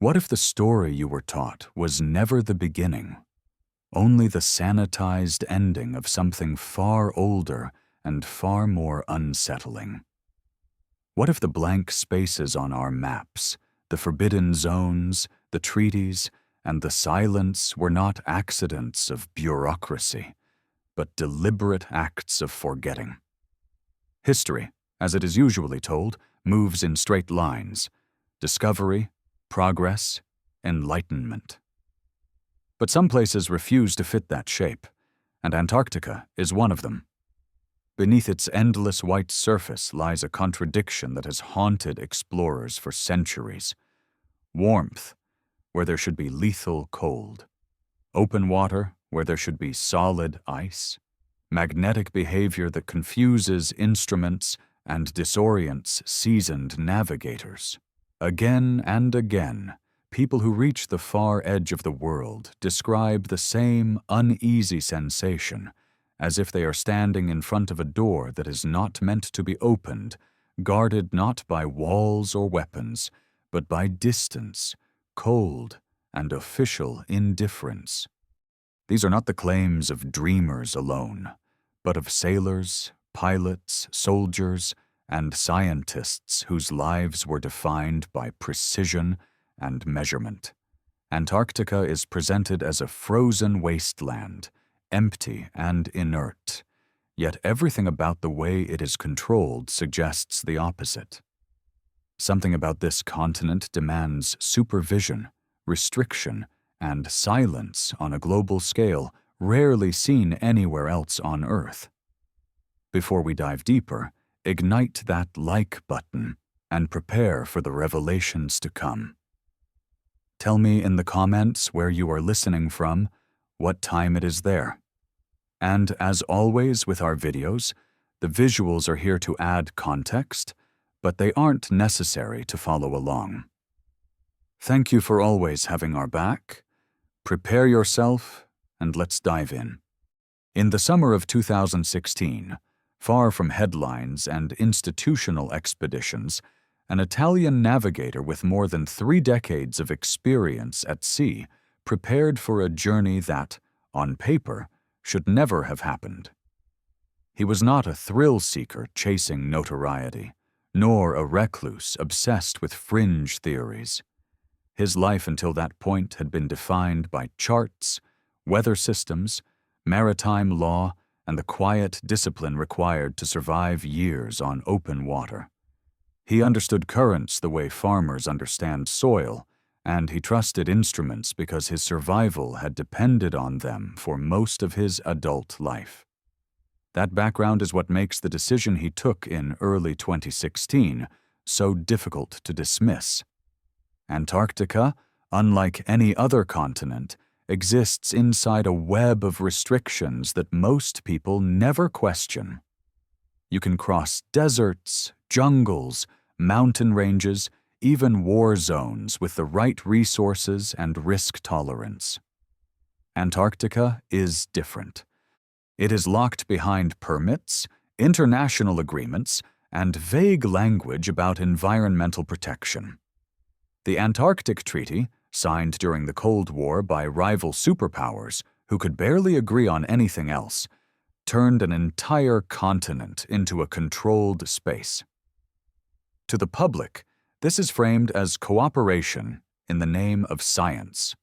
What if the story you were taught was never the beginning, only the sanitized ending of something far older and far more unsettling? What if the blank spaces on our maps, the forbidden zones, the treaties, and the silence were not accidents of bureaucracy, but deliberate acts of forgetting? History, as it is usually told, moves in straight lines: discovery, progress, enlightenment. But some places refuse to fit that shape, and Antarctica is one of them. Beneath its endless white surface lies a contradiction that has haunted explorers for centuries: warmth, where there should be lethal cold; open water, where there should be solid ice; magnetic behavior that confuses instruments and disorients seasoned navigators. Again and again, people who reach the far edge of the world describe the same uneasy sensation, as if they are standing in front of a door that is not meant to be opened, guarded not by walls or weapons, but by distance, cold, and official indifference. These are not the claims of dreamers alone, but of sailors, pilots, soldiers, and scientists whose lives were defined by precision and measurement. Antarctica is presented as a frozen wasteland, empty and inert, yet everything about the way it is controlled suggests the opposite. Something about this continent demands supervision, restriction, and silence on a global scale rarely seen anywhere else on Earth. Before we dive deeper, ignite that like button and prepare for the revelations to come. Tell me in the comments where you are listening from, what time it is there. And as always with our videos, the visuals are here to add context, but they aren't necessary to follow along. Thank you for always having our back. Prepare yourself, and let's dive in. In the summer of 2016, far from headlines and institutional expeditions, an Italian navigator with more than 3 decades of experience at sea prepared for a journey that, on paper, should never have happened. He was not a thrill-seeker chasing notoriety, nor a recluse obsessed with fringe theories. His life until that point had been defined by charts, weather systems, maritime law, and the quiet discipline required to survive years on open water. He understood currents the way farmers understand soil, and he trusted instruments because his survival had depended on them for most of his adult life. That background is what makes the decision he took in early 2016 so difficult to dismiss. Antarctica, unlike any other continent, exists inside a web of restrictions that most people never question. You can cross deserts, jungles, mountain ranges, even war zones with the right resources and risk tolerance. Antarctica is different. It is locked behind permits, international agreements, and vague language about environmental protection. The Antarctic Treaty, signed during the Cold War by rival superpowers who could barely agree on anything else, turned an entire continent into a controlled space. To the public, this is framed as cooperation in the name of science.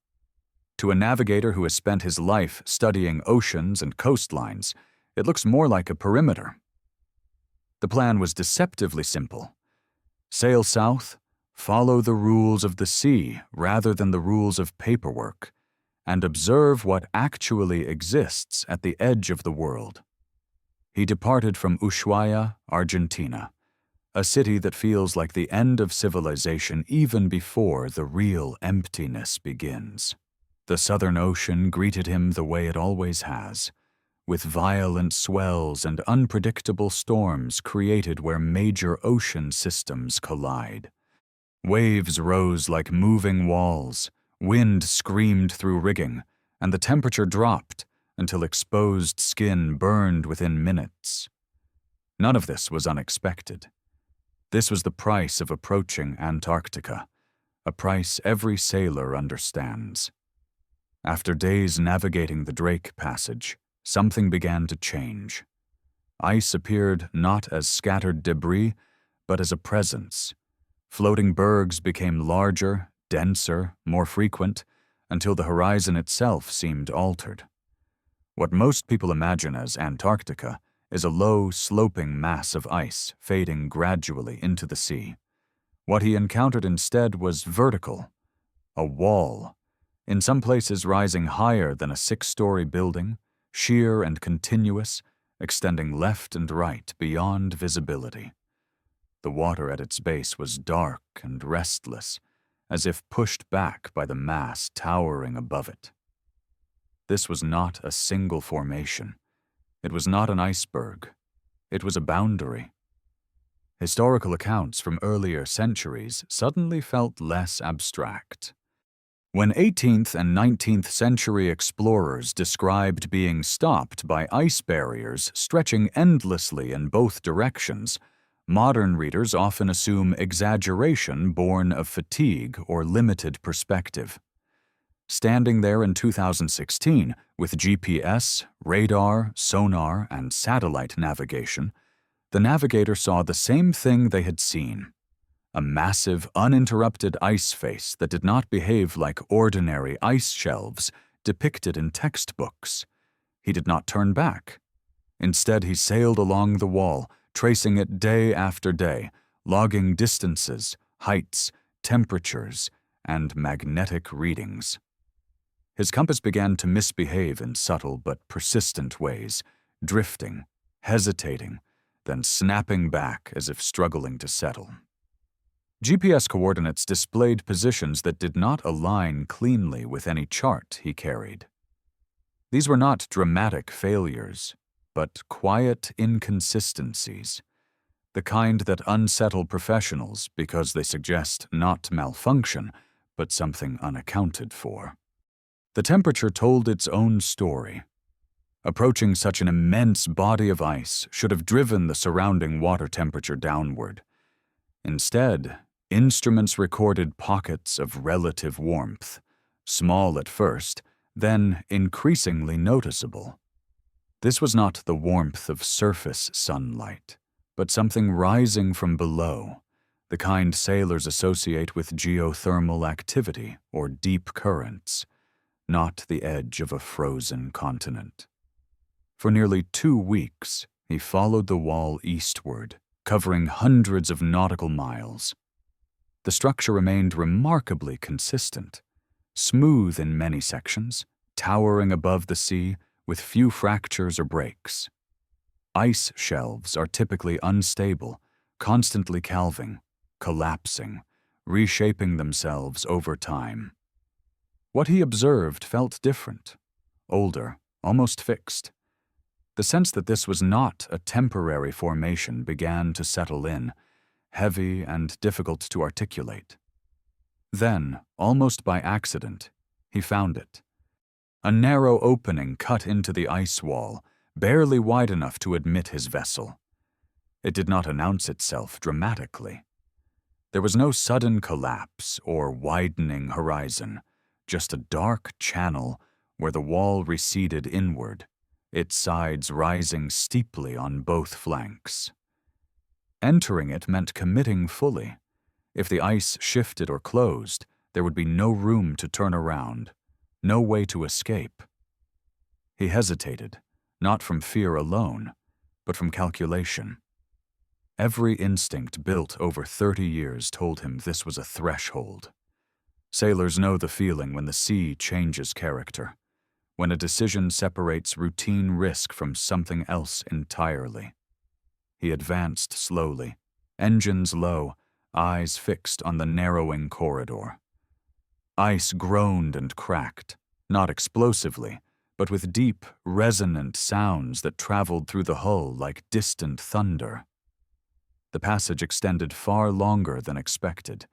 To a navigator who has spent his life studying oceans and coastlines, it looks more like a perimeter. The plan was deceptively simple. Sail south, follow the rules of the sea rather than the rules of paperwork, and observe what actually exists at the edge of the world. He departed from Ushuaia, Argentina, a city that feels like the end of civilization even before the real emptiness begins. The Southern Ocean greeted him the way it always has, with violent swells and unpredictable storms created where major ocean systems collide. Waves rose like moving walls, wind screamed through rigging, and the temperature dropped until exposed skin burned within minutes. None of this was unexpected. This was the price of approaching Antarctica, a price every sailor understands. After days navigating the Drake Passage, something began to change. Ice appeared not as scattered debris, but as a presence. Floating bergs became larger, denser, more frequent, until the horizon itself seemed altered. What most people imagine as Antarctica is a low, sloping mass of ice fading gradually into the sea. What he encountered instead was vertical, a wall, in some places rising higher than a 6-story building, sheer and continuous, extending left and right beyond visibility. The water at its base was dark and restless, as if pushed back by the mass towering above it. This was not a single formation. It was not an iceberg. It was a boundary. Historical accounts from earlier centuries suddenly felt less abstract. When 18th and 19th century explorers described being stopped by ice barriers stretching endlessly in both directions, modern readers often assume exaggeration born of fatigue or limited perspective. Standing there in 2016, with GPS, radar, sonar, and satellite navigation, the Navigator saw the same thing they had seen: a massive, uninterrupted ice face that did not behave like ordinary ice shelves depicted in textbooks. He did not turn back. Instead, he sailed along the wall, tracing it day after day, logging distances, heights, temperatures, and magnetic readings. His compass began to misbehave in subtle but persistent ways, drifting, hesitating, then snapping back as if struggling to settle. GPS coordinates displayed positions that did not align cleanly with any chart he carried. These were not dramatic failures, but quiet inconsistencies, the kind that unsettle professionals because they suggest not malfunction, but something unaccounted for. The temperature told its own story. Approaching such an immense body of ice should have driven the surrounding water temperature downward. Instead, instruments recorded pockets of relative warmth, small at first, then increasingly noticeable. This was not the warmth of surface sunlight, but something rising from below, the kind sailors associate with geothermal activity or deep currents, not the edge of a frozen continent. For nearly 2 weeks, he followed the wall eastward, covering hundreds of nautical miles. The structure remained remarkably consistent, smooth in many sections, towering above the sea with few fractures or breaks. Ice shelves are typically unstable, constantly calving, collapsing, reshaping themselves over time. What he observed felt different, older, almost fixed. The sense that this was not a temporary formation began to settle in, heavy and difficult to articulate. Then, almost by accident, he found it. A narrow opening cut into the ice wall, barely wide enough to admit his vessel. It did not announce itself dramatically. There was no sudden collapse or widening horizon, just a dark channel where the wall receded inward, its sides rising steeply on both flanks. Entering it meant committing fully. If the ice shifted or closed, there would be no room to turn around, no way to escape. He hesitated, not from fear alone, but from calculation. Every instinct built over 30 years told him this was a threshold. Sailors know the feeling when the sea changes character, when a decision separates routine risk from something else entirely. He advanced slowly, engines low, eyes fixed on the narrowing corridor. Ice groaned and cracked, not explosively, but with deep, resonant sounds that traveled through the hull like distant thunder. The passage extended far longer than expected,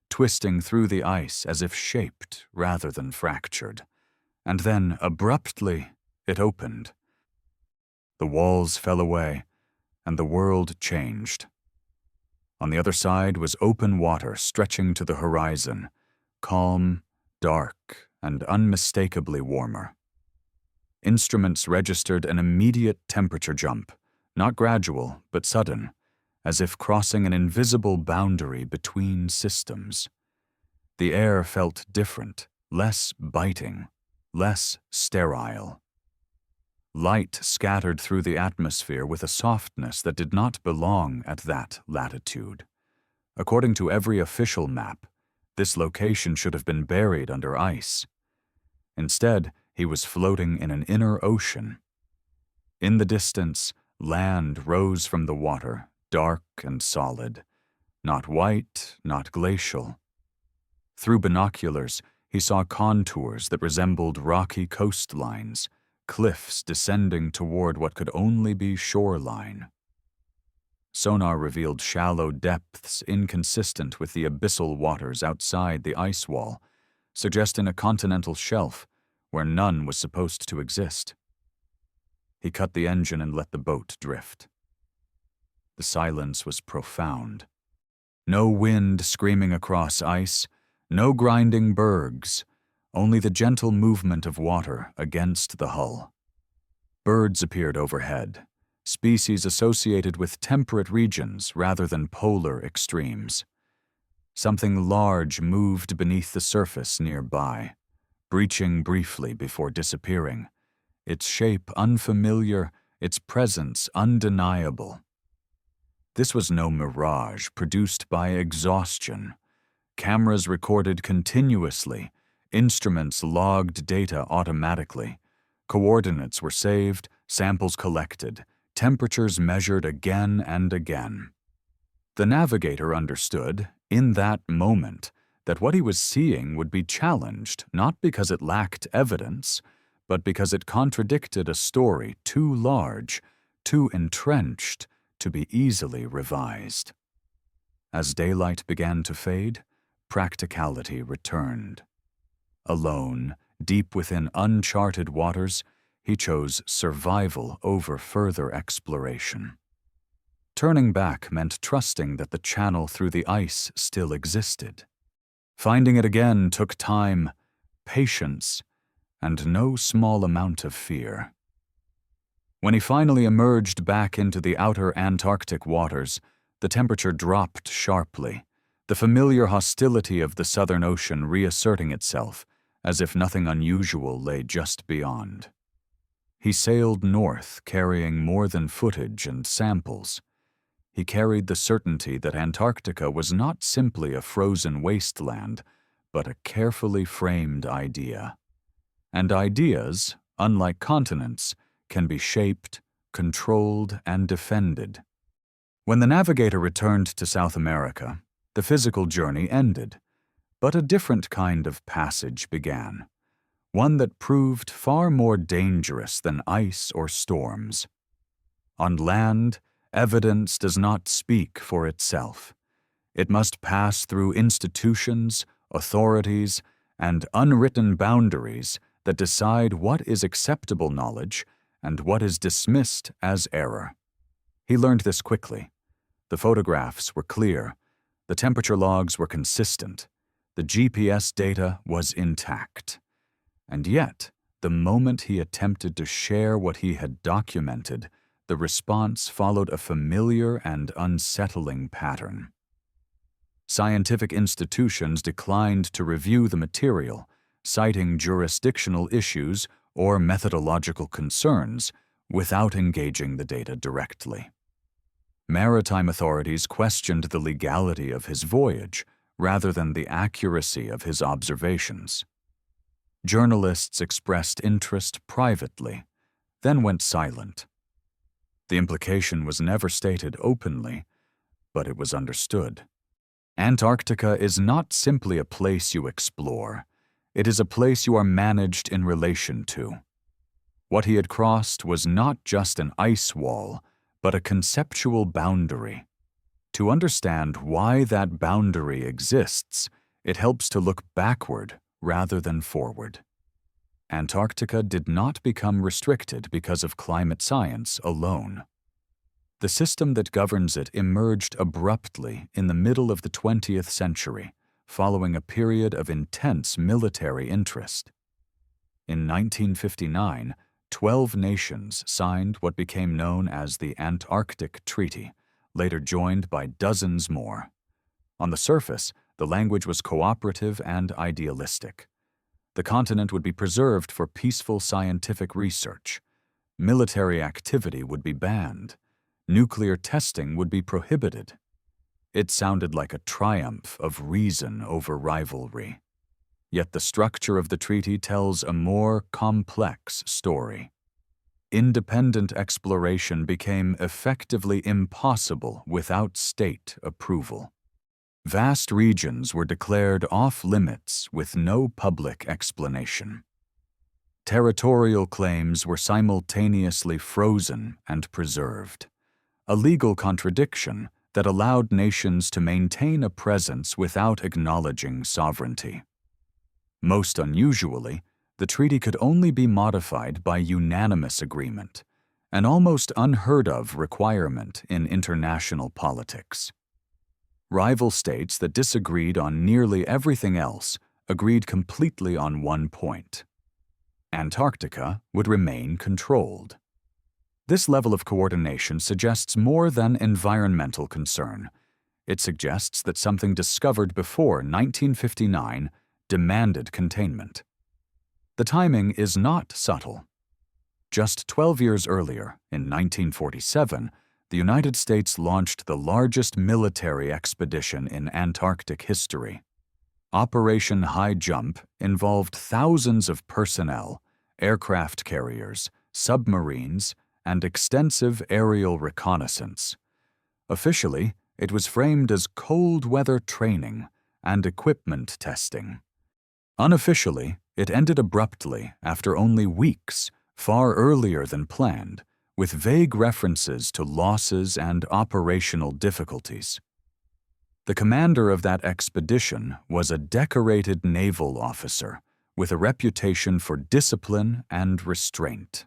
twisting through the ice as if shaped rather than fractured, and then, abruptly, it opened. The walls fell away, and the world changed. On the other side was open water stretching to the horizon, calm, dark, and unmistakably warmer. Instruments registered an immediate temperature jump, not gradual, but sudden, as if crossing an invisible boundary between systems. The air felt different, less biting, less sterile. Light scattered through the atmosphere with a softness that did not belong at that latitude. According to every official map, this location should have been buried under ice. Instead, he was floating in an inner ocean. In the distance, land rose from the water, dark and solid, not white, not glacial. Through binoculars, he saw contours that resembled rocky coastlines, cliffs descending toward what could only be shoreline. Sonar revealed shallow depths inconsistent with the abyssal waters outside the ice wall, suggesting a continental shelf where none was supposed to exist. He cut the engine and let the boat drift. The silence was profound. No wind screaming across ice, no grinding bergs, only the gentle movement of water against the hull. Birds appeared overhead, species associated with temperate regions rather than polar extremes. Something large moved beneath the surface nearby, breaching briefly before disappearing, its shape unfamiliar, its presence undeniable. This was no mirage produced by exhaustion. Cameras recorded continuously, instruments logged data automatically, coordinates were saved, samples collected, temperatures measured again and again. The navigator understood, in that moment, that what he was seeing would be challenged not because it lacked evidence, but because it contradicted a story too large, too entrenched, to be easily revised. As daylight began to fade, practicality returned. Alone, deep within uncharted waters, he chose survival over further exploration. Turning back meant trusting that the channel through the ice still existed. Finding it again took time, patience, and no small amount of fear. When he finally emerged back into the outer Antarctic waters, the temperature dropped sharply, the familiar hostility of the Southern Ocean reasserting itself, as if nothing unusual lay just beyond. He sailed north, carrying more than footage and samples. He carried the certainty that Antarctica was not simply a frozen wasteland, but a carefully framed idea. And ideas, unlike continents, can be shaped, controlled, and defended. When the navigator returned to South America, the physical journey ended, but a different kind of passage began, one that proved far more dangerous than ice or storms. On land, evidence does not speak for itself. It must pass through institutions, authorities, and unwritten boundaries that decide what is acceptable knowledge and what is dismissed as error. He learned this quickly. The photographs were clear, the temperature logs were consistent, the GPS data was intact. And yet, the moment he attempted to share what he had documented, the response followed a familiar and unsettling pattern. Scientific institutions declined to review the material, citing jurisdictional issues or methodological concerns without engaging the data directly. Maritime authorities questioned the legality of his voyage rather than the accuracy of his observations. Journalists expressed interest privately, then went silent. The implication was never stated openly, but it was understood. Antarctica is not simply a place you explore. It is a place you are managed in relation to. What he had crossed was not just an ice wall, but a conceptual boundary. To understand why that boundary exists, it helps to look backward rather than forward. Antarctica did not become restricted because of climate science alone. The system that governs it emerged abruptly in the middle of the 20th century, following a period of intense military interest. In 1959, 12 nations signed what became known as the Antarctic Treaty, later joined by dozens more. On the surface, the language was cooperative and idealistic. The continent would be preserved for peaceful scientific research. Military activity would be banned. Nuclear testing would be prohibited. It sounded like a triumph of reason over rivalry. Yet the structure of the treaty tells a more complex story. Independent exploration became effectively impossible without state approval. Vast regions were declared off-limits with no public explanation. Territorial claims were simultaneously frozen and preserved, a legal contradiction that allowed nations to maintain a presence without acknowledging sovereignty. Most unusually, the treaty could only be modified by unanimous agreement, an almost unheard-of requirement in international politics. Rival states that disagreed on nearly everything else agreed completely on one point: Antarctica would remain controlled. This level of coordination suggests more than environmental concern. It suggests that something discovered before 1959 demanded containment. The timing is not subtle. Just 12 years earlier, in 1947, the United States launched the largest military expedition in Antarctic history. Operation Highjump involved thousands of personnel, aircraft carriers, submarines, and extensive aerial reconnaissance. Officially, it was framed as cold weather training and equipment testing. Unofficially, it ended abruptly after only weeks, far earlier than planned, with vague references to losses and operational difficulties. The commander of that expedition was a decorated naval officer with a reputation for discipline and restraint.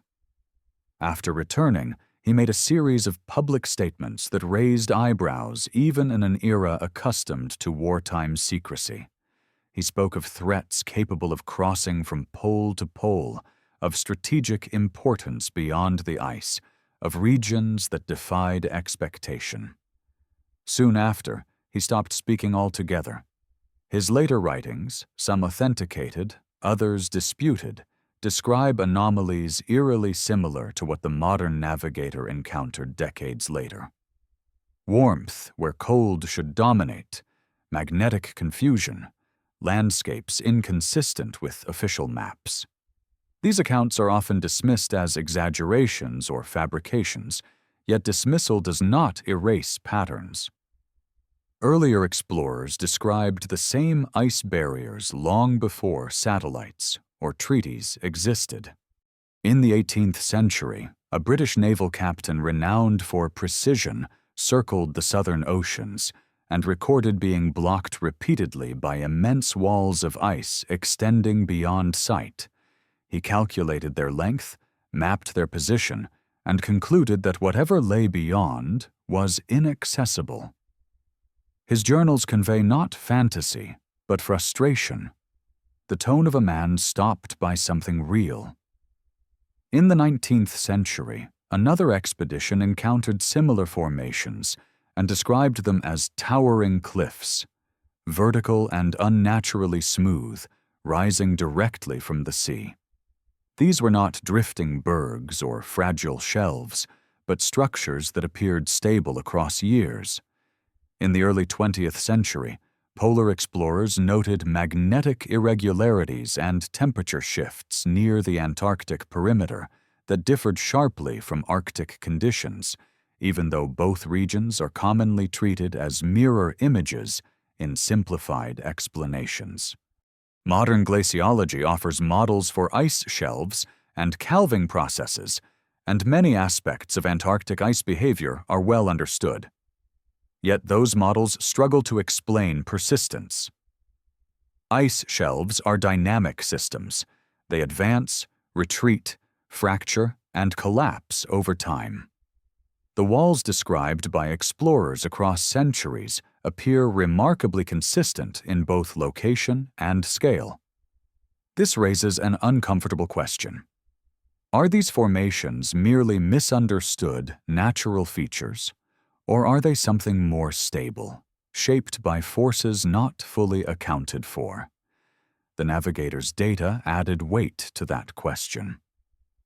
After returning, he made a series of public statements that raised eyebrows even in an era accustomed to wartime secrecy. He spoke of threats capable of crossing from pole to pole, of strategic importance beyond the ice, of regions that defied expectation. Soon after, he stopped speaking altogether. His later writings, some authenticated, others disputed, describe anomalies eerily similar to what the modern Navigator encountered decades later. Warmth where cold should dominate, magnetic confusion, landscapes inconsistent with official maps. These accounts are often dismissed as exaggerations or fabrications, yet dismissal does not erase patterns. Earlier explorers described the same ice barriers long before satellites or treaties existed. In the 18th century, a British naval captain renowned for precision circled the southern oceans and recorded being blocked repeatedly by immense walls of ice extending beyond sight. He calculated their length, mapped their position, and concluded that whatever lay beyond was inaccessible. His journals convey not fantasy, but frustration, the tone of a man stopped by something real. In the 19th century, another expedition encountered similar formations and described them as towering cliffs, vertical and unnaturally smooth, rising directly from the sea. These were not drifting bergs or fragile shelves, but structures that appeared stable across years. In the early 20th century, polar explorers noted magnetic irregularities and temperature shifts near the Antarctic perimeter that differed sharply from Arctic conditions, even though both regions are commonly treated as mirror images in simplified explanations. Modern glaciology offers models for ice shelves and calving processes, and many aspects of Antarctic ice behavior are well understood. Yet those models struggle to explain persistence. Ice shelves are dynamic systems. They advance, retreat, fracture, and collapse over time. The walls described by explorers across centuries appear remarkably consistent in both location and scale. This raises an uncomfortable question. Are these formations merely misunderstood natural features, or are they something more stable, shaped by forces not fully accounted for? The Navigator's data added weight to that question.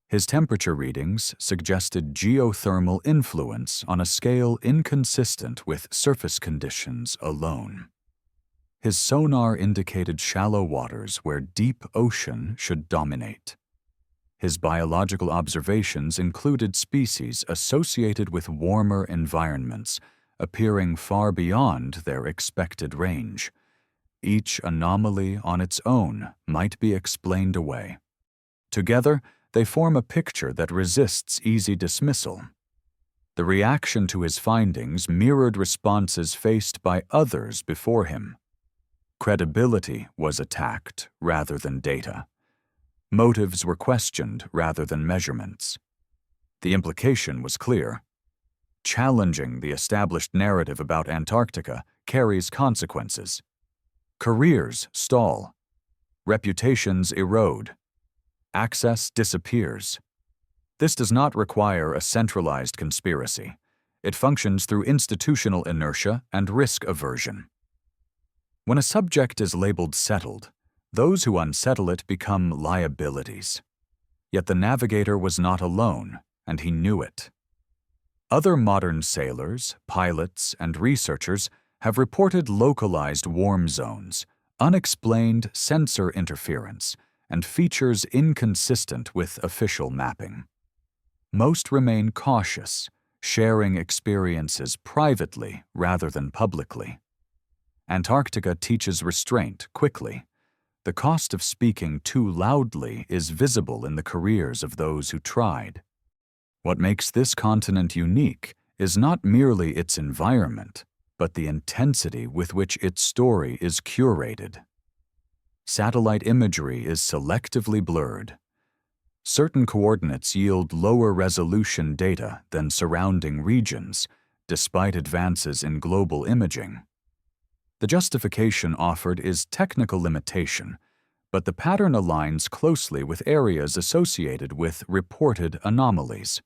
His temperature readings suggested geothermal influence on a scale inconsistent with surface conditions alone. His sonar indicated shallow waters where deep ocean should dominate. His biological observations included species associated with warmer environments, appearing far beyond their expected range. Each anomaly on its own might be explained away. Together, they form a picture that resists easy dismissal. The reaction to his findings mirrored responses faced by others before him. Credibility was attacked rather than data. Motives were questioned rather than measurements. The implication was clear. Challenging the established narrative about Antarctica carries consequences. Careers stall. Reputations erode. Access disappears. This does not require a centralized conspiracy. It functions through institutional inertia and risk aversion. When a subject is labeled settled, those who unsettle it become liabilities. Yet the Navigator was not alone, and he knew it. Other modern sailors, pilots, and researchers have reported localized warm zones, unexplained sensor interference, and features inconsistent with official mapping. Most remain cautious, sharing experiences privately rather than publicly. Antarctica teaches restraint quickly. The cost of speaking too loudly is visible in the careers of those who tried. What makes this continent unique is not merely its environment, but the intensity with which its story is curated. Satellite imagery is selectively blurred. Certain coordinates yield lower resolution data than surrounding regions, despite advances in global imaging. The justification offered is technical limitation, but the pattern aligns closely with areas associated with reported anomalies.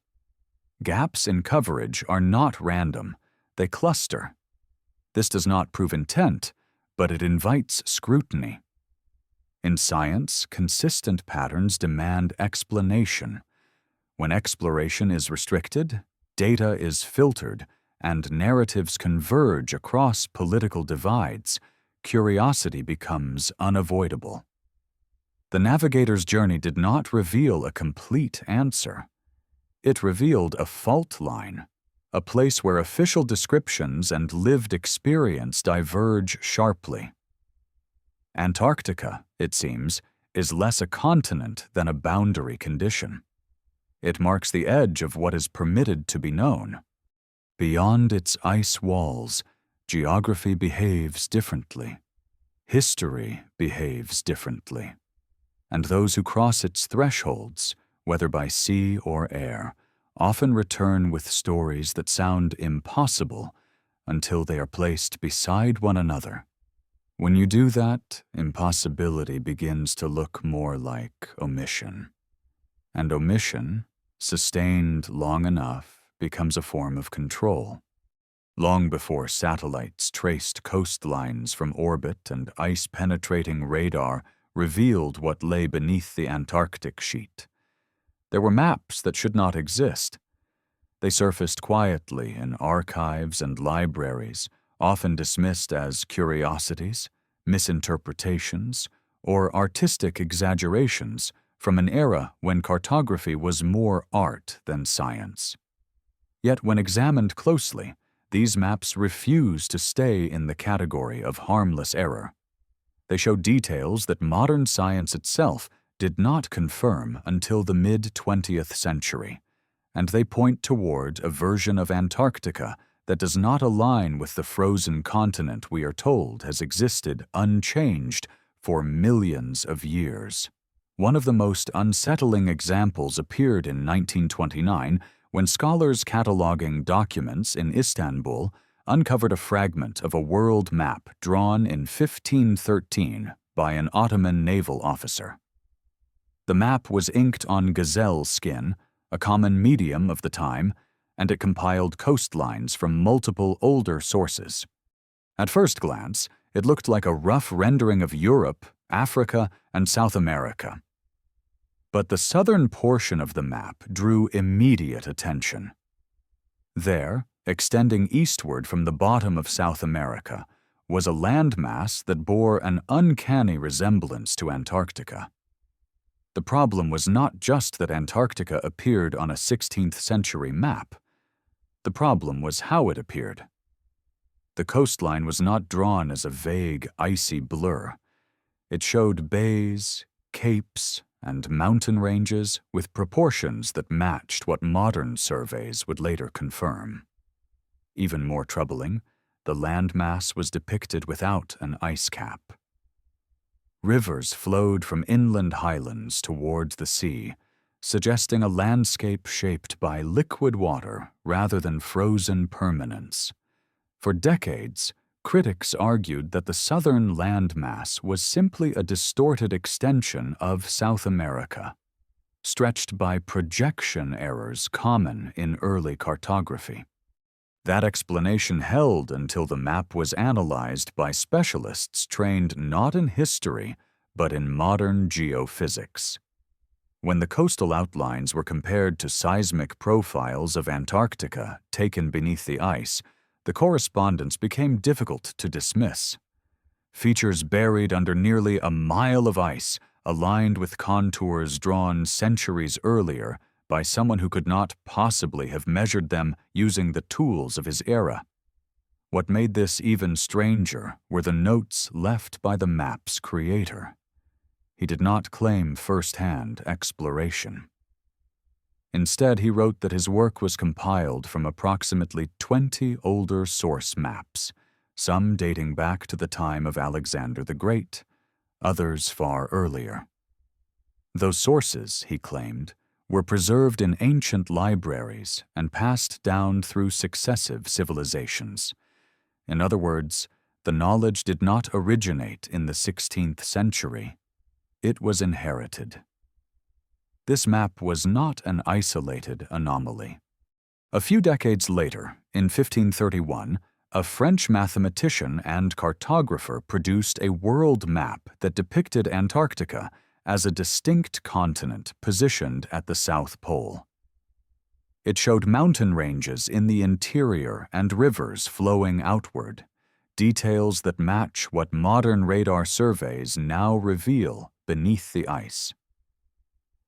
Gaps in coverage are not random, they cluster. This does not prove intent, but it invites scrutiny. In science, consistent patterns demand explanation. When exploration is restricted, data is filtered, and narratives converge across political divides, curiosity becomes unavoidable. The Navigator's journey did not reveal a complete answer. It revealed a fault line, a place where official descriptions and lived experience diverge sharply. Antarctica, it seems, is less a continent than a boundary condition. It marks the edge of what is permitted to be known. Beyond its ice walls, geography behaves differently. History behaves differently. And those who cross its thresholds, whether by sea or air, often return with stories that sound impossible until they are placed beside one another. When you do that, impossibility begins to look more like omission. And omission, sustained long enough, becomes a form of control. Long before satellites traced coastlines from orbit and ice-penetrating radar revealed what lay beneath the Antarctic sheet, there were maps that should not exist. They surfaced quietly in archives and libraries, often dismissed as curiosities, misinterpretations, or artistic exaggerations from an era when cartography was more art than science. Yet when examined closely, these maps refuse to stay in the category of harmless error. They show details that modern science itself did not confirm until the mid-20th century, and they point toward a version of Antarctica that does not align with the frozen continent we are told has existed unchanged for millions of years. One of the most unsettling examples appeared in 1929 when scholars cataloging documents in Istanbul uncovered a fragment of a world map drawn in 1513 by an Ottoman naval officer. The map was inked on gazelle skin, a common medium of the time, and it compiled coastlines from multiple older sources. At first glance, it looked like a rough rendering of Europe, Africa, and South America. But the southern portion of the map drew immediate attention. There, extending eastward from the bottom of South America, was a landmass that bore an uncanny resemblance to Antarctica. The problem was not just that Antarctica appeared on a 16th century map. The problem was how it appeared. The coastline was not drawn as a vague, icy blur. It showed bays, capes, and mountain ranges with proportions that matched what modern surveys would later confirm. Even more troubling, the landmass was depicted without an ice cap. Rivers flowed from inland highlands towards the sea, suggesting a landscape shaped by liquid water rather than frozen permanence. For decades, critics argued that the southern landmass was simply a distorted extension of South America, stretched by projection errors common in early cartography. That explanation held until the map was analyzed by specialists trained not in history, but in modern geophysics. When the coastal outlines were compared to seismic profiles of Antarctica taken beneath the ice, the correspondence became difficult to dismiss. Features buried under nearly a mile of ice, aligned with contours drawn centuries earlier by someone who could not possibly have measured them using the tools of his era. What made this even stranger were the notes left by the map's creator. He did not claim first-hand exploration. Instead, he wrote that his work was compiled from approximately 20 older source maps, some dating back to the time of Alexander the Great, others far earlier. Those sources, he claimed, were preserved in ancient libraries and passed down through successive civilizations. In other words, the knowledge did not originate in the 16th century. It was inherited. This map was not an isolated anomaly. A few decades later, in 1531, a French mathematician and cartographer produced a world map that depicted Antarctica as a distinct continent positioned at the South Pole. It showed mountain ranges in the interior and rivers flowing outward, details that match what modern radar surveys now reveal beneath the ice.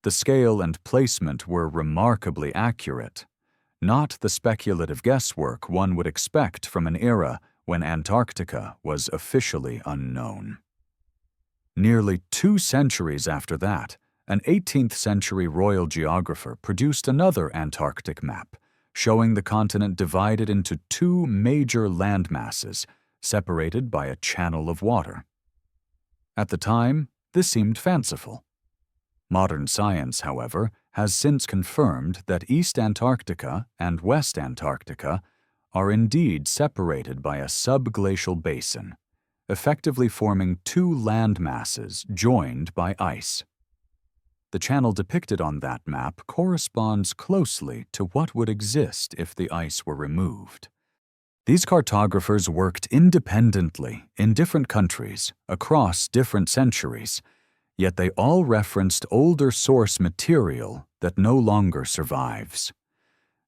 The scale and placement were remarkably accurate, not the speculative guesswork one would expect from an era when Antarctica was officially unknown. Nearly 2 centuries after that, an 18th century royal geographer produced another Antarctic map, showing the continent divided into 2 major landmasses, separated by a channel of water. At the time, this seemed fanciful. Modern science, however, has since confirmed that East Antarctica and West Antarctica are indeed separated by a subglacial basin, effectively forming 2 land masses joined by ice. The channel depicted on that map corresponds closely to what would exist if the ice were removed. These cartographers worked independently in different countries across different centuries, yet they all referenced older source material that no longer survives.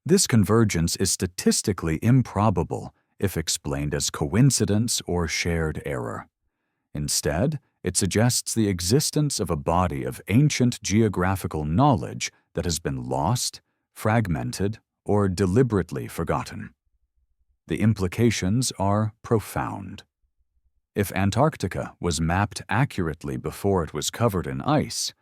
This convergence is statistically improbable if explained as coincidence or shared error. Instead, it suggests the existence of a body of ancient geographical knowledge that has been lost, fragmented, or deliberately forgotten. The implications are profound. If Antarctica was mapped accurately before it was covered in ice,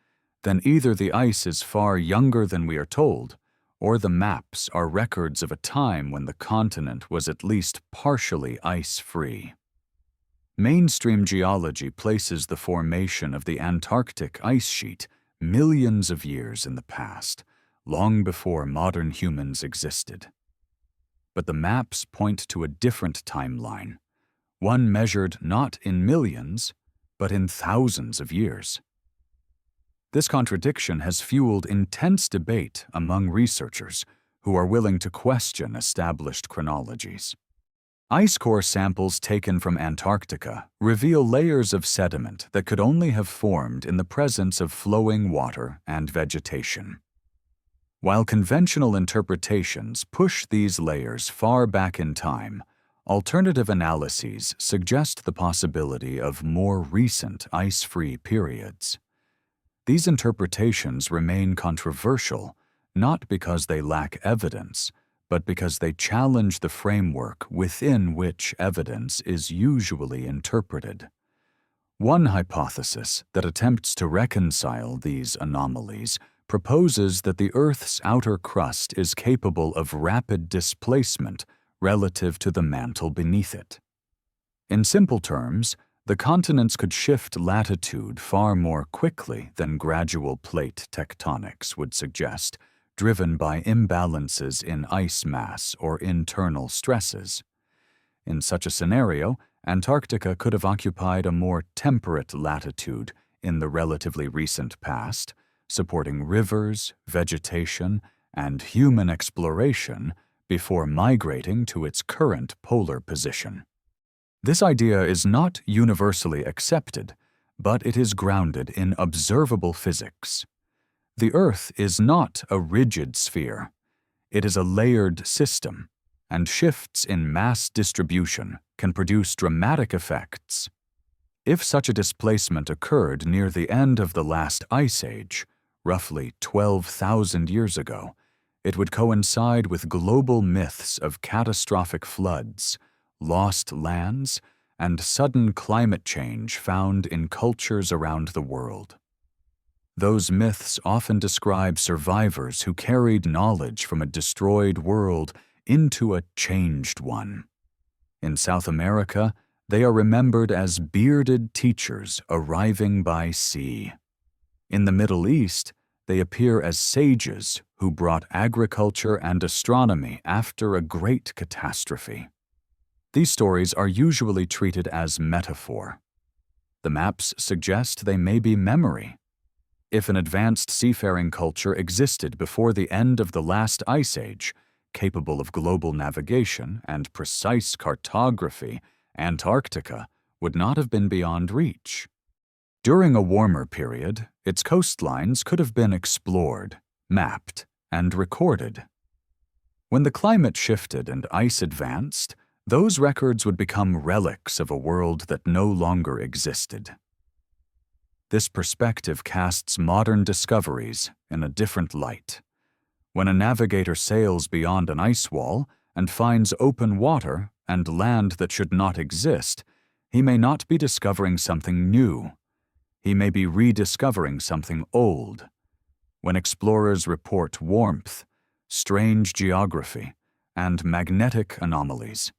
then either the ice is far younger than we are told, or the maps are records of a time when the continent was at least partially ice-free. Mainstream geology places the formation of the Antarctic ice sheet millions of years in the past, long before modern humans existed. but the maps point to a different timeline, one measured not in millions, but in thousands of years. This contradiction has fueled intense debate among researchers who are willing to question established chronologies. Ice core samples taken from Antarctica reveal layers of sediment that could only have formed in the presence of flowing water and vegetation. While conventional interpretations push these layers far back in time, alternative analyses suggest the possibility of more recent ice-free periods. These interpretations remain controversial, not because they lack evidence, but because they challenge the framework within which evidence is usually interpreted. One hypothesis that attempts to reconcile these anomalies proposes that the Earth's outer crust is capable of rapid displacement relative to the mantle beneath it. In simple terms, the continents could shift latitude far more quickly than gradual plate tectonics would suggest, driven by imbalances in ice mass or internal stresses. In such a scenario, Antarctica could have occupied a more temperate latitude in the relatively recent past, supporting rivers, vegetation, and human exploration before migrating to its current polar position. This idea is not universally accepted, but it is grounded in observable physics. The Earth is not a rigid sphere. It is a layered system, and shifts in mass distribution can produce dramatic effects. If such a displacement occurred near the end of the last ice age, roughly 12,000 years ago, it would coincide with global myths of catastrophic floods, lost lands, and sudden climate change found in cultures around the world. Those myths often describe survivors who carried knowledge from a destroyed world into a changed one. In South America, they are remembered as bearded teachers arriving by sea. In the Middle East, they appear as sages who brought agriculture and astronomy after a great catastrophe. These stories are usually treated as metaphor. The maps suggest they may be memory. If an advanced seafaring culture existed before the end of the last ice age, capable of global navigation and precise cartography, Antarctica would not have been beyond reach. During a warmer period, its coastlines could have been explored, mapped, and recorded. When the climate shifted and ice advanced, those records would become relics of a world that no longer existed. This perspective casts modern discoveries in a different light. When a navigator sails beyond an ice wall and finds open water and land that should not exist, he may not be discovering something new. He may be rediscovering something old. When explorers report warmth, strange geography, and magnetic anomalies,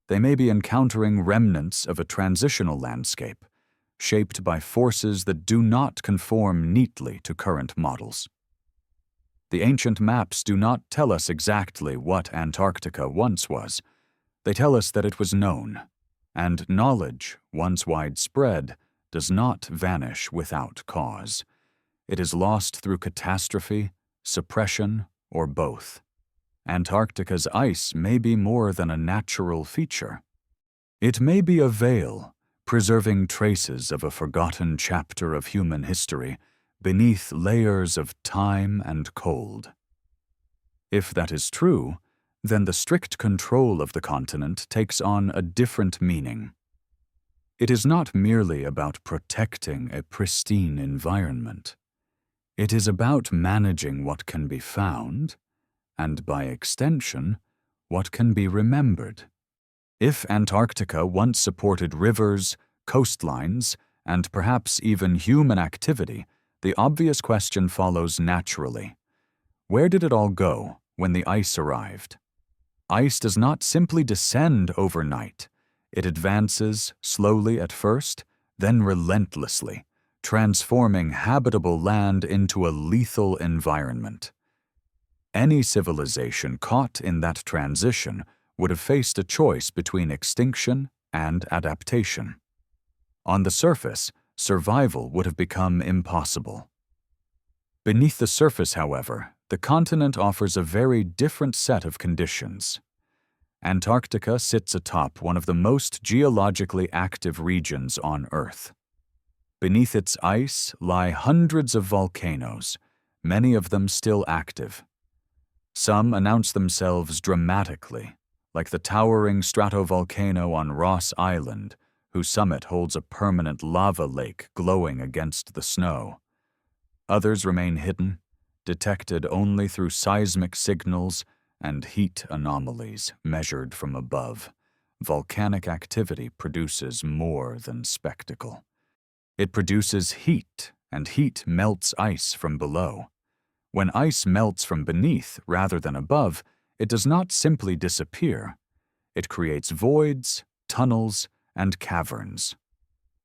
they may be encountering remnants of a transitional landscape, shaped by forces that do not conform neatly to current models. The ancient maps do not tell us exactly what Antarctica once was. They tell us that it was known, and knowledge, once widespread, does not vanish without cause. It is lost through catastrophe, suppression, or both. Antarctica's ice may be more than a natural feature. It may be a veil, preserving traces of a forgotten chapter of human history beneath layers of time and cold. If that is true, then the strict control of the continent takes on a different meaning. It is not merely about protecting a pristine environment. It is about managing what can be found, and by extension, what can be remembered. If Antarctica once supported rivers, coastlines, and perhaps even human activity, the obvious question follows naturally. Where did it all go when the ice arrived? Ice does not simply descend overnight. It advances slowly at first, then relentlessly, transforming habitable land into a lethal environment. Any civilization caught in that transition would have faced a choice between extinction and adaptation. On the surface, survival would have become impossible. Beneath the surface, however, the continent offers a very different set of conditions. Antarctica sits atop one of the most geologically active regions on Earth. Beneath its ice lie hundreds of volcanoes, many of them still active. Some announce themselves dramatically, like the towering stratovolcano on Ross Island, whose summit holds a permanent lava lake glowing against the snow. Others remain hidden, detected only through seismic signals and heat anomalies measured from above. Volcanic activity produces more than spectacle. It produces heat, and heat melts ice from below. When ice melts from beneath rather than above, it does not simply disappear. It creates voids, tunnels, and caverns.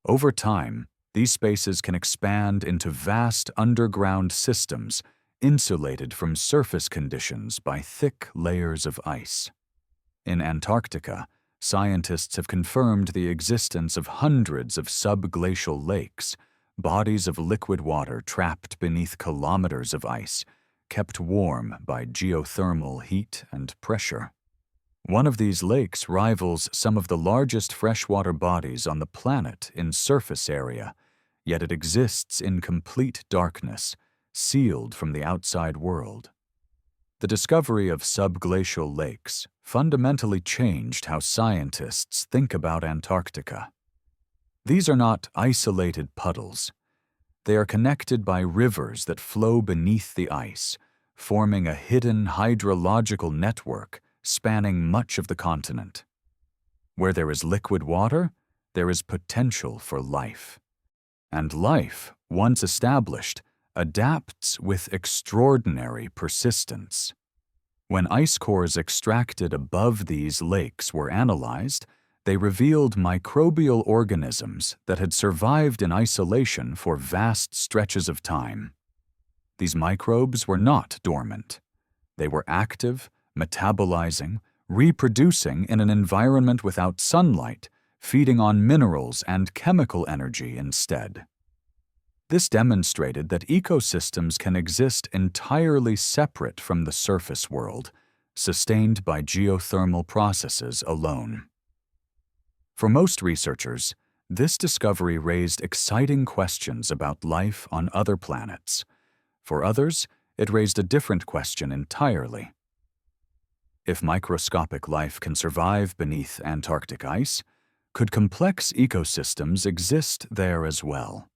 Over time, these spaces can expand into vast underground systems insulated from surface conditions by thick layers of ice. In Antarctica, scientists have confirmed the existence of hundreds of subglacial lakes, bodies of liquid water trapped beneath kilometers of ice, kept warm by geothermal heat and pressure. One of these lakes rivals some of the largest freshwater bodies on the planet in surface area, yet it exists in complete darkness, sealed from the outside world. The discovery of subglacial lakes fundamentally changed how scientists think about Antarctica. These are not isolated puddles. They are connected by rivers that flow beneath the ice, forming a hidden hydrological network spanning much of the continent. Where there is liquid water, there is potential for life. And life, once established, adapts with extraordinary persistence. When ice cores extracted above these lakes were analyzed, they revealed microbial organisms that had survived in isolation for vast stretches of time. These microbes were not dormant. They were active, metabolizing, reproducing in an environment without sunlight, feeding on minerals and chemical energy instead. This demonstrated that ecosystems can exist entirely separate from the surface world, sustained by geothermal processes alone. For most researchers, this discovery raised exciting questions about life on other planets. For others, it raised a different question entirely. If microscopic life can survive beneath Antarctic ice, could complex ecosystems exist there as well?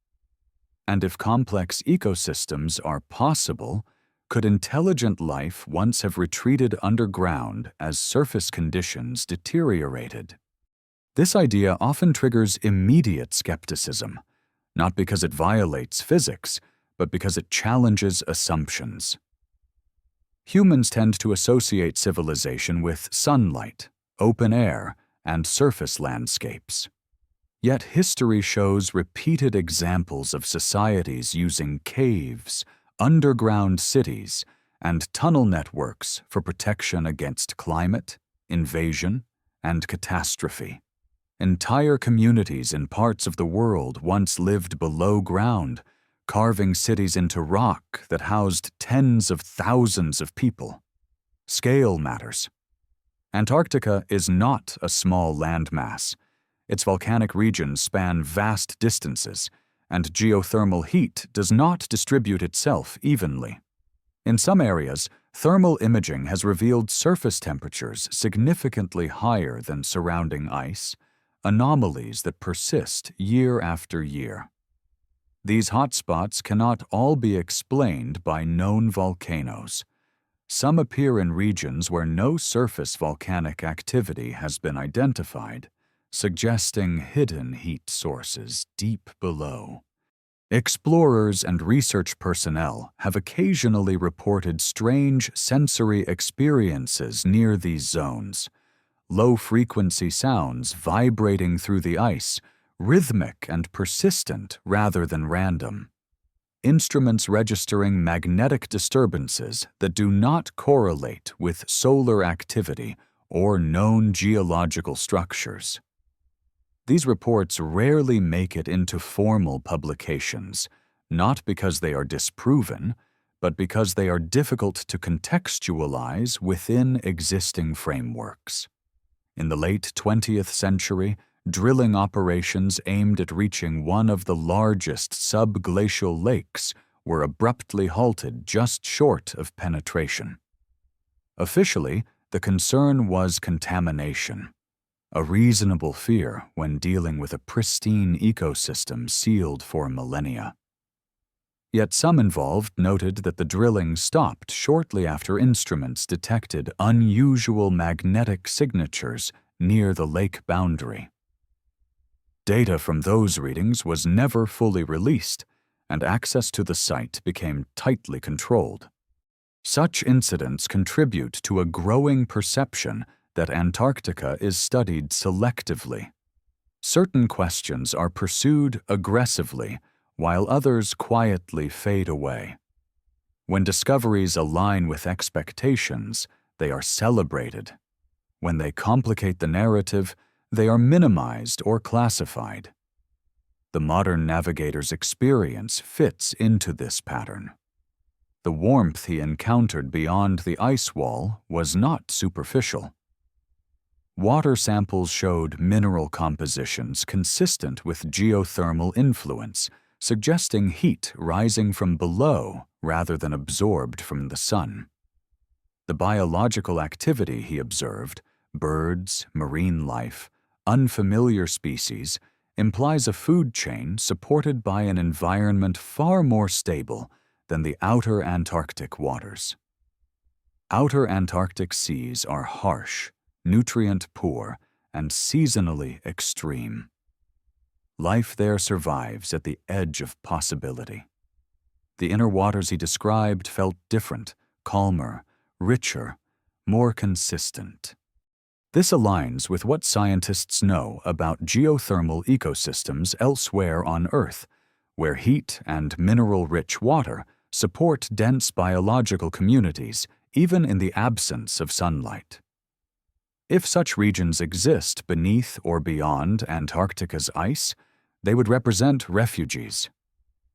And if complex ecosystems are possible, could intelligent life once have retreated underground as surface conditions deteriorated? This idea often triggers immediate skepticism, not because it violates physics, but because it challenges assumptions. Humans tend to associate civilization with sunlight, open air, and surface landscapes. Yet history shows repeated examples of societies using caves, underground cities, and tunnel networks for protection against climate, invasion, and catastrophe. Entire communities in parts of the world once lived below ground, carving cities into rock that housed tens of thousands of people. Scale matters. Antarctica is not a small landmass. Its volcanic regions span vast distances, and geothermal heat does not distribute itself evenly. In some areas, thermal imaging has revealed surface temperatures significantly higher than surrounding ice, anomalies that persist year after year. These hotspots cannot all be explained by known volcanoes. Some appear in regions where no surface volcanic activity has been identified, suggesting hidden heat sources deep below. Explorers and research personnel have occasionally reported strange sensory experiences near these zones. Low-frequency sounds vibrating through the ice, rhythmic and persistent rather than random. instruments registering magnetic disturbances that do not correlate with solar activity or known geological structures. These reports rarely make it into formal publications, not because they are disproven, but because they are difficult to contextualize within existing frameworks. In the late 20th century, drilling operations aimed at reaching one of the largest subglacial lakes were abruptly halted just short of penetration. Officially, the concern was contamination, a reasonable fear when dealing with a pristine ecosystem sealed for millennia. Yet some involved noted that the drilling stopped shortly after instruments detected unusual magnetic signatures near the lake boundary. Data from those readings was never fully released, and access to the site became tightly controlled. Such incidents contribute to a growing perception that Antarctica is studied selectively. Certain questions are pursued aggressively, while others quietly fade away. When discoveries align with expectations, they are celebrated. When they complicate the narrative, they are minimized or classified. The modern navigator's experience fits into this pattern. The warmth he encountered beyond the ice wall was not superficial. Water samples showed mineral compositions consistent with geothermal influence, suggesting heat rising from below rather than absorbed from the sun. The biological activity he observed, birds, marine life, unfamiliar species, implies a food chain supported by an environment far more stable than the outer Antarctic waters. Outer Antarctic seas are harsh, nutrient-poor, and seasonally extreme. Life there survives at the edge of possibility. The inner waters he described felt different, calmer, richer, more consistent. This aligns with what scientists know about geothermal ecosystems elsewhere on Earth, where heat and mineral-rich water support dense biological communities even in the absence of sunlight. If such regions exist beneath or beyond Antarctica's ice, they would represent refuges,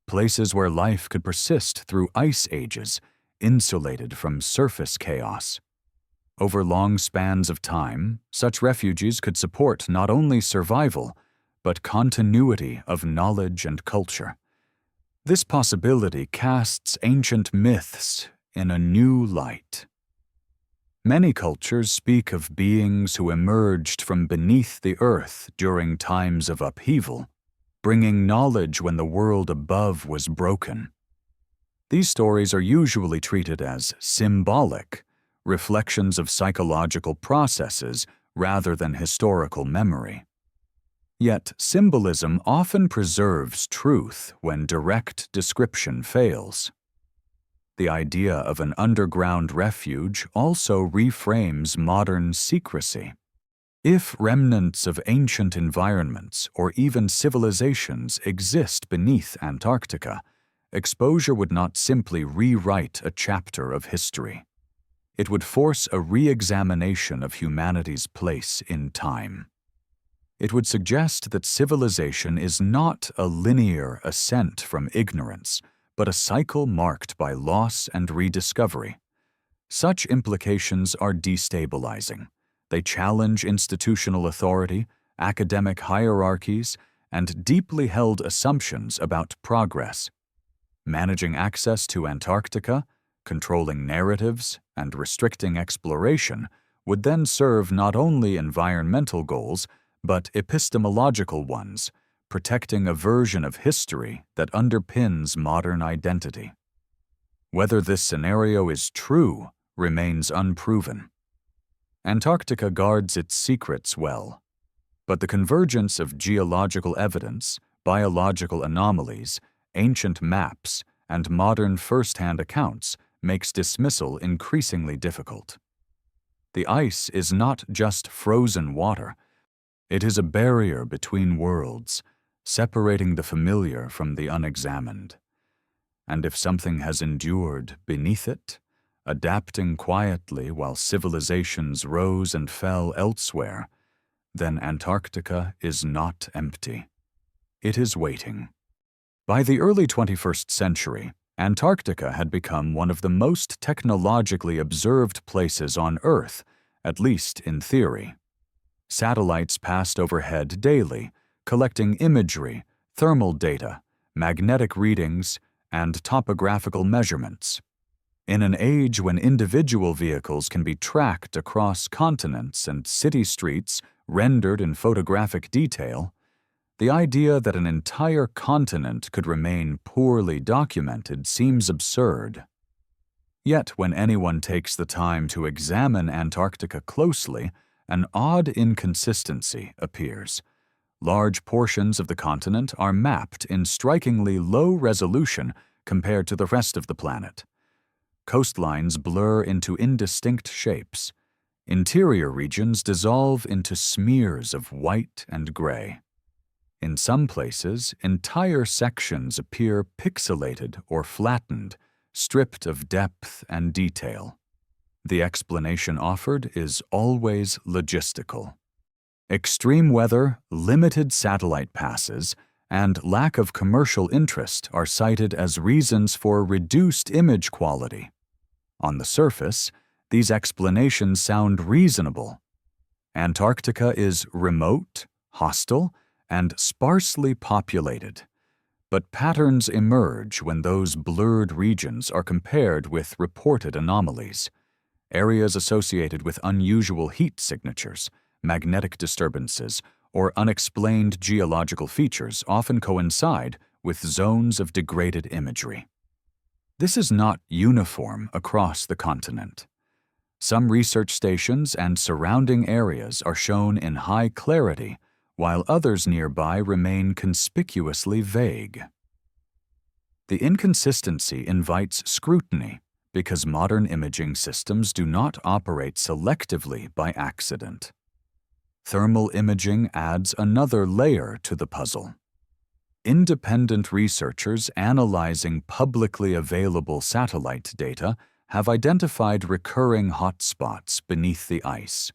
places where life could persist through ice ages, insulated from surface chaos. Over long spans of time, such refuges could support not only survival, but continuity of knowledge and culture. This possibility casts ancient myths in a new light. Many cultures speak of beings who emerged from beneath the earth during times of upheaval, bringing knowledge when the world above was broken. These stories are usually treated as symbolic, reflections of psychological processes rather than historical memory. Yet symbolism often preserves truth when direct description fails. The idea of an underground refuge also reframes modern secrecy. If remnants of ancient environments or even civilizations exist beneath Antarctica, exposure would not simply rewrite a chapter of history. It would force a re-examination of humanity's place in time. It would suggest that civilization is not a linear ascent from ignorance, but a cycle marked by loss and rediscovery. Such implications are destabilizing. They challenge institutional authority, academic hierarchies, and deeply held assumptions about progress. Managing access to Antarctica, controlling narratives, and restricting exploration would then serve not only environmental goals, but epistemological ones, protecting a version of history that underpins modern identity. Whether this scenario is true remains unproven. Antarctica guards its secrets well, but the convergence of geological evidence, biological anomalies, ancient maps, and modern first-hand accounts makes dismissal increasingly difficult. The ice is not just frozen water. It is a barrier between worlds, separating the familiar from the unexamined. and if something has endured beneath it, adapting quietly while civilizations rose and fell elsewhere, then Antarctica is not empty. It is waiting. By the early 21st century, Antarctica had become one of the most technologically observed places on Earth, at least in theory. Satellites passed overhead daily, collecting imagery, thermal data, magnetic readings, and topographical measurements. In an age when individual vehicles can be tracked across continents and city streets rendered in photographic detail, the idea that an entire continent could remain poorly documented seems absurd. Yet when anyone takes the time to examine Antarctica closely, an odd inconsistency appears. Large portions of the continent are mapped in strikingly low resolution compared to the rest of the planet. Coastlines blur into indistinct shapes. Interior regions dissolve into smears of white and gray. In some places, entire sections appear pixelated or flattened, stripped of depth and detail. The explanation offered is always logistical. Extreme weather, limited satellite passes, and lack of commercial interest are cited as reasons for reduced image quality. On the surface, these explanations sound reasonable. Antarctica is remote, hostile, and sparsely populated. But patterns emerge when those blurred regions are compared with reported anomalies. Areas associated with unusual heat signatures, magnetic disturbances, or unexplained geological features often coincide with zones of degraded imagery. This is not uniform across the continent. Some research stations and surrounding areas are shown in high clarity, while others nearby remain conspicuously vague. The inconsistency invites scrutiny because modern imaging systems do not operate selectively by accident. Thermal imaging adds another layer to the puzzle. Independent researchers analyzing publicly available satellite data have identified recurring hotspots beneath the ice,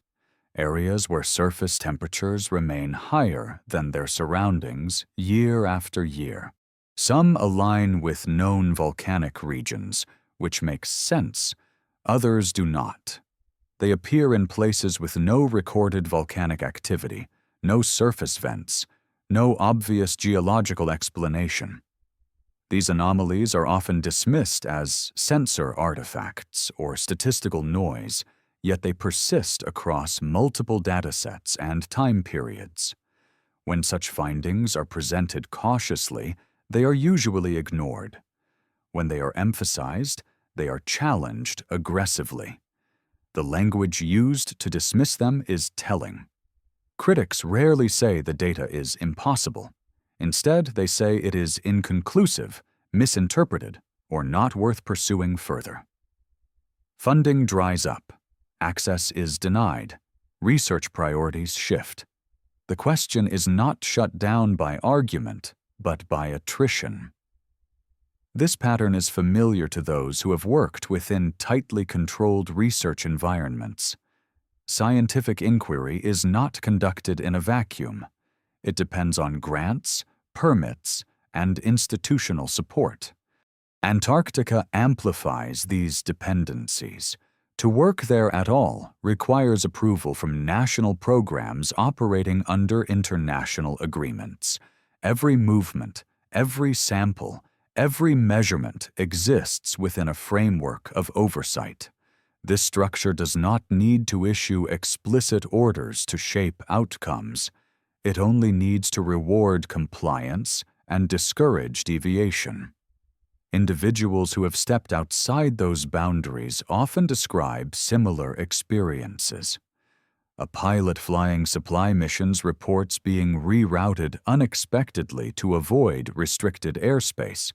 areas where surface temperatures remain higher than their surroundings year after year. Some align with known volcanic regions, which makes sense. Others do not. They appear in places with no recorded volcanic activity, no surface vents, no obvious geological explanation. These anomalies are often dismissed as sensor artifacts or statistical noise, yet they persist across multiple datasets and time periods. When such findings are presented cautiously, they are usually ignored. When they are emphasized, they are challenged aggressively. The language used to dismiss them is telling. Critics rarely say the data is impossible. Instead, they say it is inconclusive, misinterpreted, or not worth pursuing further. Funding dries up. Access is denied. Research priorities shift. The question is not shut down by argument, but by attrition. This pattern is familiar to those who have worked within tightly controlled research environments. Scientific inquiry is not conducted in a vacuum. It depends on grants, permits, and institutional support. Antarctica amplifies these dependencies. To work there at all requires approval from national programs operating under international agreements. Every movement, every sample, every measurement exists within a framework of oversight. This structure does not need to issue explicit orders to shape outcomes. It only needs to reward compliance and discourage deviation. Individuals who have stepped outside those boundaries often describe similar experiences. A pilot flying supply missions reports being rerouted unexpectedly to avoid restricted airspace,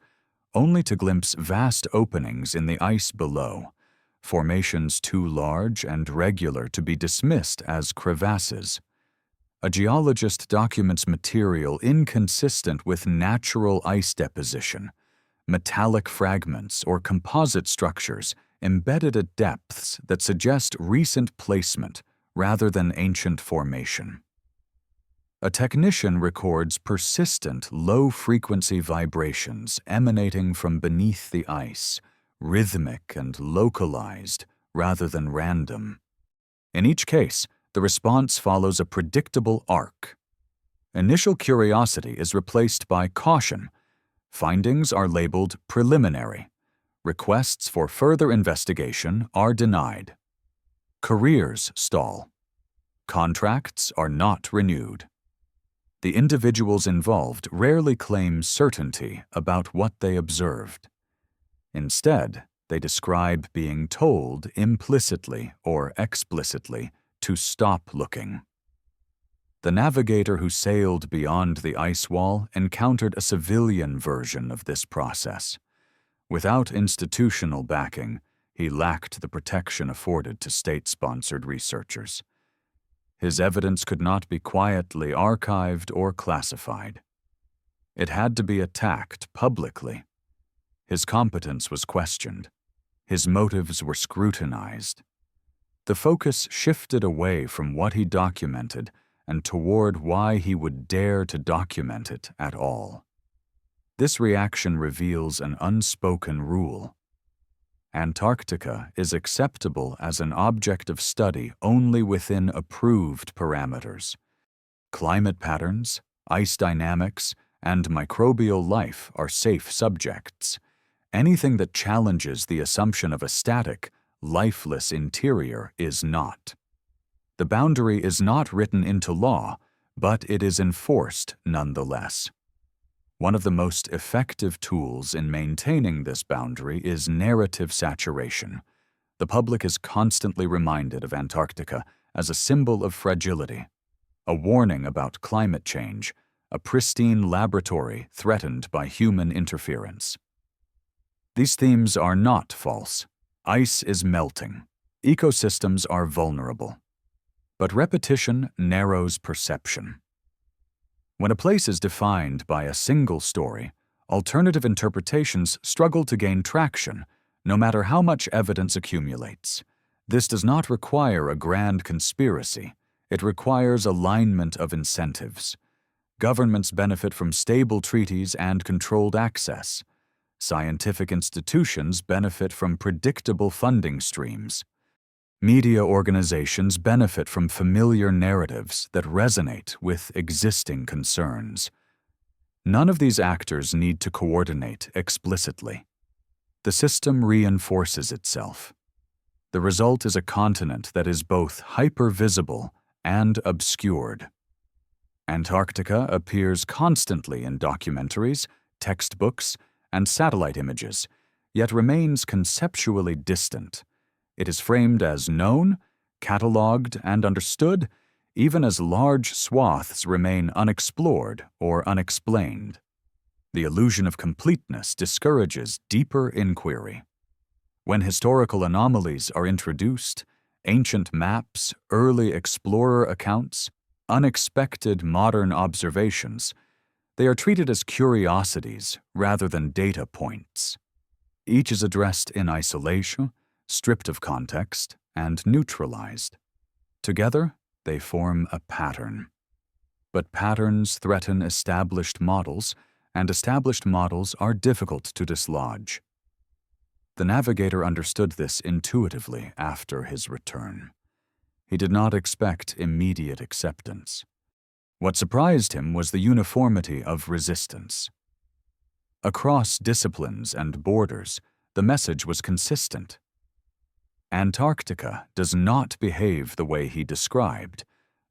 only to glimpse vast openings in the ice below, formations too large and regular to be dismissed as crevasses. A geologist documents material inconsistent with natural ice deposition, metallic fragments or composite structures embedded at depths that suggest recent placement rather than ancient formation. A technician records persistent low-frequency vibrations emanating from beneath the ice, rhythmic and localized rather than random. In each case, the response follows a predictable arc. Initial curiosity is replaced by caution. Findings are labeled preliminary. Requests for further investigation are denied. Careers stall. Contracts are not renewed. The individuals involved rarely claim certainty about what they observed. Instead, they describe being told implicitly or explicitly to stop looking. The navigator who sailed beyond the ice wall encountered a civilian version of this process. Without institutional backing, he lacked the protection afforded to state-sponsored researchers. His evidence could not be quietly archived or classified. It had to be attacked publicly. His competence was questioned. His motives were scrutinized. The focus shifted away from what he documented and toward why he would dare to document it at all. This reaction reveals an unspoken rule. Antarctica is acceptable as an object of study only within approved parameters. Climate patterns, ice dynamics, and microbial life are safe subjects. Anything that challenges the assumption of a static, lifeless interior is not. The boundary is not written into law, but it is enforced nonetheless. One of the most effective tools in maintaining this boundary is narrative saturation. The public is constantly reminded of Antarctica as a symbol of fragility, a warning about climate change, a pristine laboratory threatened by human interference. These themes are not false. Ice is melting. Ecosystems are vulnerable. But repetition narrows perception. When a place is defined by a single story, alternative interpretations struggle to gain traction, no matter how much evidence accumulates. This does not require a grand conspiracy. It requires alignment of incentives. Governments benefit from stable treaties and controlled access. Scientific institutions benefit from predictable funding streams. Media organizations benefit from familiar narratives that resonate with existing concerns. None of these actors need to coordinate explicitly. The system reinforces itself. The result is a continent that is both hyper-visible and obscured. Antarctica appears constantly in documentaries, textbooks, and satellite images, yet remains conceptually distant. It is framed as known, catalogued, and understood, even as large swaths remain unexplored or unexplained. The illusion of completeness discourages deeper inquiry. When historical anomalies are introduced, ancient maps, early explorer accounts, unexpected modern observations, they are treated as curiosities rather than data points. Each is addressed in isolation, stripped of context, and neutralized. Together, they form a pattern. But patterns threaten established models, and established models are difficult to dislodge. The navigator understood this intuitively after his return. He did not expect immediate acceptance. What surprised him was the uniformity of resistance. Across disciplines and borders, the message was consistent. Antarctica does not behave the way he described,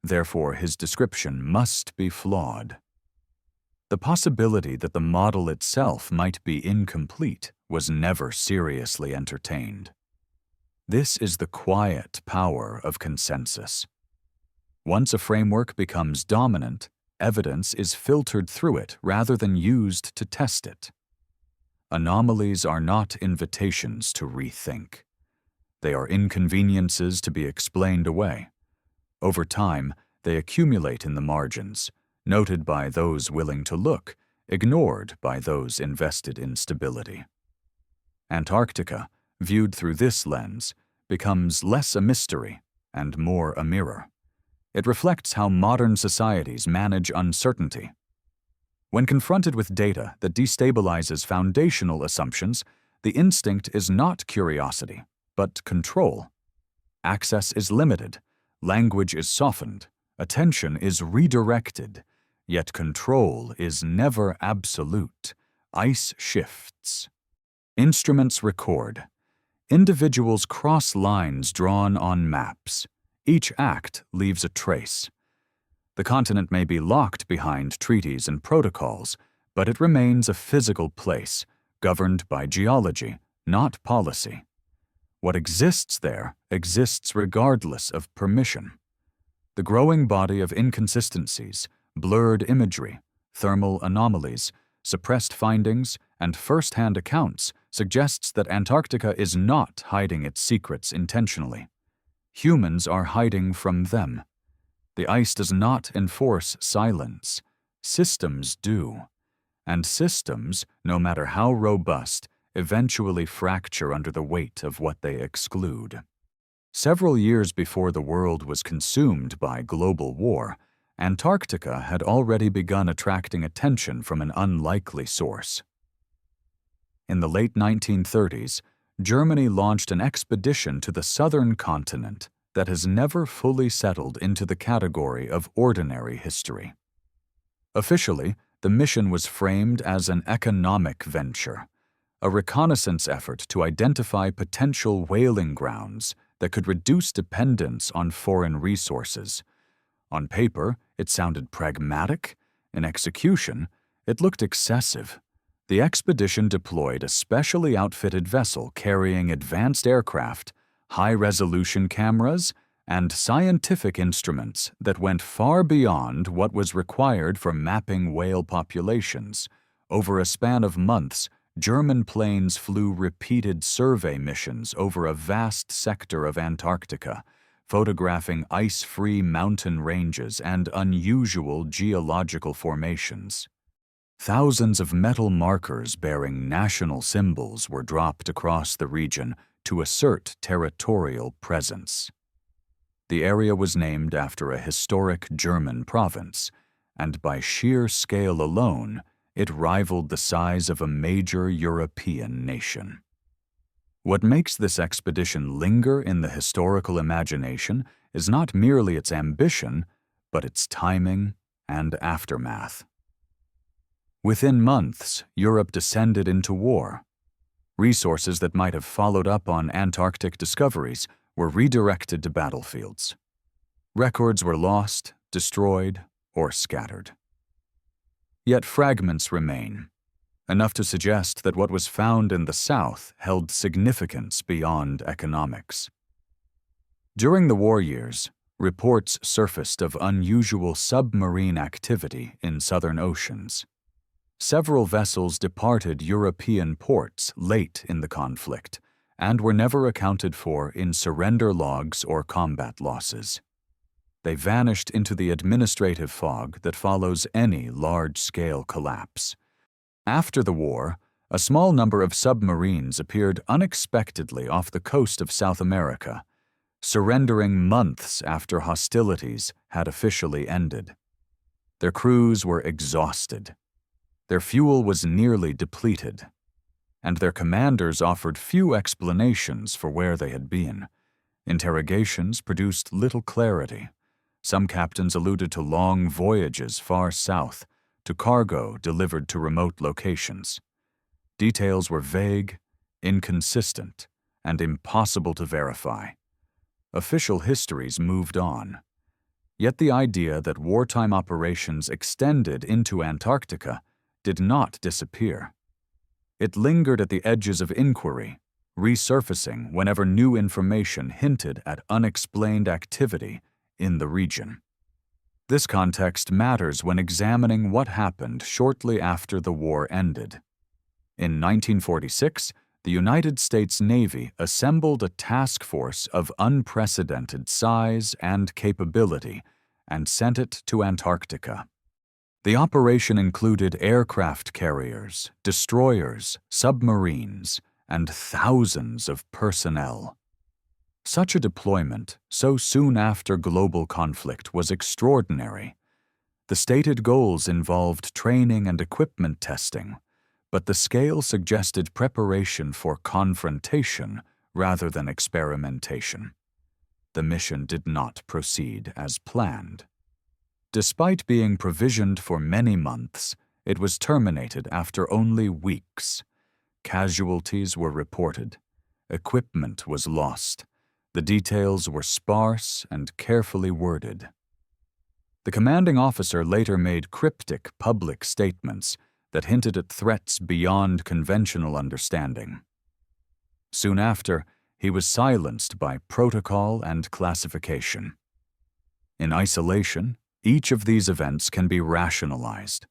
therefore his description must be flawed. The possibility that the model itself might be incomplete was never seriously entertained. This is the quiet power of consensus. Once a framework becomes dominant, evidence is filtered through it rather than used to test it. Anomalies are not invitations to rethink. They are inconveniences to be explained away. Over time, they accumulate in the margins, noted by those willing to look ignored by those invested in stability. Antarctica, viewed through this lens, becomes less a mystery and more a mirror. It reflects how modern societies manage uncertainty. When confronted with data that destabilizes foundational assumptions, the instinct is not curiosity, but control. Access is limited, language is softened, attention is redirected, yet control is never absolute. Ice shifts. Instruments record. Individuals cross lines drawn on maps. Each act leaves a trace. The continent may be locked behind treaties and protocols, but it remains a physical place, governed by geology, not policy. What exists there exists regardless of permission. The growing body of inconsistencies, blurred imagery, thermal anomalies, suppressed findings, and first-hand accounts suggests that Antarctica is not hiding its secrets intentionally. Humans are hiding from them. The ice does not enforce silence. Systems do. And systems, no matter how robust, eventually fracture under the weight of what they exclude. Several years before the world was consumed by global war, Antarctica had already begun attracting attention from an unlikely source. In the late 1930s, Germany launched an expedition to the southern continent that has never fully settled into the category of ordinary history. Officially, the mission was framed as an economic venture, a reconnaissance effort to identify potential whaling grounds that could reduce dependence on foreign resources. On paper, it sounded pragmatic. In execution, it looked excessive. The expedition deployed a specially outfitted vessel carrying advanced aircraft, high-resolution cameras, and scientific instruments that went far beyond what was required for mapping whale populations. Over a span of months, German planes flew repeated survey missions over a vast sector of Antarctica, photographing ice-free mountain ranges and unusual geological formations. Thousands of metal markers bearing national symbols were dropped across the region to assert territorial presence. The area was named after a historic German province, and by sheer scale alone, it rivaled the size of a major European nation. What makes this expedition linger in the historical imagination is not merely its ambition, but its timing and aftermath. Within months, Europe descended into war. Resources that might have followed up on Antarctic discoveries were redirected to battlefields. Records were lost, destroyed, or scattered. Yet fragments remain, enough to suggest that what was found in the South held significance beyond economics. During the war years, reports surfaced of unusual submarine activity in southern oceans. Several vessels departed European ports late in the conflict and were never accounted for in surrender logs or combat losses. They vanished into the administrative fog that follows any large-scale collapse. After the war, a small number of submarines appeared unexpectedly off the coast of South America, surrendering months after hostilities had officially ended. Their crews were exhausted. Their fuel was nearly depleted, and their commanders offered few explanations for where they had been. Interrogations produced little clarity. Some captains alluded to long voyages far south, to cargo delivered to remote locations. Details were vague, inconsistent, and impossible to verify. Official histories moved on. Yet the idea that wartime operations extended into Antarctica did not disappear. It lingered at the edges of inquiry, resurfacing whenever new information hinted at unexplained activity in the region. This context matters when examining what happened shortly after the war ended. In 1946, the United States Navy assembled a task force of unprecedented size and capability and sent it to Antarctica. The operation included aircraft carriers, destroyers, submarines, and thousands of personnel. Such a deployment, so soon after global conflict, was extraordinary. The stated goals involved training and equipment testing, but the scale suggested preparation for confrontation rather than experimentation. The mission did not proceed as planned. Despite being provisioned for many months, it was terminated after only weeks. Casualties were reported. Equipment was lost. The details were sparse and carefully worded. The commanding officer later made cryptic public statements that hinted at threats beyond conventional understanding. Soon after, he was silenced by protocol and classification. In isolation, each of these events can be rationalized.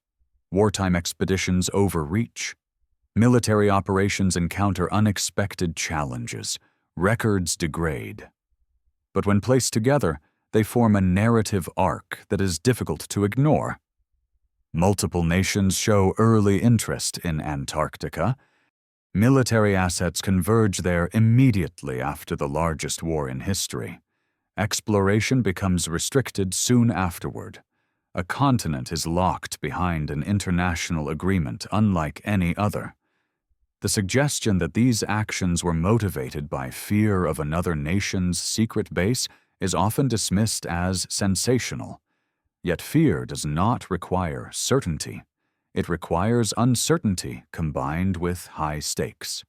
Wartime expeditions overreach. Military operations encounter unexpected challenges. Records degrade. But when placed together, they form a narrative arc that is difficult to ignore. Multiple nations show early interest in Antarctica. Military assets converge there immediately after the largest war in history. Exploration becomes restricted soon afterward. A continent is locked behind an international agreement unlike any other. The suggestion that these actions were motivated by fear of another nation's secret base is often dismissed as sensational. Yet fear does not require certainty. It requires uncertainty combined with high stakes.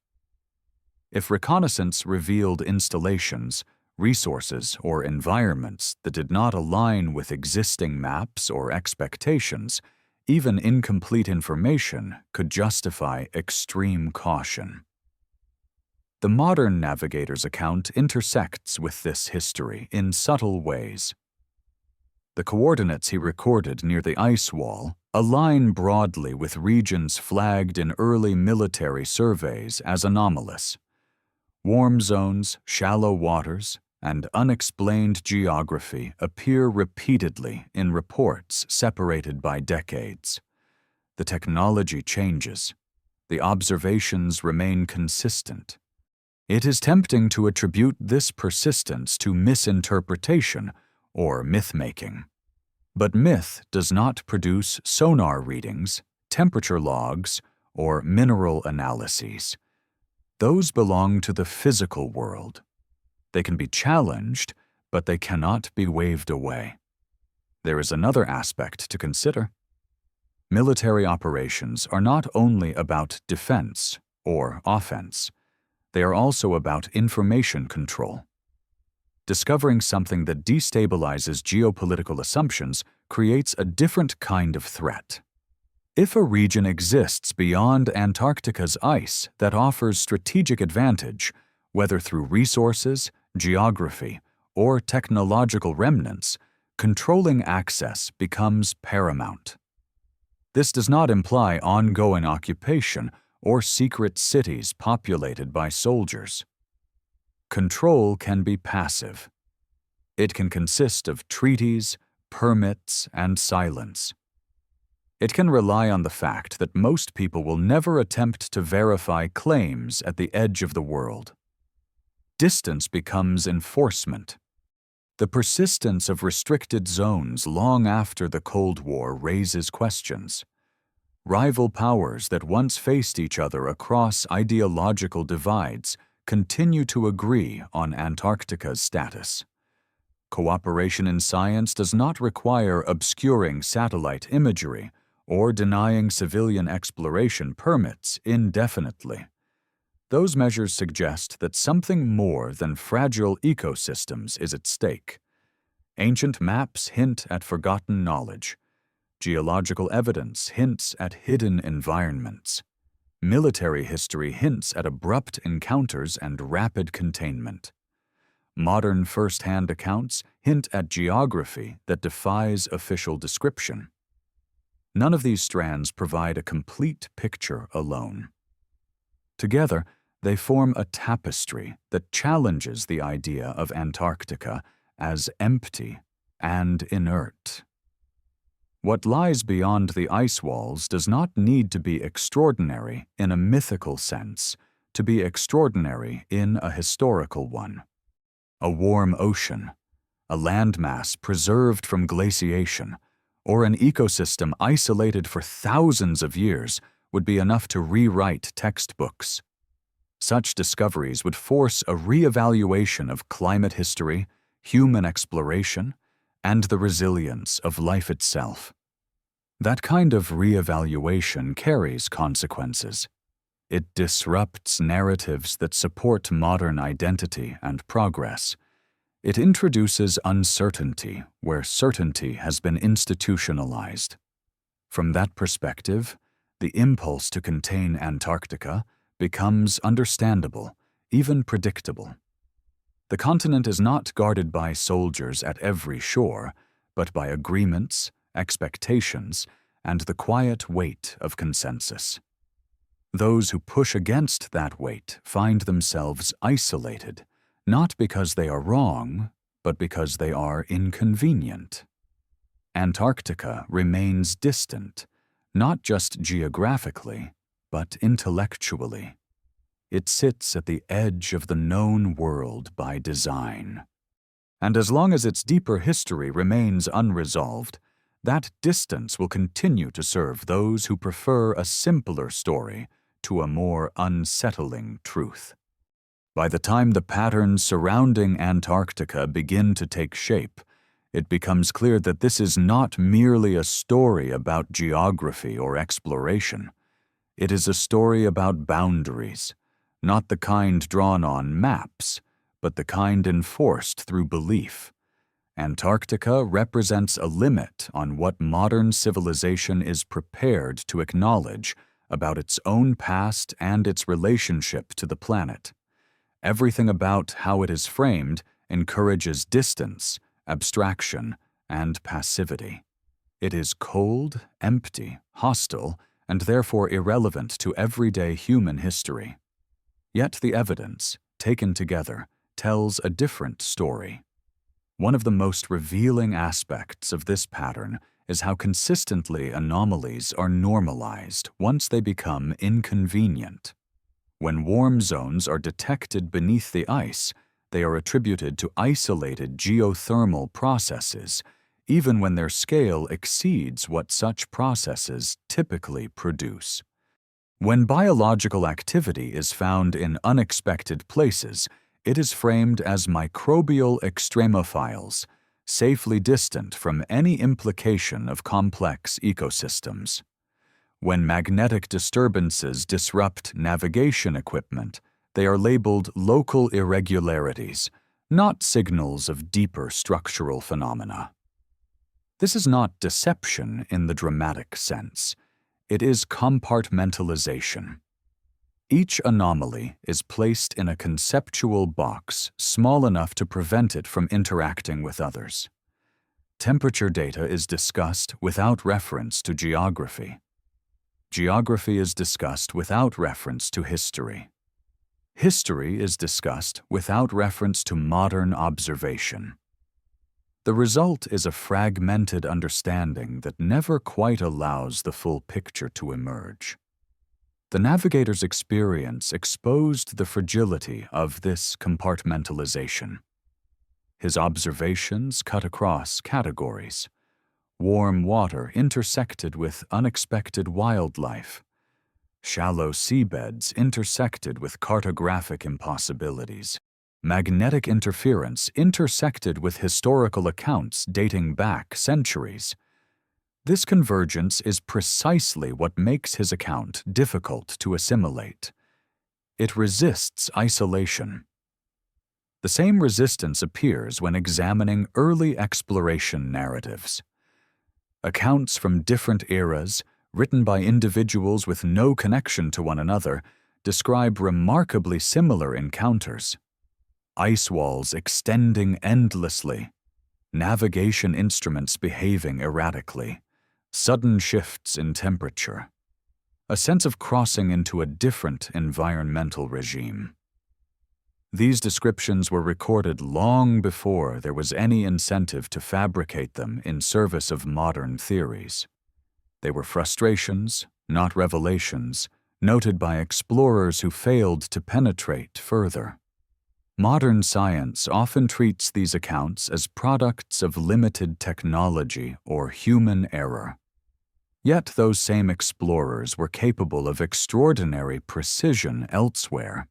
If reconnaissance revealed installations, resources, or environments that did not align with existing maps or expectations, even incomplete information could justify extreme caution. The modern navigator's account intersects with this history in subtle ways. The coordinates he recorded near the ice wall align broadly with regions flagged in early military surveys as anomalous. Warm zones, shallow waters, and unexplained geography appear repeatedly in reports separated by decades. The technology changes. The observations remain consistent. It is tempting to attribute this persistence to misinterpretation or myth-making. But myth does not produce sonar readings, temperature logs, or mineral analyses. Those belong to the physical world. They can be challenged, but they cannot be waved away. There is another aspect to consider. Military operations are not only about defense or offense. They are also about information control. Discovering something that destabilizes geopolitical assumptions creates a different kind of threat. If a region exists beyond Antarctica's ice that offers strategic advantage, whether through resources, geography, or technological remnants, controlling access becomes paramount. This does not imply ongoing occupation or secret cities populated by soldiers. Control can be passive. It can consist of treaties, permits, and silence. It can rely on the fact that most people will never attempt to verify claims at the edge of the world. Distance becomes enforcement. The persistence of restricted zones long after the Cold War raises questions. Rival powers that once faced each other across ideological divides continue to agree on Antarctica's status. Cooperation in science does not require obscuring satellite imagery or denying civilian exploration permits indefinitely. Those measures suggest that something more than fragile ecosystems is at stake. Ancient maps hint at forgotten knowledge. Geological evidence hints at hidden environments. Military history hints at abrupt encounters and rapid containment. Modern first-hand accounts hint at geography that defies official description. None of these strands provide a complete picture alone. Together, they form a tapestry that challenges the idea of Antarctica as empty and inert. What lies beyond the ice walls does not need to be extraordinary in a mythical sense to be extraordinary in a historical one. A warm ocean, a landmass preserved from glaciation, or an ecosystem isolated for thousands of years would be enough to rewrite textbooks. Such discoveries would force a re-evaluation of climate history, human exploration, and the resilience of life itself. That kind of re-evaluation carries consequences. It disrupts narratives that support modern identity and progress. It introduces uncertainty where certainty has been institutionalized. From that perspective, the impulse to contain Antarctica becomes understandable, even predictable. The continent is not guarded by soldiers at every shore, but by agreements, expectations, and the quiet weight of consensus. Those who push against that weight find themselves isolated, not because they are wrong, but because they are inconvenient. Antarctica remains distant, not just geographically, but intellectually. It sits at the edge of the known world by design. And as long as its deeper history remains unresolved, that distance will continue to serve those who prefer a simpler story to a more unsettling truth. By the time the patterns surrounding Antarctica begin to take shape, it becomes clear that this is not merely a story about geography or exploration. It is a story about boundaries, not the kind drawn on maps, but the kind enforced through belief. Antarctica represents a limit on what modern civilization is prepared to acknowledge about its own past and its relationship to the planet. Everything about how it is framed encourages distance, abstraction, and passivity. It is cold, empty, hostile, and therefore irrelevant to everyday human history. Yet the evidence, taken together, tells a different story. One of the most revealing aspects of this pattern is how consistently anomalies are normalized once they become inconvenient. When warm zones are detected beneath the ice, they are attributed to isolated geothermal processes, even when their scale exceeds what such processes typically produce. When biological activity is found in unexpected places, it is framed as microbial extremophiles, safely distant from any implication of complex ecosystems. When magnetic disturbances disrupt navigation equipment, they are labeled local irregularities, not signals of deeper structural phenomena. This is not deception in the dramatic sense. It is compartmentalization. Each anomaly is placed in a conceptual box small enough to prevent it from interacting with others. Temperature data is discussed without reference to geography. Geography is discussed without reference to history. History is discussed without reference to modern observation. The result is a fragmented understanding that never quite allows the full picture to emerge. The navigator's experience exposed the fragility of this compartmentalization. His observations cut across categories. Warm water intersected with unexpected wildlife. Shallow seabeds intersected with cartographic impossibilities. Magnetic interference intersected with historical accounts dating back centuries. This convergence is precisely what makes his account difficult to assimilate. It resists isolation. The same resistance appears when examining early exploration narratives. Accounts from different eras, written by individuals with no connection to one another, describe remarkably similar encounters. Ice walls extending endlessly, navigation instruments behaving erratically, sudden shifts in temperature, a sense of crossing into a different environmental regime. These descriptions were recorded long before there was any incentive to fabricate them in service of modern theories. They were frustrations, not revelations, noted by explorers who failed to penetrate further. Modern science often treats these accounts as products of limited technology or human error. Yet those same explorers were capable of extraordinary precision elsewhere.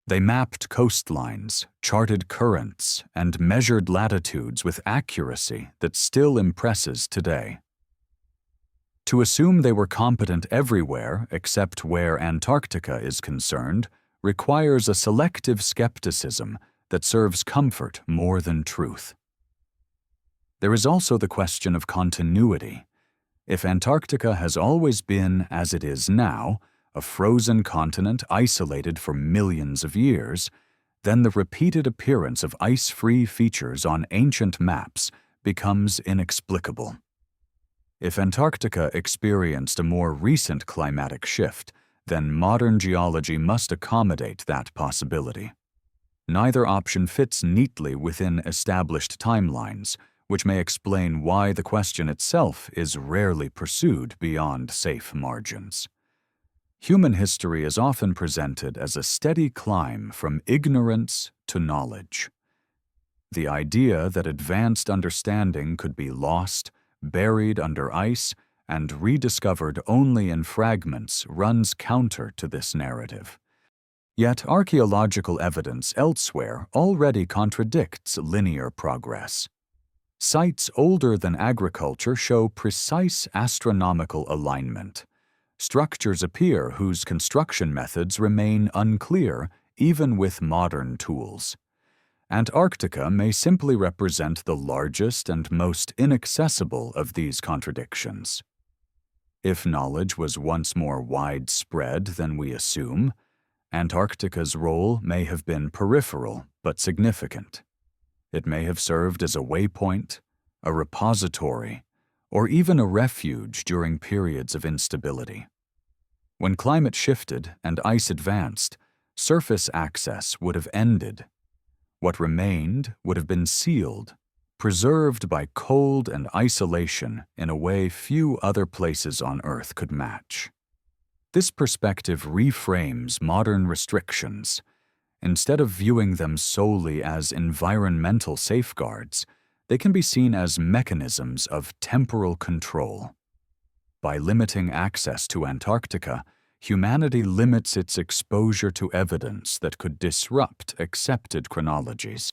They mapped coastlines, charted currents, and measured latitudes with accuracy that still impresses today. To assume they were competent everywhere except where Antarctica is concerned requires a selective skepticism that serves comfort more than truth. There is also the question of continuity. If Antarctica has always been, as it is now, a frozen continent isolated for millions of years, then the repeated appearance of ice-free features on ancient maps becomes inexplicable. If Antarctica experienced a more recent climatic shift, then modern geology must accommodate that possibility. Neither option fits neatly within established timelines, which may explain why the question itself is rarely pursued beyond safe margins. Human history is often presented as a steady climb from ignorance to knowledge. The idea that advanced understanding could be lost, buried under ice, and rediscovered only in fragments runs counter to this narrative. Yet archaeological evidence elsewhere already contradicts linear progress. Sites older than agriculture show precise astronomical alignment. Structures appear whose construction methods remain unclear even with modern tools. Antarctica may simply represent the largest and most inaccessible of these contradictions. If knowledge was once more widespread than we assume, Antarctica's role may have been peripheral but significant. It may have served as a waypoint, a repository, or even a refuge during periods of instability. When climate shifted and ice advanced, surface access would have ended. What remained would have been sealed, preserved by cold and isolation in a way few other places on Earth could match. This perspective reframes modern restrictions. Instead of viewing them solely as environmental safeguards, they can be seen as mechanisms of temporal control. By limiting access to Antarctica, humanity limits its exposure to evidence that could disrupt accepted chronologies.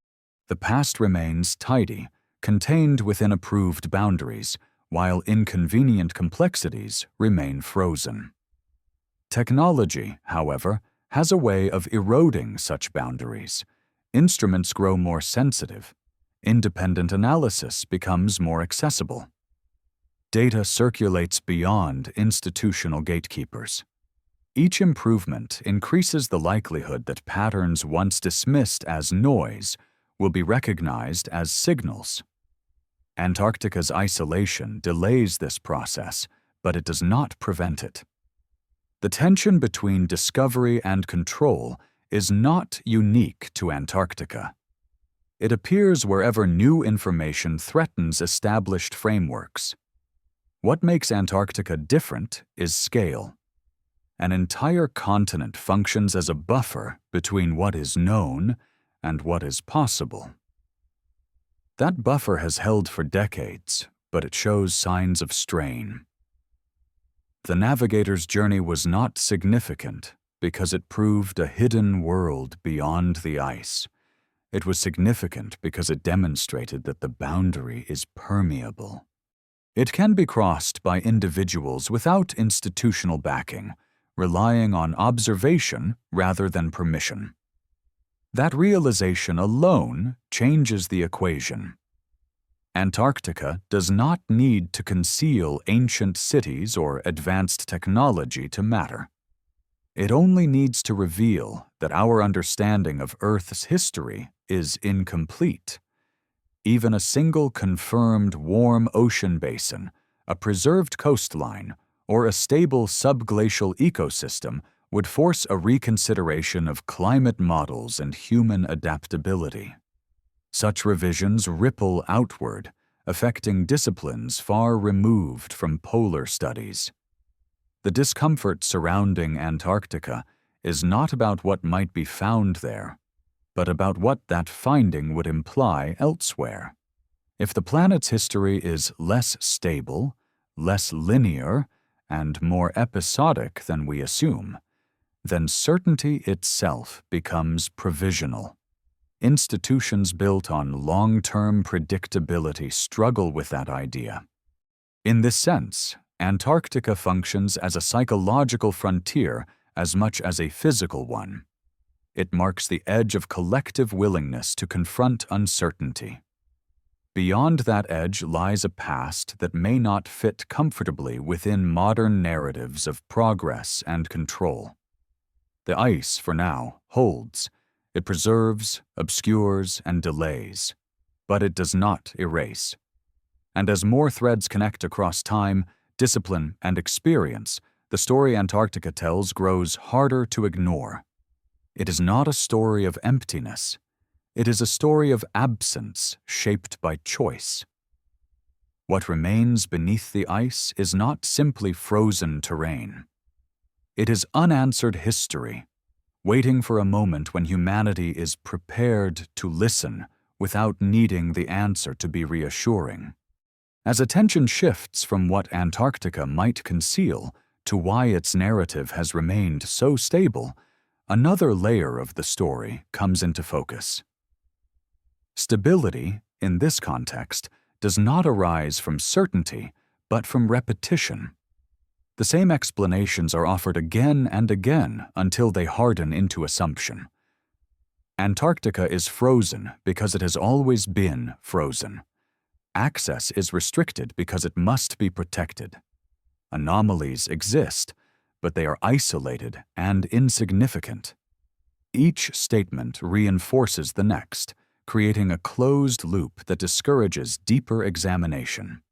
The past remains tidy, contained within approved boundaries, while inconvenient complexities remain frozen. Technology, however, has a way of eroding such boundaries. Instruments grow more sensitive. Independent analysis becomes more accessible. Data circulates beyond institutional gatekeepers. Each improvement increases the likelihood that patterns once dismissed as noise will be recognized as signals. Antarctica's isolation delays this process, but it does not prevent it. The tension between discovery and control is not unique to Antarctica. It appears wherever new information threatens established frameworks. What makes Antarctica different is scale. An entire continent functions as a buffer between what is known and what is possible. That buffer has held for decades, but it shows signs of strain. The Navigator's journey was not significant because it proved a hidden world beyond the ice. It was significant because it demonstrated that the boundary is permeable. It can be crossed by individuals without institutional backing, relying on observation rather than permission. That realization alone changes the equation. Antarctica does not need to conceal ancient cities or advanced technology to matter. It only needs to reveal that our understanding of Earth's history is incomplete. Even a single confirmed warm ocean basin, a preserved coastline, or a stable subglacial ecosystem would force a reconsideration of climate models and human adaptability. Such revisions ripple outward, affecting disciplines far removed from polar studies. The discomfort surrounding Antarctica is not about what might be found there, but about what that finding would imply elsewhere. If the planet's history is less stable, less linear, and more episodic than we assume, then certainty itself becomes provisional. Institutions built on long-term predictability struggle with that idea. In this sense, Antarctica functions as a psychological frontier as much as a physical one. It marks the edge of collective willingness to confront uncertainty. Beyond that edge lies a past that may not fit comfortably within modern narratives of progress and control. The ice, for now, holds. It preserves, obscures, and delays, but it does not erase. And as more threads connect across time, discipline, and experience, the story Antarctica tells grows harder to ignore. It is not a story of emptiness. It is a story of absence shaped by choice. What remains beneath the ice is not simply frozen terrain. It is unanswered history, waiting for a moment when humanity is prepared to listen without needing the answer to be reassuring. As attention shifts from what Antarctica might conceal to why its narrative has remained so stable, another layer of the story comes into focus. Stability, in this context, does not arise from certainty, but from repetition. The same explanations are offered again and again until they harden into assumption. Antarctica is frozen because it has always been frozen. Access is restricted because it must be protected. Anomalies exist, but they are isolated and insignificant. Each statement reinforces the next, creating a closed loop that discourages deeper examination.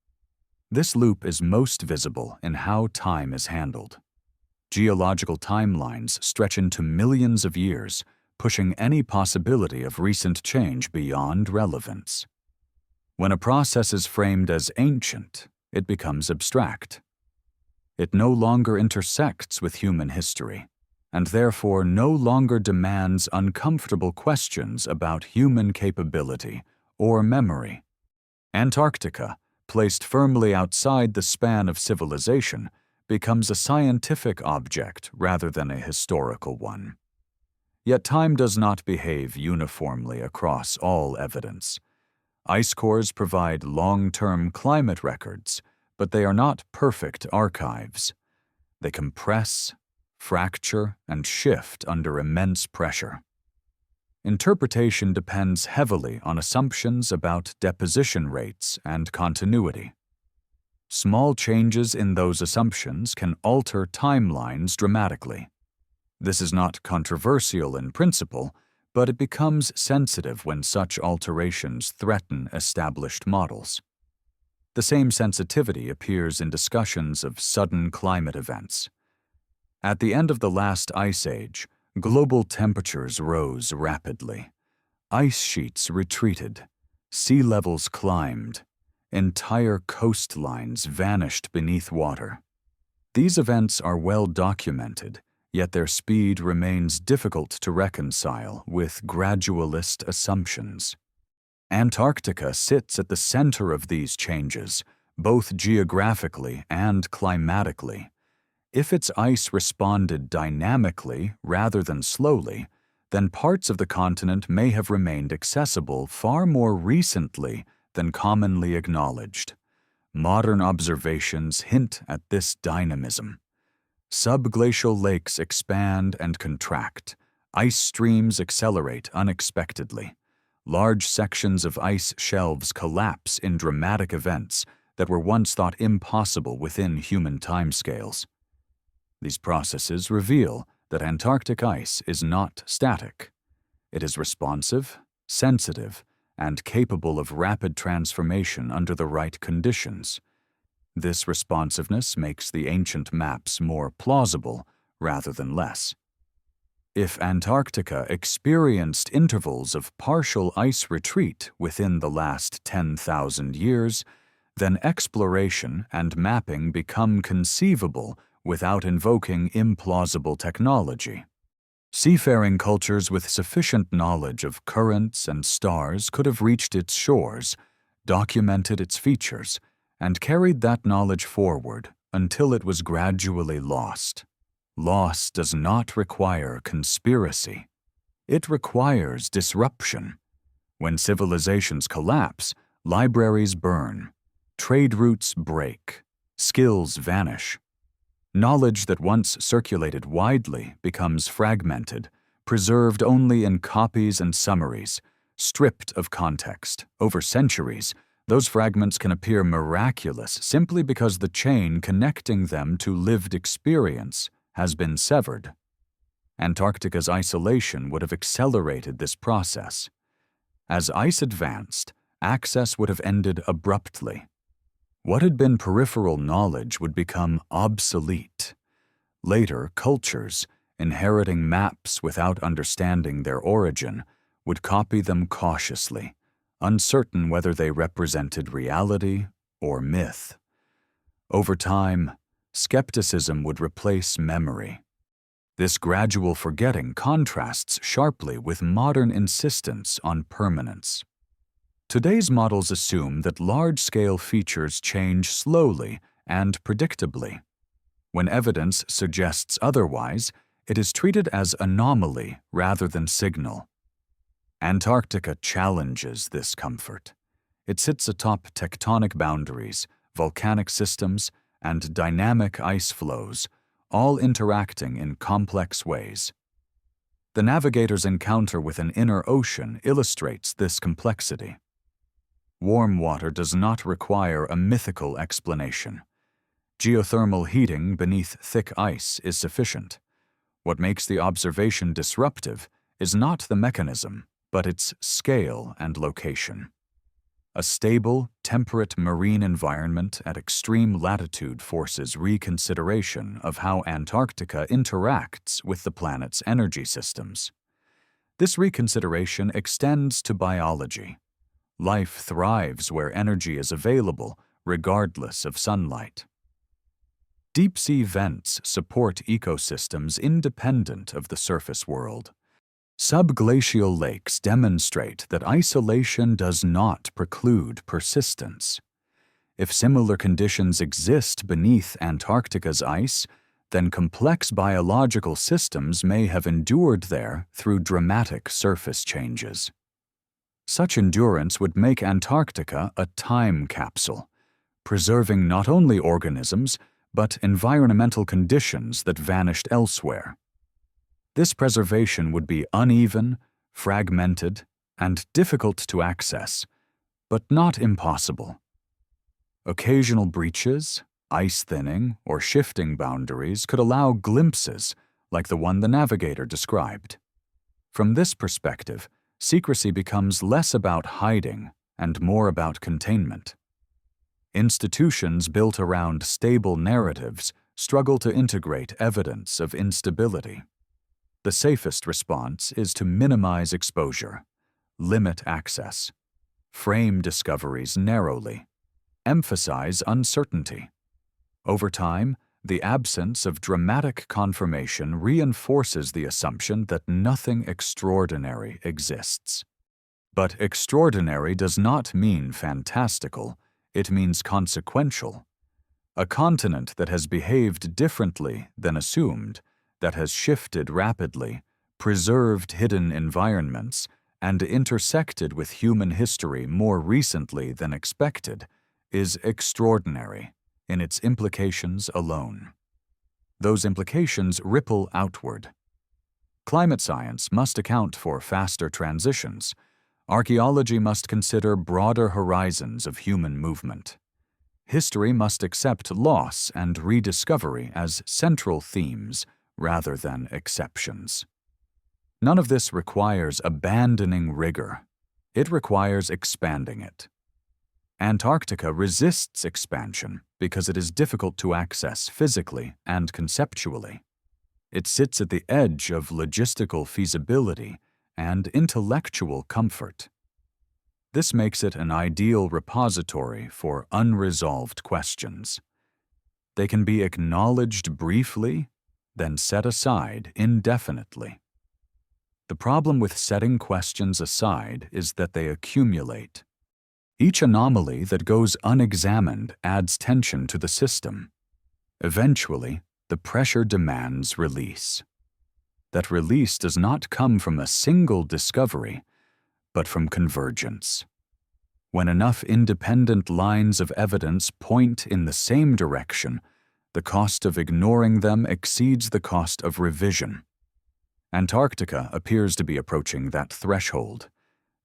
This loop is most visible in how time is handled. Geological timelines stretch into millions of years, pushing any possibility of recent change beyond relevance. When a process is framed as ancient, it becomes abstract. It no longer intersects with human history, and therefore no longer demands uncomfortable questions about human capability or memory. Antarctica, placed firmly outside the span of civilization, becomes a scientific object rather than a historical one. Yet time does not behave uniformly across all evidence. Ice cores provide long-term climate records, but they are not perfect archives. They compress, fracture, and shift under immense pressure. Interpretation depends heavily on assumptions about deposition rates and continuity. Small changes in those assumptions can alter timelines dramatically. This is not controversial in principle, but it becomes sensitive when such alterations threaten established models. The same sensitivity appears in discussions of sudden climate events. At the end of the last ice age, global temperatures rose rapidly. Ice sheets retreated, sea levels climbed, entire coastlines vanished beneath water. These events are well documented, yet their speed remains difficult to reconcile with gradualist assumptions. Antarctica sits at the center of these changes, both geographically and climatically. If its ice responded dynamically rather than slowly, then parts of the continent may have remained accessible far more recently than commonly acknowledged. Modern observations hint at this dynamism. Subglacial lakes expand and contract. Ice streams accelerate unexpectedly. Large sections of ice shelves collapse in dramatic events that were once thought impossible within human timescales. These processes reveal that Antarctic ice is not static. It is responsive, sensitive, and capable of rapid transformation under the right conditions. This responsiveness makes the ancient maps more plausible rather than less. If Antarctica experienced intervals of partial ice retreat within the last 10,000 years, then exploration and mapping become conceivable without invoking implausible technology. Seafaring cultures with sufficient knowledge of currents and stars could have reached its shores, documented its features, and carried that knowledge forward until it was gradually lost. Loss does not require conspiracy. It requires disruption. When civilizations collapse, libraries burn, trade routes break, skills vanish. Knowledge that once circulated widely becomes fragmented, preserved only in copies and summaries, stripped of context. Over centuries, those fragments can appear miraculous simply because the chain connecting them to lived experience has been severed. Antarctica's isolation would have accelerated this process. As ice advanced, access would have ended abruptly. What had been peripheral knowledge would become obsolete. Later, cultures, inheriting maps without understanding their origin, would copy them cautiously, uncertain whether they represented reality or myth. Over time, skepticism would replace memory. This gradual forgetting contrasts sharply with modern insistence on permanence. Today's models assume that large-scale features change slowly and predictably. When evidence suggests otherwise, it is treated as anomaly rather than signal. Antarctica challenges this comfort. It sits atop tectonic boundaries, volcanic systems, and dynamic ice flows, all interacting in complex ways. The navigator's encounter with an inner ocean illustrates this complexity. Warm water does not require a mythical explanation. Geothermal heating beneath thick ice is sufficient. What makes the observation disruptive is not the mechanism, but its scale and location. A stable, temperate marine environment at extreme latitude forces reconsideration of how Antarctica interacts with the planet's energy systems. This reconsideration extends to biology. Life thrives where energy is available, regardless of sunlight. Deep-sea vents support ecosystems independent of the surface world. Subglacial lakes demonstrate that isolation does not preclude persistence. If similar conditions exist beneath Antarctica's ice, then complex biological systems may have endured there through dramatic surface changes. Such endurance would make Antarctica a time capsule, preserving not only organisms, but environmental conditions that vanished elsewhere. This preservation would be uneven, fragmented, and difficult to access, but not impossible. Occasional breaches, ice thinning, or shifting boundaries could allow glimpses like the one the navigator described. From this perspective, secrecy becomes less about hiding and more about containment. Institutions built around stable narratives struggle to integrate evidence of instability. The safest response is to minimize exposure, limit access, frame discoveries narrowly, emphasize uncertainty. Over time, the absence of dramatic confirmation reinforces the assumption that nothing extraordinary exists. But extraordinary does not mean fantastical, it means consequential. A continent that has behaved differently than assumed, that has shifted rapidly, preserved hidden environments, and intersected with human history more recently than expected, is extraordinary in its implications alone. Those implications ripple outward. Climate science must account for faster transitions. Archaeology must consider broader horizons of human movement. History must accept loss and rediscovery as central themes rather than exceptions. None of this requires abandoning rigor. It requires expanding it. Antarctica resists expansion because it is difficult to access physically and conceptually. It sits at the edge of logistical feasibility and intellectual comfort. This makes it an ideal repository for unresolved questions. They can be acknowledged briefly, then set aside indefinitely. The problem with setting questions aside is that they accumulate. Each anomaly that goes unexamined adds tension to the system. Eventually, the pressure demands release. That release does not come from a single discovery, but from convergence. When enough independent lines of evidence point in the same direction, the cost of ignoring them exceeds the cost of revision. Antarctica appears to be approaching that threshold.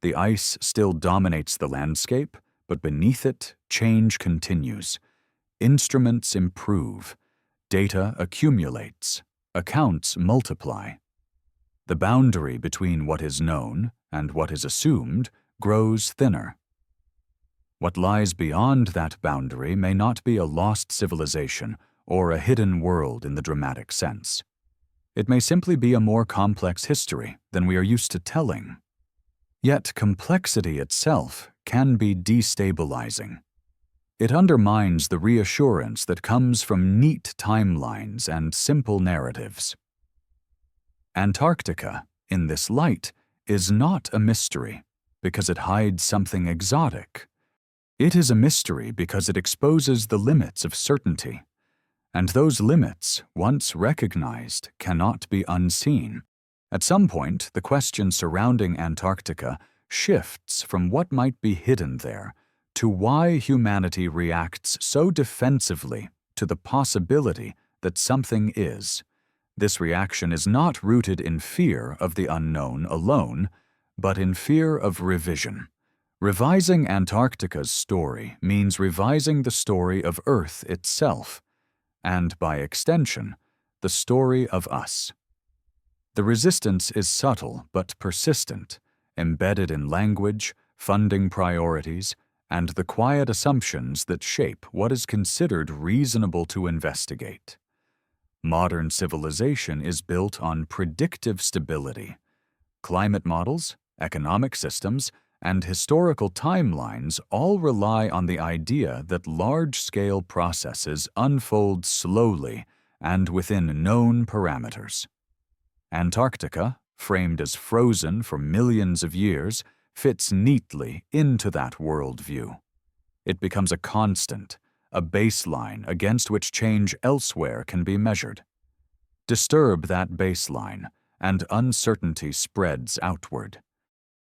The ice still dominates the landscape, but beneath it, change continues. Instruments improve. Data accumulates. Accounts multiply. The boundary between what is known and what is assumed grows thinner. What lies beyond that boundary may not be a lost civilization or a hidden world in the dramatic sense. It may simply be a more complex history than we are used to telling. Yet complexity itself can be destabilizing. It undermines the reassurance that comes from neat timelines and simple narratives. Antarctica, in this light, is not a mystery because it hides something exotic. It is a mystery because it exposes the limits of certainty. And those limits, once recognized, cannot be unseen. At some point, the question surrounding Antarctica shifts from what might be hidden there to why humanity reacts so defensively to the possibility that something is. This reaction is not rooted in fear of the unknown alone, but in fear of revision. Revising Antarctica's story means revising the story of Earth itself, and by extension, the story of us. The resistance is subtle but persistent, embedded in language, funding priorities, and the quiet assumptions that shape what is considered reasonable to investigate. Modern civilization is built on predictive stability. Climate models, economic systems, and historical timelines all rely on the idea that large-scale processes unfold slowly and within known parameters. Antarctica, framed as frozen for millions of years, fits neatly into that worldview. It becomes a constant, a baseline against which change elsewhere can be measured. Disturb that baseline, and uncertainty spreads outward.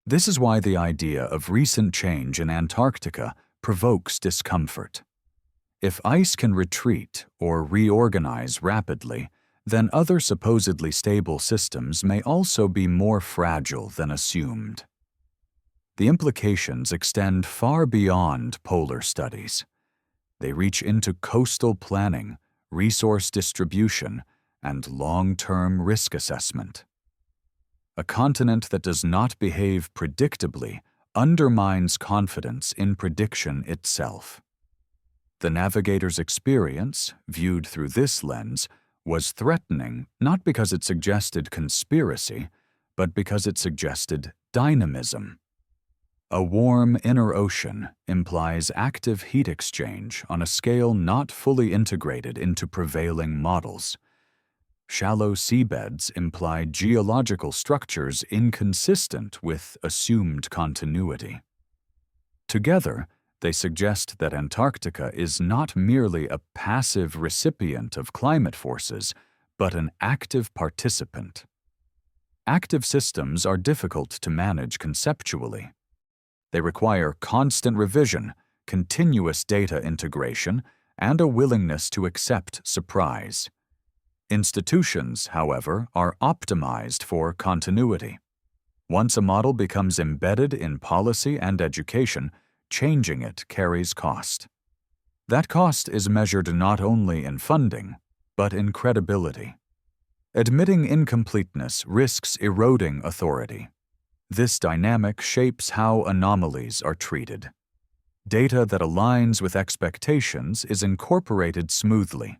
This is why the idea of recent change in Antarctica provokes discomfort. If ice can retreat or reorganize rapidly, then other supposedly stable systems may also be more fragile than assumed. The implications extend far beyond polar studies. They reach into coastal planning, resource distribution, and long-term risk assessment. A continent that does not behave predictably undermines confidence in prediction itself. The Navigator's experience, viewed through this lens, was threatening not because it suggested conspiracy, but because it suggested dynamism. A warm inner ocean implies active heat exchange on a scale not fully integrated into prevailing models. Shallow seabeds imply geological structures inconsistent with assumed continuity. Together, they suggest that Antarctica is not merely a passive recipient of climate forces, but an active participant. Active systems are difficult to manage conceptually. They require constant revision, continuous data integration, and a willingness to accept surprise. Institutions, however, are optimized for continuity. Once a model becomes embedded in policy and education, changing it carries cost. That cost is measured not only in funding, but in credibility. Admitting incompleteness risks eroding authority. This dynamic shapes how anomalies are treated. Data that aligns with expectations is incorporated smoothly.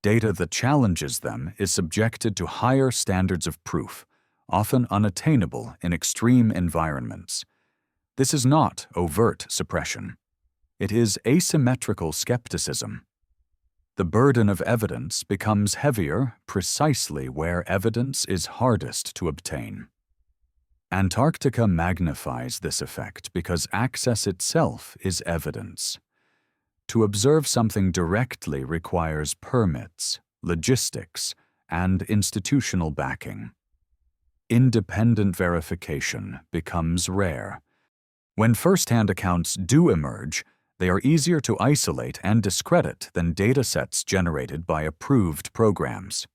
Data that challenges them is subjected to higher standards of proof, often unattainable in extreme environments. This is not overt suppression. It is asymmetrical skepticism. The burden of evidence becomes heavier precisely where evidence is hardest to obtain. Antarctica magnifies this effect because access itself is evidence. To observe something directly requires permits, logistics, and institutional backing. Independent verification becomes rare. When first-hand accounts do emerge, they are easier to isolate and discredit than datasets generated by approved programs.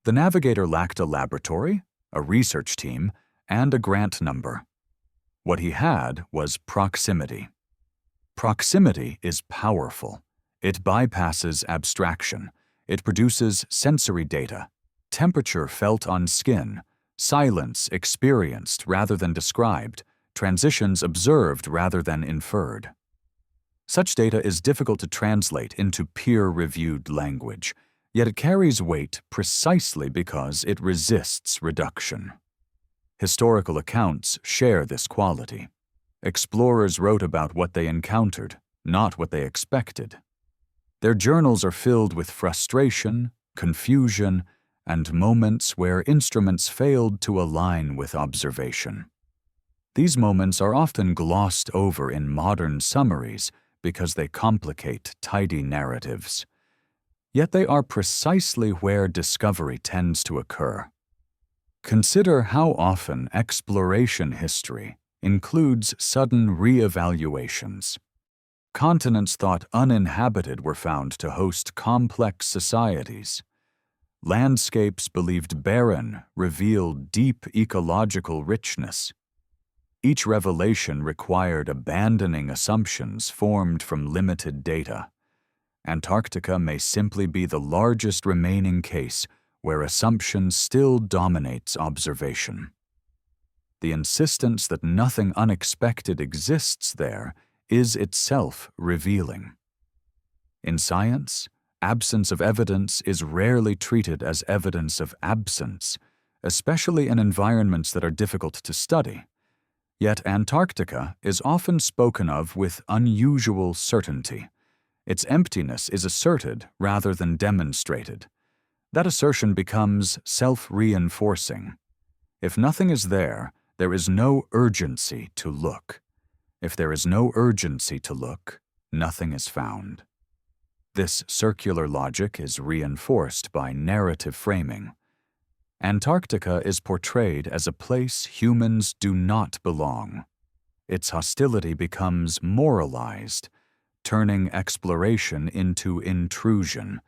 The Navigator lacked a laboratory, a research team, and a grant number. What he had was proximity. Proximity is powerful. It bypasses abstraction. It produces sensory data, temperature felt on skin, silence experienced rather than described, transitions observed rather than inferred. Such data is difficult to translate into peer-reviewed language, yet it carries weight precisely because it resists reduction. Historical accounts share this quality. Explorers wrote about what they encountered, not what they expected. Their journals are filled with frustration, confusion, and moments where instruments failed to align with observation. These moments are often glossed over in modern summaries because they complicate tidy narratives. Yet they are precisely where discovery tends to occur. Consider how often exploration history includes sudden re-evaluations. Continents thought uninhabited were found to host complex societies. Landscapes believed barren revealed deep ecological richness. Each revelation required abandoning assumptions formed from limited data. Antarctica may simply be the largest remaining case where assumption still dominates observation. The insistence that nothing unexpected exists there is itself revealing. In science, absence of evidence is rarely treated as evidence of absence, especially in environments that are difficult to study. Yet Antarctica is often spoken of with unusual certainty. Its emptiness is asserted rather than demonstrated. That assertion becomes self-reinforcing. If nothing is there, there is no urgency to look. If there is no urgency to look, nothing is found. This circular logic is reinforced by narrative framing. Antarctica is portrayed as a place humans do not belong. Its hostility becomes moralized, turning exploration into intrusion.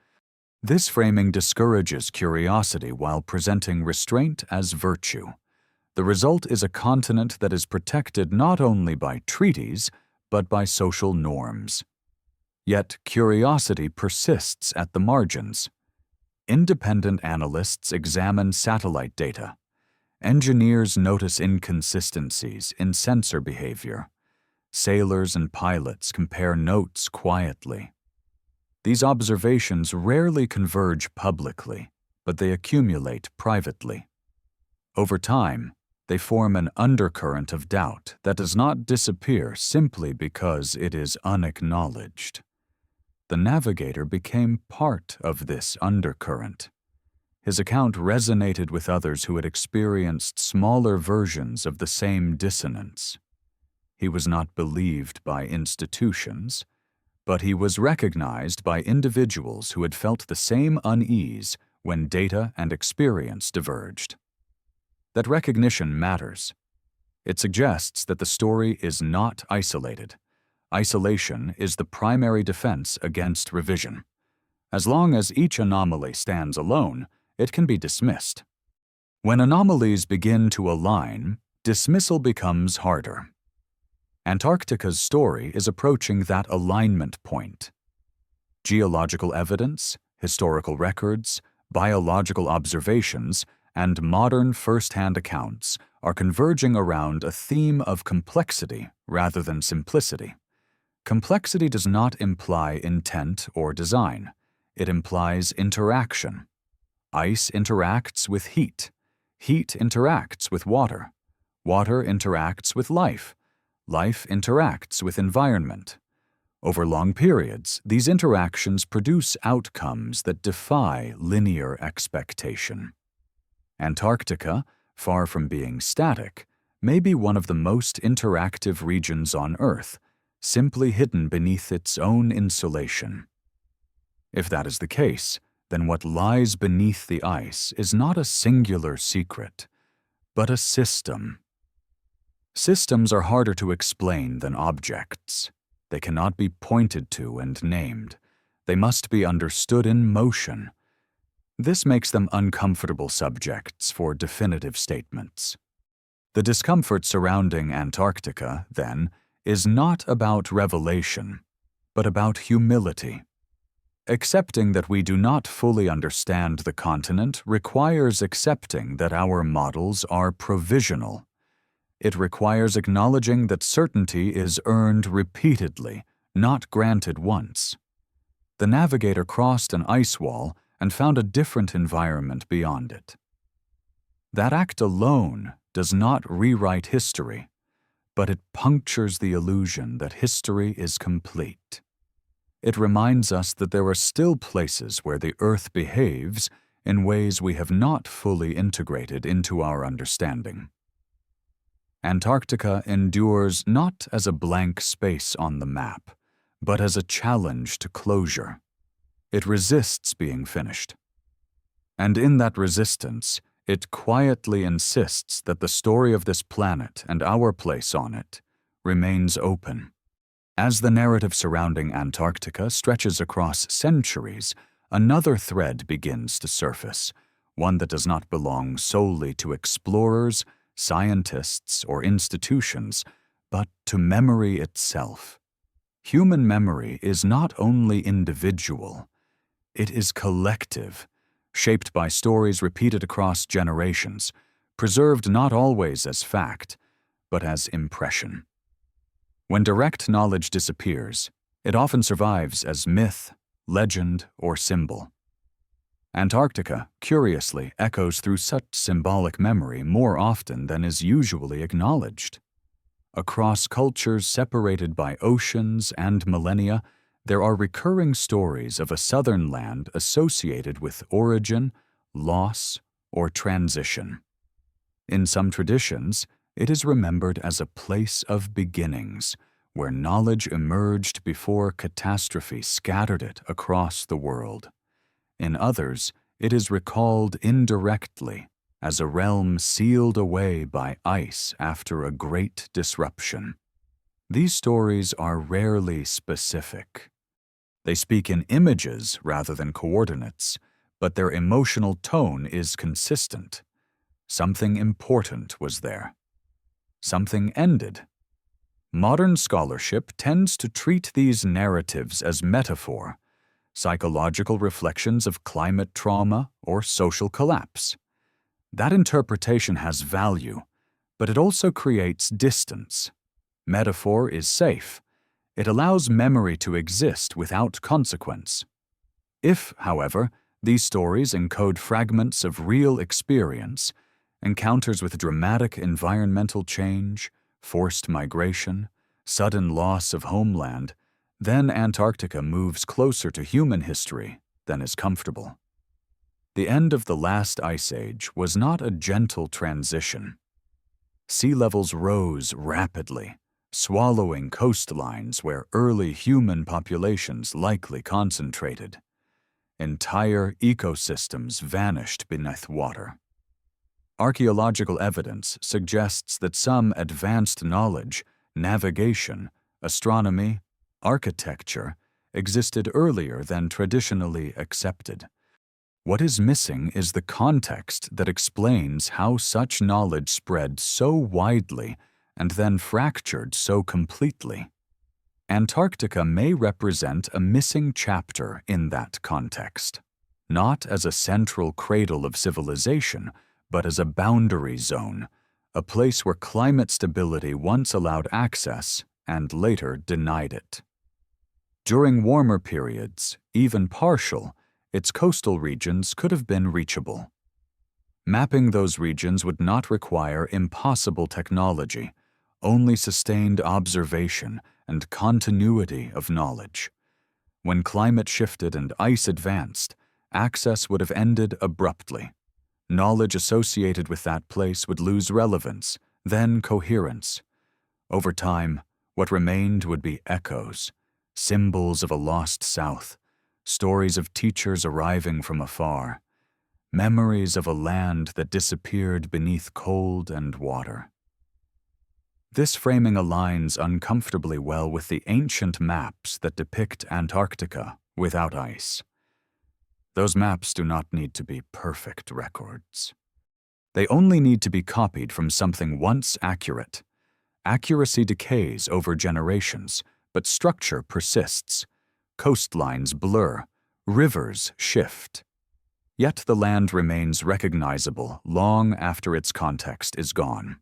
This framing discourages curiosity while presenting restraint as virtue. The result is a continent that is protected not only by treaties, but by social norms. Yet curiosity persists at the margins. Independent analysts examine satellite data. Engineers notice inconsistencies in sensor behavior. Sailors and pilots compare notes quietly. These observations rarely converge publicly, but they accumulate privately. Over time, they form an undercurrent of doubt that does not disappear simply because it is unacknowledged. The Navigator became part of this undercurrent. His account resonated with others who had experienced smaller versions of the same dissonance. He was not believed by institutions, but he was recognized by individuals who had felt the same unease when data and experience diverged. That recognition matters. It suggests that the story is not isolated. Isolation is the primary defense against revision. As long as each anomaly stands alone, it can be dismissed. When anomalies begin to align, dismissal becomes harder. Antarctica's story is approaching that alignment point. Geological evidence, historical records, biological observations, and modern first-hand accounts are converging around a theme of complexity rather than simplicity. Complexity does not imply intent or design. it implies interaction. Ice interacts with heat. Heat interacts with water. Water interacts with life. Life interacts with environment. Over long periods, these interactions produce outcomes that defy linear expectation. Antarctica, far from being static, may be one of the most interactive regions on Earth, simply hidden beneath its own insulation. If that is the case, then what lies beneath the ice is not a singular secret, but a system. Systems are harder to explain than objects. They cannot be pointed to and named. They must be understood in motion. This makes them uncomfortable subjects for definitive statements. The discomfort surrounding Antarctica, then, is not about revelation, but about humility. Accepting that we do not fully understand the continent requires accepting that our models are provisional. It requires acknowledging that certainty is earned repeatedly, not granted once. The Navigator crossed an ice wall and found a different environment beyond it. That act alone does not rewrite history, but it punctures the illusion that history is complete. It reminds us that there are still places where the Earth behaves in ways we have not fully integrated into our understanding. Antarctica endures not as a blank space on the map, but as a challenge to closure. It resists being finished. And in that resistance, it quietly insists that the story of this planet and our place on it remains open. As the narrative surrounding Antarctica stretches across centuries, another thread begins to surface, one that does not belong solely to explorers, scientists, or institutions, but to memory itself. Human memory is not only individual, it is collective, shaped by stories repeated across generations, preserved not always as fact, but as impression. When direct knowledge disappears, it often survives as myth, legend, or symbol. Antarctica, curiously, echoes through such symbolic memory more often than is usually acknowledged. Across cultures separated by oceans and millennia, there are recurring stories of a southern land associated with origin, loss, or transition. In some traditions, it is remembered as a place of beginnings, where knowledge emerged before catastrophe scattered it across the world. In others, it is recalled indirectly as a realm sealed away by ice after a great disruption. These stories are rarely specific. They speak in images rather than coordinates, but their emotional tone is consistent. Something important was there. Something ended. Modern scholarship tends to treat these narratives as metaphor, psychological reflections of climate trauma or social collapse. That interpretation has value, but it also creates distance. Metaphor is safe. It allows memory to exist without consequence. If, however, these stories encode fragments of real experience, encounters with dramatic environmental change, forced migration, sudden loss of homeland, then Antarctica moves closer to human history than is comfortable. The end of the last ice age was not a gentle transition. Sea levels rose rapidly, swallowing coastlines where early human populations likely concentrated. Entire ecosystems vanished beneath water. Archaeological evidence suggests that some advanced knowledge, navigation, astronomy, architecture, existed earlier than traditionally accepted. What is missing is the context that explains how such knowledge spread so widely and then fractured so completely. Antarctica may represent a missing chapter in that context, not as a central cradle of civilization, but as a boundary zone, a place where climate stability once allowed access and later denied it. During warmer periods, even partial, its coastal regions could have been reachable. Mapping those regions would not require impossible technology, only sustained observation and continuity of knowledge. When climate shifted and ice advanced, access would have ended abruptly. Knowledge associated with that place would lose relevance, then coherence. Over time, what remained would be echoes, symbols of a lost South, stories of teachers arriving from afar, memories of a land that disappeared beneath cold and water. This framing aligns uncomfortably well with the ancient maps that depict Antarctica without ice. Those maps do not need to be perfect records. They only need to be copied from something once accurate. Accuracy decays over generations, but structure persists. Coastlines blur, rivers shift. Yet the land remains recognizable long after its context is gone.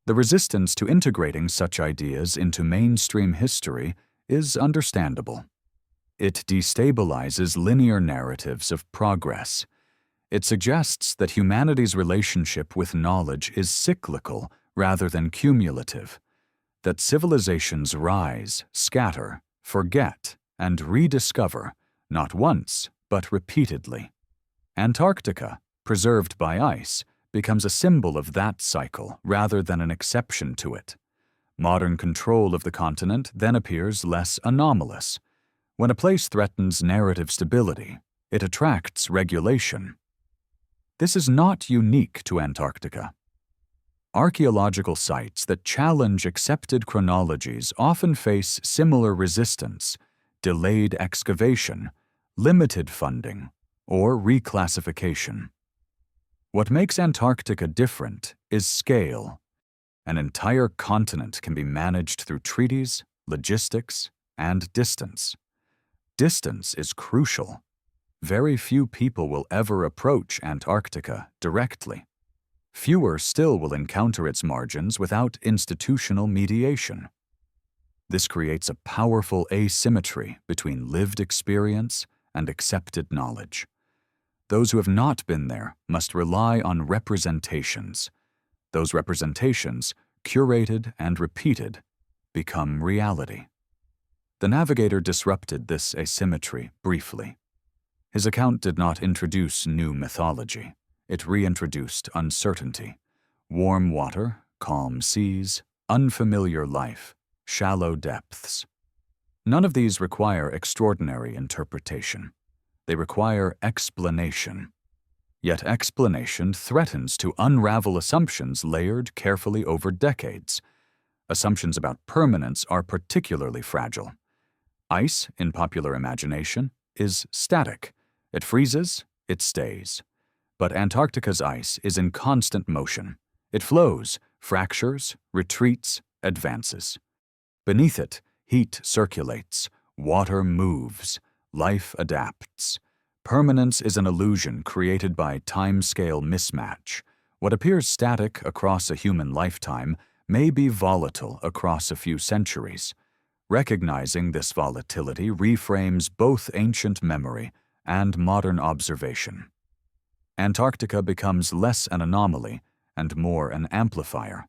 The resistance to integrating such ideas into mainstream history is understandable. It destabilizes linear narratives of progress. It suggests that humanity's relationship with knowledge is cyclical rather than cumulative, that civilizations rise, scatter, forget, and rediscover, not once, but repeatedly. Antarctica, preserved by ice, becomes a symbol of that cycle rather than an exception to it. Modern control of the continent then appears less anomalous. When a place threatens narrative stability, it attracts regulation. This is not unique to Antarctica. Archaeological sites that challenge accepted chronologies often face similar resistance, delayed excavation, limited funding, or reclassification. What makes Antarctica different is scale. An entire continent can be managed through treaties, logistics, and distance. Distance is crucial. Very few people will ever approach Antarctica directly. Fewer still will encounter its margins without institutional mediation. This creates a powerful asymmetry between lived experience and accepted knowledge. Those who have not been there must rely on representations. Those representations, curated and repeated, become reality. The Navigator disrupted this asymmetry briefly. His account did not introduce new mythology. It reintroduced uncertainty. Warm water, calm seas, unfamiliar life, shallow depths. None of these require extraordinary interpretation. They require explanation. Yet explanation threatens to unravel assumptions layered carefully over decades. Assumptions about permanence are particularly fragile. Ice, in popular imagination, is static. It freezes, it stays. But Antarctica's ice is in constant motion. It flows, fractures, retreats, advances. Beneath it, heat circulates, water moves, life adapts. Permanence is an illusion created by time-scale mismatch. What appears static across a human lifetime may be volatile across a few centuries. Recognizing this volatility reframes both ancient memory and modern observation. Antarctica becomes less an anomaly and more an amplifier.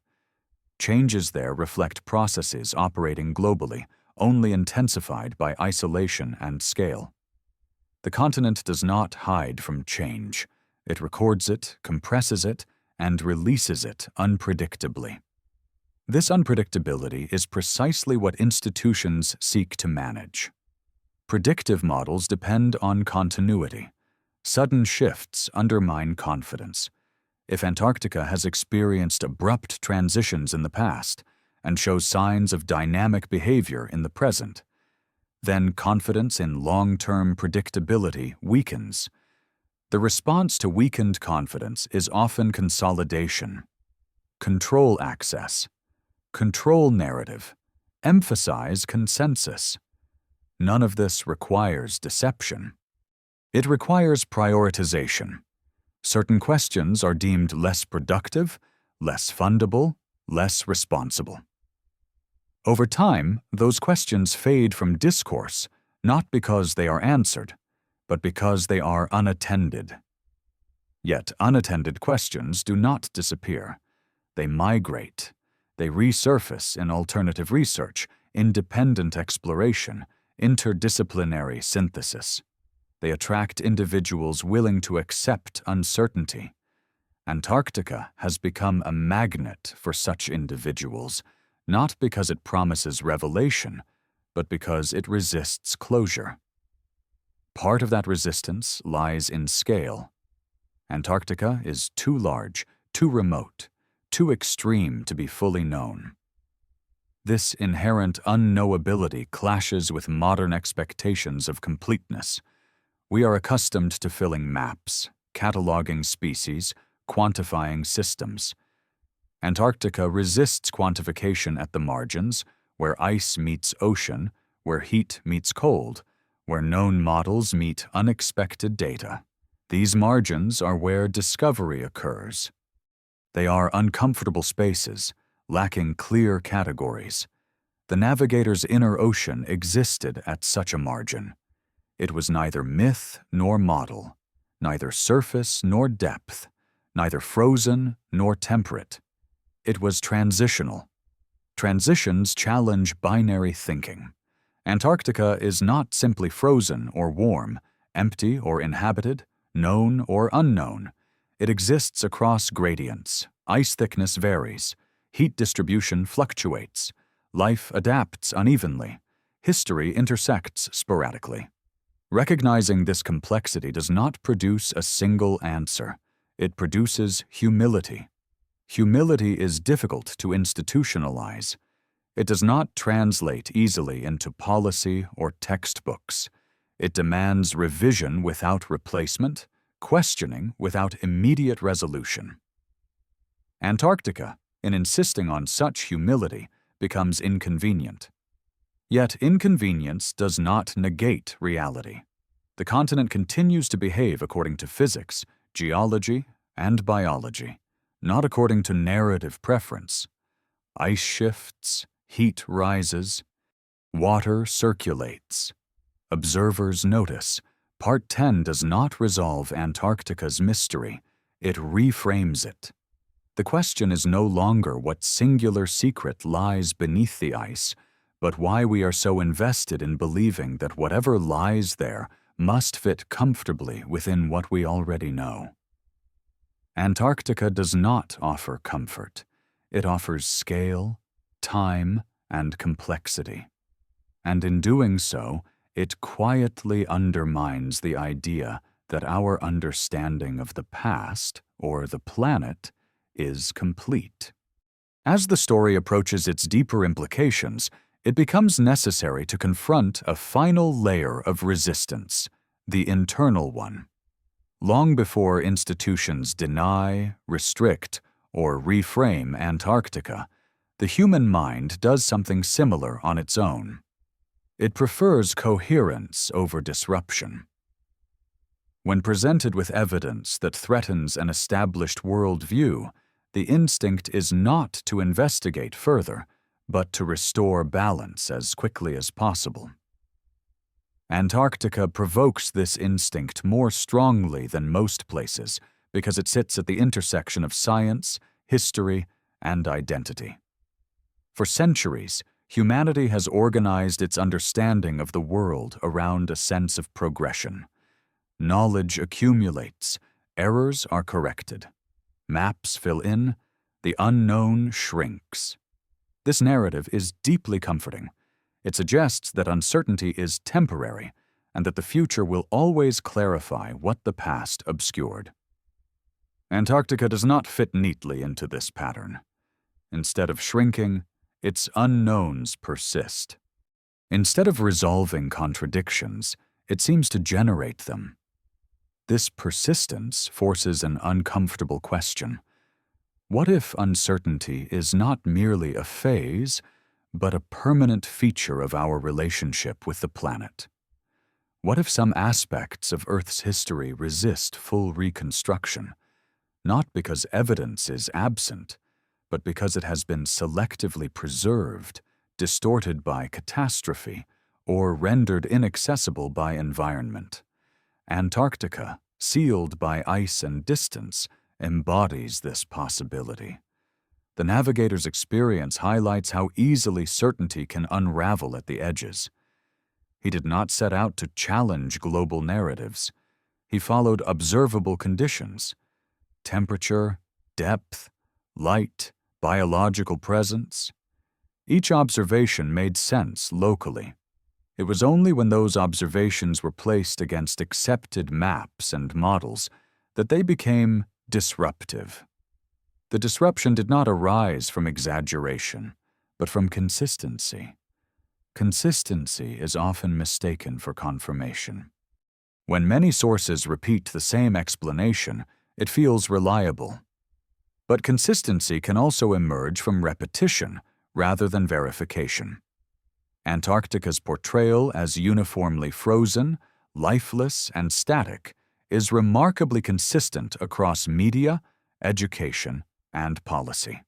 Changes there reflect processes operating globally, only intensified by isolation and scale. The continent does not hide from change. It records it, compresses it, and releases it unpredictably. This unpredictability is precisely what institutions seek to manage. Predictive models depend on continuity. Sudden shifts undermine confidence. If Antarctica has experienced abrupt transitions in the past and shows signs of dynamic behavior in the present, then confidence in long-term predictability weakens. The response to weakened confidence is often consolidation, control access, control narrative, emphasize consensus. None of this requires deception. It requires prioritization. Certain questions are deemed less productive, less fundable, less responsible. Over time, those questions fade from discourse, not because they are answered, but because they are unattended. Yet unattended questions do not disappear. They migrate. They resurface in alternative research, independent exploration, interdisciplinary synthesis. They attract individuals willing to accept uncertainty. Antarctica has become a magnet for such individuals, not because it promises revelation, but because it resists closure. Part of that resistance lies in scale. Antarctica is too large, too remote, too extreme to be fully known. This inherent unknowability clashes with modern expectations of completeness. We are accustomed to filling maps, cataloging species, quantifying systems. Antarctica resists quantification at the margins, where ice meets ocean, where heat meets cold, where known models meet unexpected data. These margins are where discovery occurs. They are uncomfortable spaces, lacking clear categories. The Navigator's inner ocean existed at such a margin. It was neither myth nor model, neither surface nor depth, neither frozen nor temperate. It was transitional. Transitions challenge binary thinking. Antarctica is not simply frozen or warm, empty or inhabited, known or unknown. It exists across gradients. Ice thickness varies. Heat distribution fluctuates. Life adapts unevenly. History intersects sporadically. Recognizing this complexity does not produce a single answer. It produces humility. Humility is difficult to institutionalize. It does not translate easily into policy or textbooks. It demands revision without replacement, questioning without immediate resolution. Antarctica, in insisting on such humility, becomes inconvenient. Yet inconvenience does not negate reality. The continent continues to behave according to physics, geology, and biology, not according to narrative preference. Ice shifts, heat rises, water circulates. Observers notice. Part 10 does not resolve Antarctica's mystery. It reframes it. The question is no longer what singular secret lies beneath the ice, but why we are so invested in believing that whatever lies there must fit comfortably within what we already know. Antarctica does not offer comfort. It offers scale, time, and complexity. And in doing so, it quietly undermines the idea that our understanding of the past, or the planet, is complete. As the story approaches its deeper implications, it becomes necessary to confront a final layer of resistance, the internal one. Long before institutions deny, restrict, or reframe Antarctica, the human mind does something similar on its own. It prefers coherence over disruption. When presented with evidence that threatens an established worldview, the instinct is not to investigate further, but to restore balance as quickly as possible. Antarctica provokes this instinct more strongly than most places because it sits at the intersection of science, history, and identity. For centuries, humanity has organized its understanding of the world around a sense of progression. Knowledge accumulates, errors are corrected. Maps fill in, the unknown shrinks. This narrative is deeply comforting. It suggests that uncertainty is temporary and that the future will always clarify what the past obscured. Antarctica does not fit neatly into this pattern. Instead of shrinking, its unknowns persist. Instead of resolving contradictions, it seems to generate them. This persistence forces an uncomfortable question. What if uncertainty is not merely a phase, but a permanent feature of our relationship with the planet? What if some aspects of Earth's history resist full reconstruction, not because evidence is absent, but because it has been selectively preserved, distorted by catastrophe, or rendered inaccessible by environment? Antarctica, sealed by ice and distance, embodies this possibility. The navigator's experience highlights how easily certainty can unravel at the edges. He did not set out to challenge global narratives. He followed observable conditions: temperature, depth, light, biological presence. Each observation made sense locally. It was only when those observations were placed against accepted maps and models that they became disruptive. The disruption did not arise from exaggeration, but from consistency. Consistency is often mistaken for confirmation. When many sources repeat the same explanation, it feels reliable. But consistency can also emerge from repetition rather than verification. Antarctica's portrayal as uniformly frozen, lifeless, and static is remarkably consistent across media, education, and policy.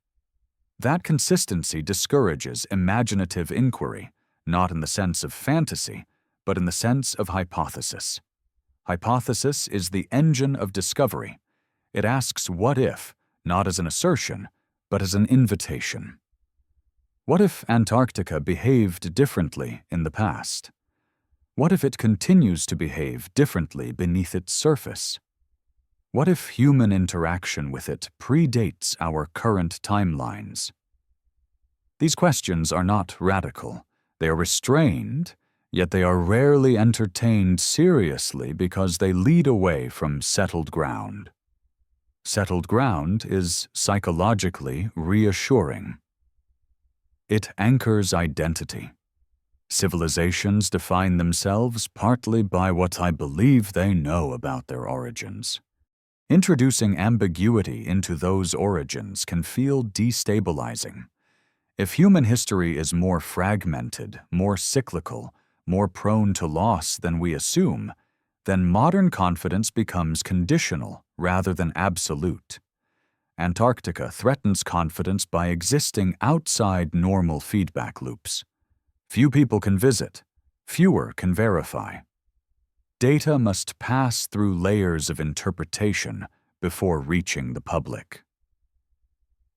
That consistency discourages imaginative inquiry, not in the sense of fantasy, but in the sense of hypothesis. Hypothesis is the engine of discovery. It asks what if, not as an assertion, but as an invitation. What if Antarctica behaved differently in the past? What if it continues to behave differently beneath its surface? What if human interaction with it predates our current timelines? These questions are not radical. They are restrained, yet they are rarely entertained seriously because they lead away from settled ground. Settled ground is psychologically reassuring. It anchors identity. Civilizations define themselves partly by what I believe they know about their origins. Introducing ambiguity into those origins can feel destabilizing. If human history is more fragmented, more cyclical, more prone to loss than we assume, then modern confidence becomes conditional rather than absolute. Antarctica threatens confidence by existing outside normal feedback loops. Few people can visit, fewer can verify. Data must pass through layers of interpretation before reaching the public.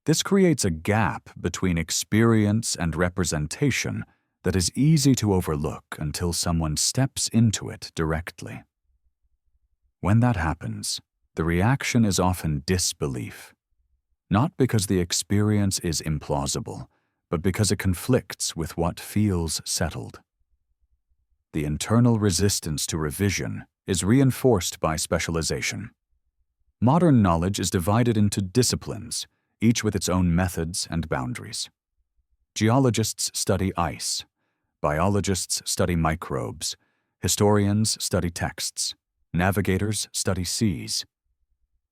This creates a gap between experience and representation that is easy to overlook until someone steps into it directly. When that happens, the reaction is often disbelief, not because the experience is implausible, but because it conflicts with what feels settled. The internal resistance to revision is reinforced by specialization. Modern knowledge is divided into disciplines, each with its own methods and boundaries. Geologists study ice. Biologists study microbes. Historians study texts. Navigators study seas.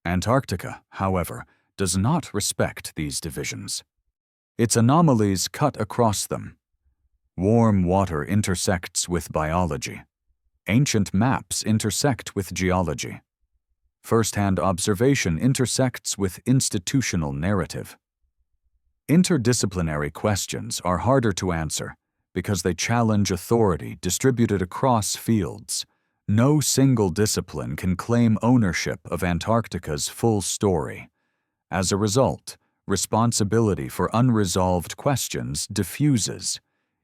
Antarctica, however, does not respect these divisions. Its anomalies cut across them. Warm water intersects with biology. Ancient maps intersect with geology. First-hand observation intersects with institutional narrative. Interdisciplinary questions are harder to answer because they challenge authority distributed across fields. No single discipline can claim ownership of Antarctica's full story. As a result, responsibility for unresolved questions diffuses.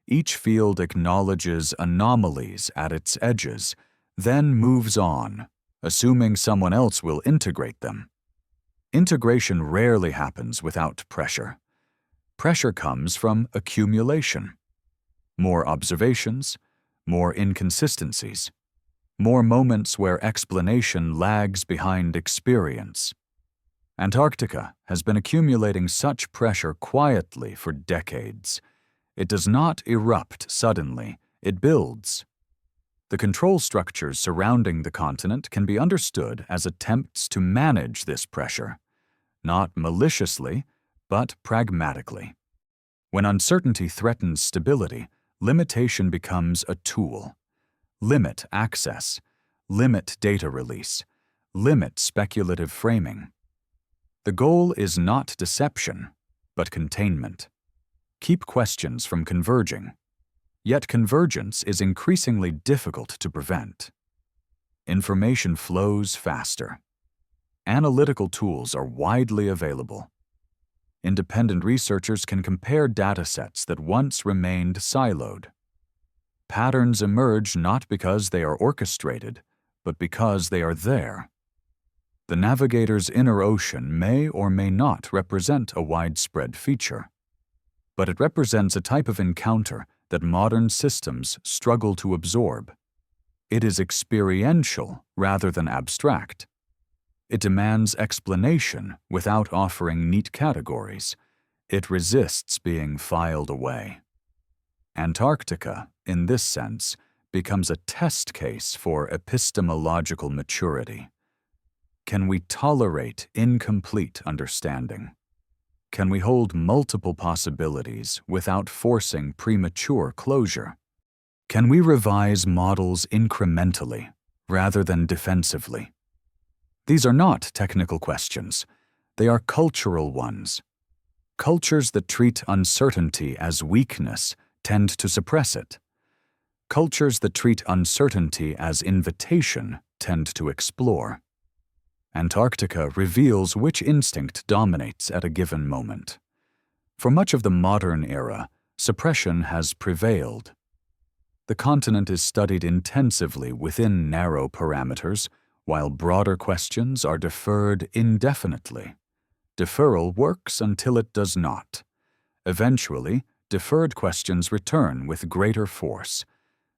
Each field acknowledges anomalies at its edges, then moves on, assuming someone else will integrate them. Integration rarely happens without pressure. Pressure comes from accumulation. More observations, more inconsistencies, more moments where explanation lags behind experience. Antarctica has been accumulating such pressure quietly for decades. It does not erupt suddenly, it builds. The control structures surrounding the continent can be understood as attempts to manage this pressure, not maliciously, but pragmatically. When uncertainty threatens stability, limitation becomes a tool. Limit access, limit data release, limit speculative framing. The goal is not deception, but containment. Keep questions from converging. Yet convergence is increasingly difficult to prevent. Information flows faster. Analytical tools are widely available. Independent researchers can compare datasets that once remained siloed. Patterns emerge not because they are orchestrated, but because they are there. The Navigator's inner ocean may or may not represent a widespread feature, but it represents a type of encounter that modern systems struggle to absorb. It is experiential rather than abstract. It demands explanation without offering neat categories. It resists being filed away. Antarctica, in this sense, becomes a test case for epistemological maturity. Can we tolerate incomplete understanding? Can we hold multiple possibilities without forcing premature closure? Can we revise models incrementally rather than defensively? These are not technical questions. They are cultural ones. Cultures that treat uncertainty as weakness tend to suppress it. Cultures that treat uncertainty as invitation tend to explore. Antarctica reveals which instinct dominates at a given moment. For much of the modern era, suppression has prevailed. The continent is studied intensively within narrow parameters, while broader questions are deferred indefinitely. Deferral works until it does not. Eventually, deferred questions return with greater force.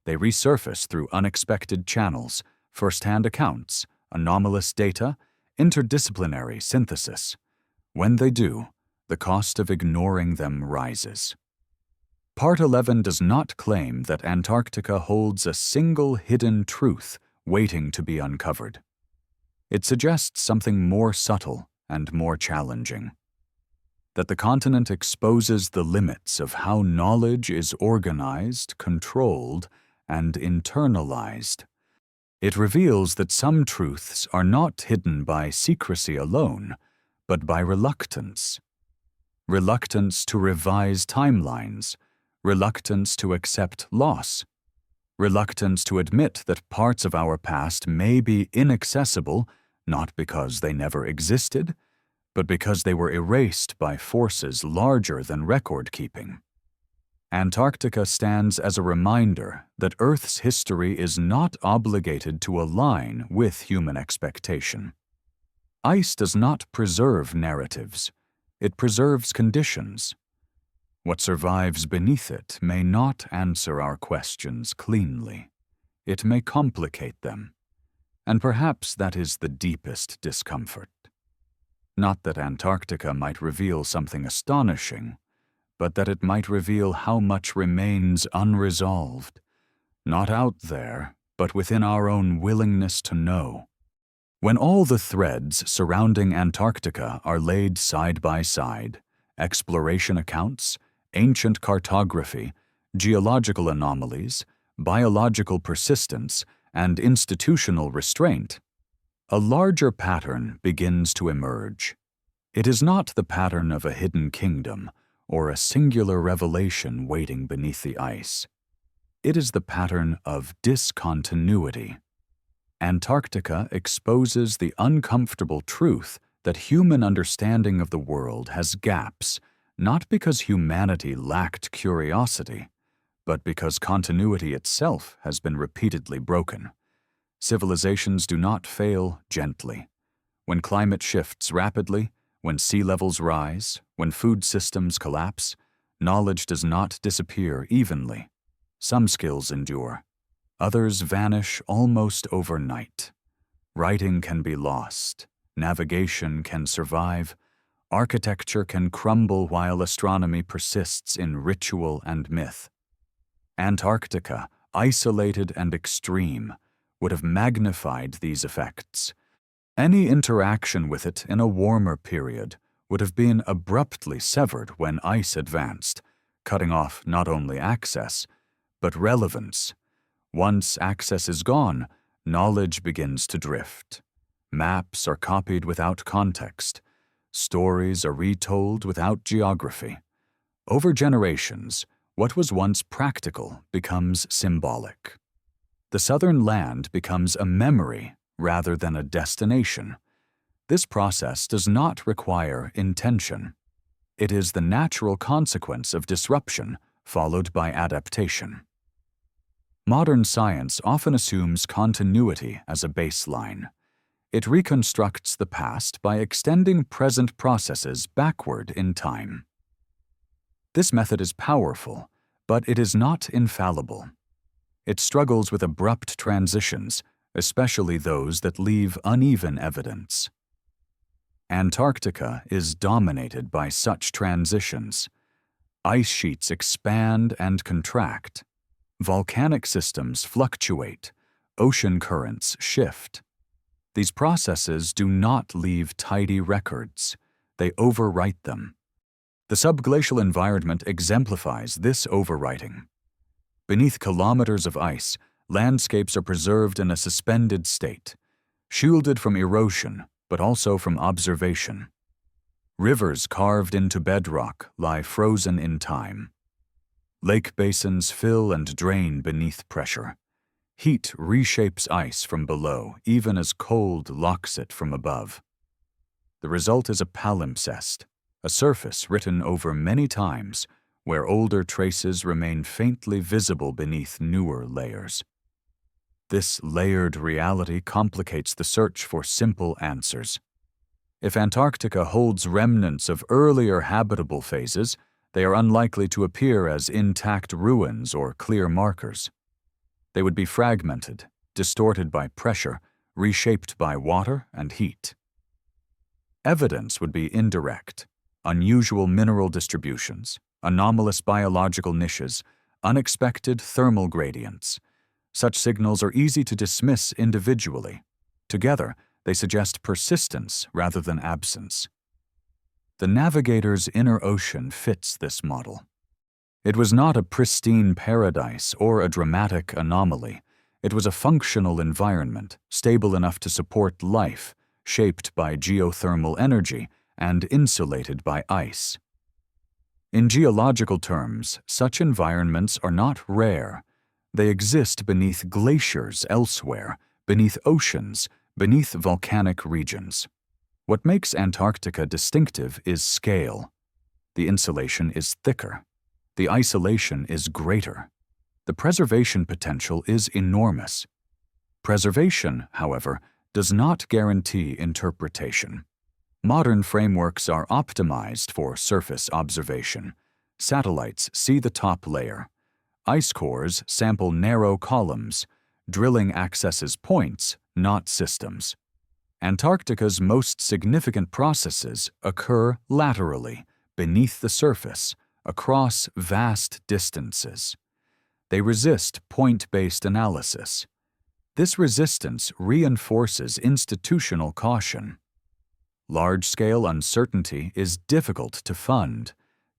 They resurface through unexpected channels, first-hand accounts, anomalous data, interdisciplinary synthesis. When they do, the cost of ignoring them rises. Part 11 does not claim that Antarctica holds a single hidden truth waiting to be uncovered. It suggests something more subtle and more challenging. That the continent exposes the limits of how knowledge is organized, controlled, and internalized. It reveals that some truths are not hidden by secrecy alone, but by reluctance. Reluctance to revise timelines, reluctance to accept loss, reluctance to admit that parts of our past may be inaccessible not because they never existed, but because they were erased by forces larger than record-keeping. Antarctica stands as a reminder that Earth's history is not obligated to align with human expectation. Ice does not preserve narratives. It preserves conditions. What survives beneath it may not answer our questions cleanly. It may complicate them. And perhaps that is the deepest discomfort. Not that Antarctica might reveal something astonishing, but that it might reveal how much remains unresolved, not out there, but within our own willingness to know. When all the threads surrounding Antarctica are laid side by side, exploration accounts, ancient cartography, geological anomalies, biological persistence, and institutional restraint, a larger pattern begins to emerge. It is not the pattern of a hidden kingdom, or a singular revelation waiting beneath the ice. It is the pattern of discontinuity. Antarctica exposes the uncomfortable truth that human understanding of the world has gaps, not because humanity lacked curiosity, but because continuity itself has been repeatedly broken. Civilizations do not fail gently. When climate shifts rapidly, when sea levels rise, when food systems collapse, knowledge does not disappear evenly. Some skills endure. Others vanish almost overnight. Writing can be lost. Navigation can survive. Architecture can crumble while astronomy persists in ritual and myth. Antarctica, isolated and extreme, would have magnified these effects. Any interaction with it in a warmer period would have been abruptly severed when ice advanced, cutting off not only access, but relevance. Once access is gone, knowledge begins to drift. Maps are copied without context. Stories are retold without geography. Over generations, what was once practical becomes symbolic. The southern land becomes a memory rather than a destination. This process does not require intention. It is the natural consequence of disruption followed by adaptation. Modern science often assumes continuity as a baseline. It reconstructs the past by extending present processes backward in time. This method is powerful, but it is not infallible. It struggles with abrupt transitions, especially those that leave uneven evidence. Antarctica is dominated by such transitions. Ice sheets expand and contract. Volcanic systems fluctuate. Ocean currents shift. These processes do not leave tidy records. They overwrite them. The subglacial environment exemplifies this overwriting. Beneath kilometers of ice, landscapes are preserved in a suspended state, shielded from erosion, but also from observation. Rivers carved into bedrock lie frozen in time. Lake basins fill and drain beneath pressure. Heat reshapes ice from below, even as cold locks it from above. The result is a palimpsest, a surface written over many times, where older traces remain faintly visible beneath newer layers. This layered reality complicates the search for simple answers. If Antarctica holds remnants of earlier habitable phases, they are unlikely to appear as intact ruins or clear markers. They would be fragmented, distorted by pressure, reshaped by water and heat. Evidence would be indirect: unusual mineral distributions, anomalous biological niches, unexpected thermal gradients. Such signals are easy to dismiss individually. Together, they suggest persistence rather than absence. The Navigator's inner ocean fits this model. It was not a pristine paradise or a dramatic anomaly. It was a functional environment, stable enough to support life, shaped by geothermal energy and insulated by ice. In geological terms, such environments are not rare. They exist beneath glaciers elsewhere, beneath oceans, beneath volcanic regions. What makes Antarctica distinctive is scale. The insulation is thicker. The isolation is greater. The preservation potential is enormous. Preservation, however, does not guarantee interpretation. Modern frameworks are optimized for surface observation. Satellites see the top layer. Ice cores sample narrow columns. Drilling accesses points, not systems. Antarctica's most significant processes occur laterally, beneath the surface, across vast distances. They resist point-based analysis. This resistance reinforces institutional caution. Large-scale uncertainty is difficult to fund,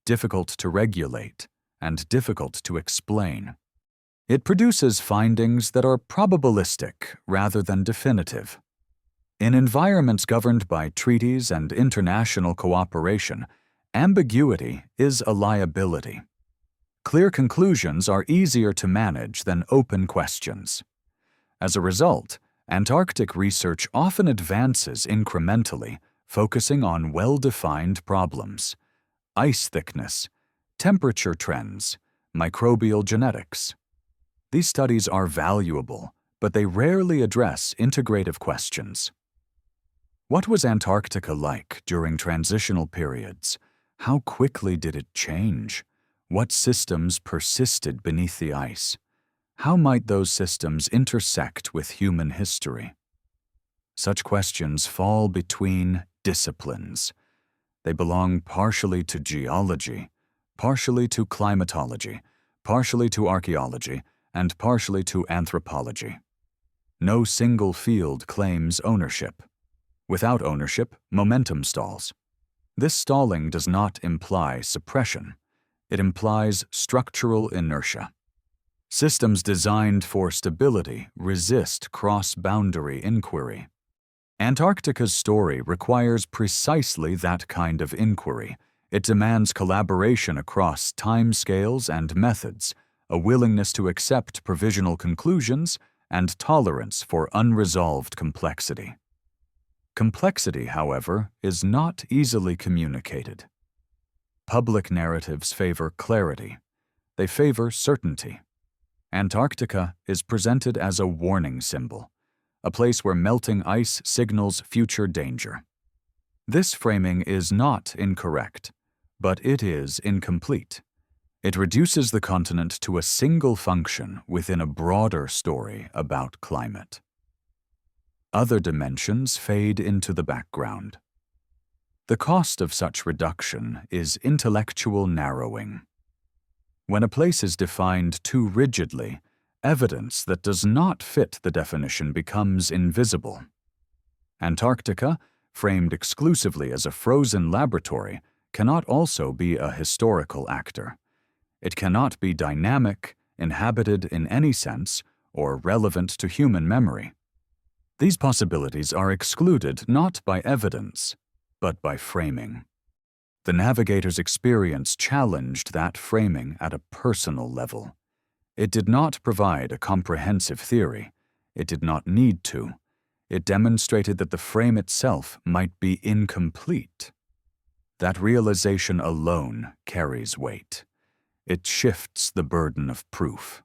difficult to regulate, and difficult to explain. It produces findings that are probabilistic rather than definitive. In environments governed by treaties and international cooperation, ambiguity is a liability. Clear conclusions are easier to manage than open questions. As a result, Antarctic research often advances incrementally, focusing on well-defined problems: ice thickness, temperature trends, microbial genetics. These studies are valuable, but they rarely address integrative questions. What was Antarctica like during transitional periods? How quickly did it change? What systems persisted beneath the ice? How might those systems intersect with human history? Such questions fall between disciplines. They belong partially to geology, partially to climatology, partially to archaeology, and partially to anthropology. No single field claims ownership. Without ownership, momentum stalls. This stalling does not imply suppression. It implies structural inertia. Systems designed for stability resist cross-boundary inquiry. Antarctica's story requires precisely that kind of inquiry. It demands collaboration across timescales and methods, a willingness to accept provisional conclusions, and tolerance for unresolved complexity. Complexity, however, is not easily communicated. Public narratives favor clarity. They favor certainty. Antarctica is presented as a warning symbol, a place where melting ice signals future danger. This framing is not incorrect, but it is incomplete. It reduces the continent to a single function within a broader story about climate. Other dimensions fade into the background. The cost of such reduction is intellectual narrowing. When a place is defined too rigidly, evidence that does not fit the definition becomes invisible. Antarctica, framed exclusively as a frozen laboratory, cannot also be a historical actor. It cannot be dynamic, inhabited in any sense, or relevant to human memory. These possibilities are excluded not by evidence, but by framing. The Navigator's experience challenged that framing at a personal level. It did not provide a comprehensive theory. It did not need to. It demonstrated that the frame itself might be incomplete. That realization alone carries weight. It shifts the burden of proof.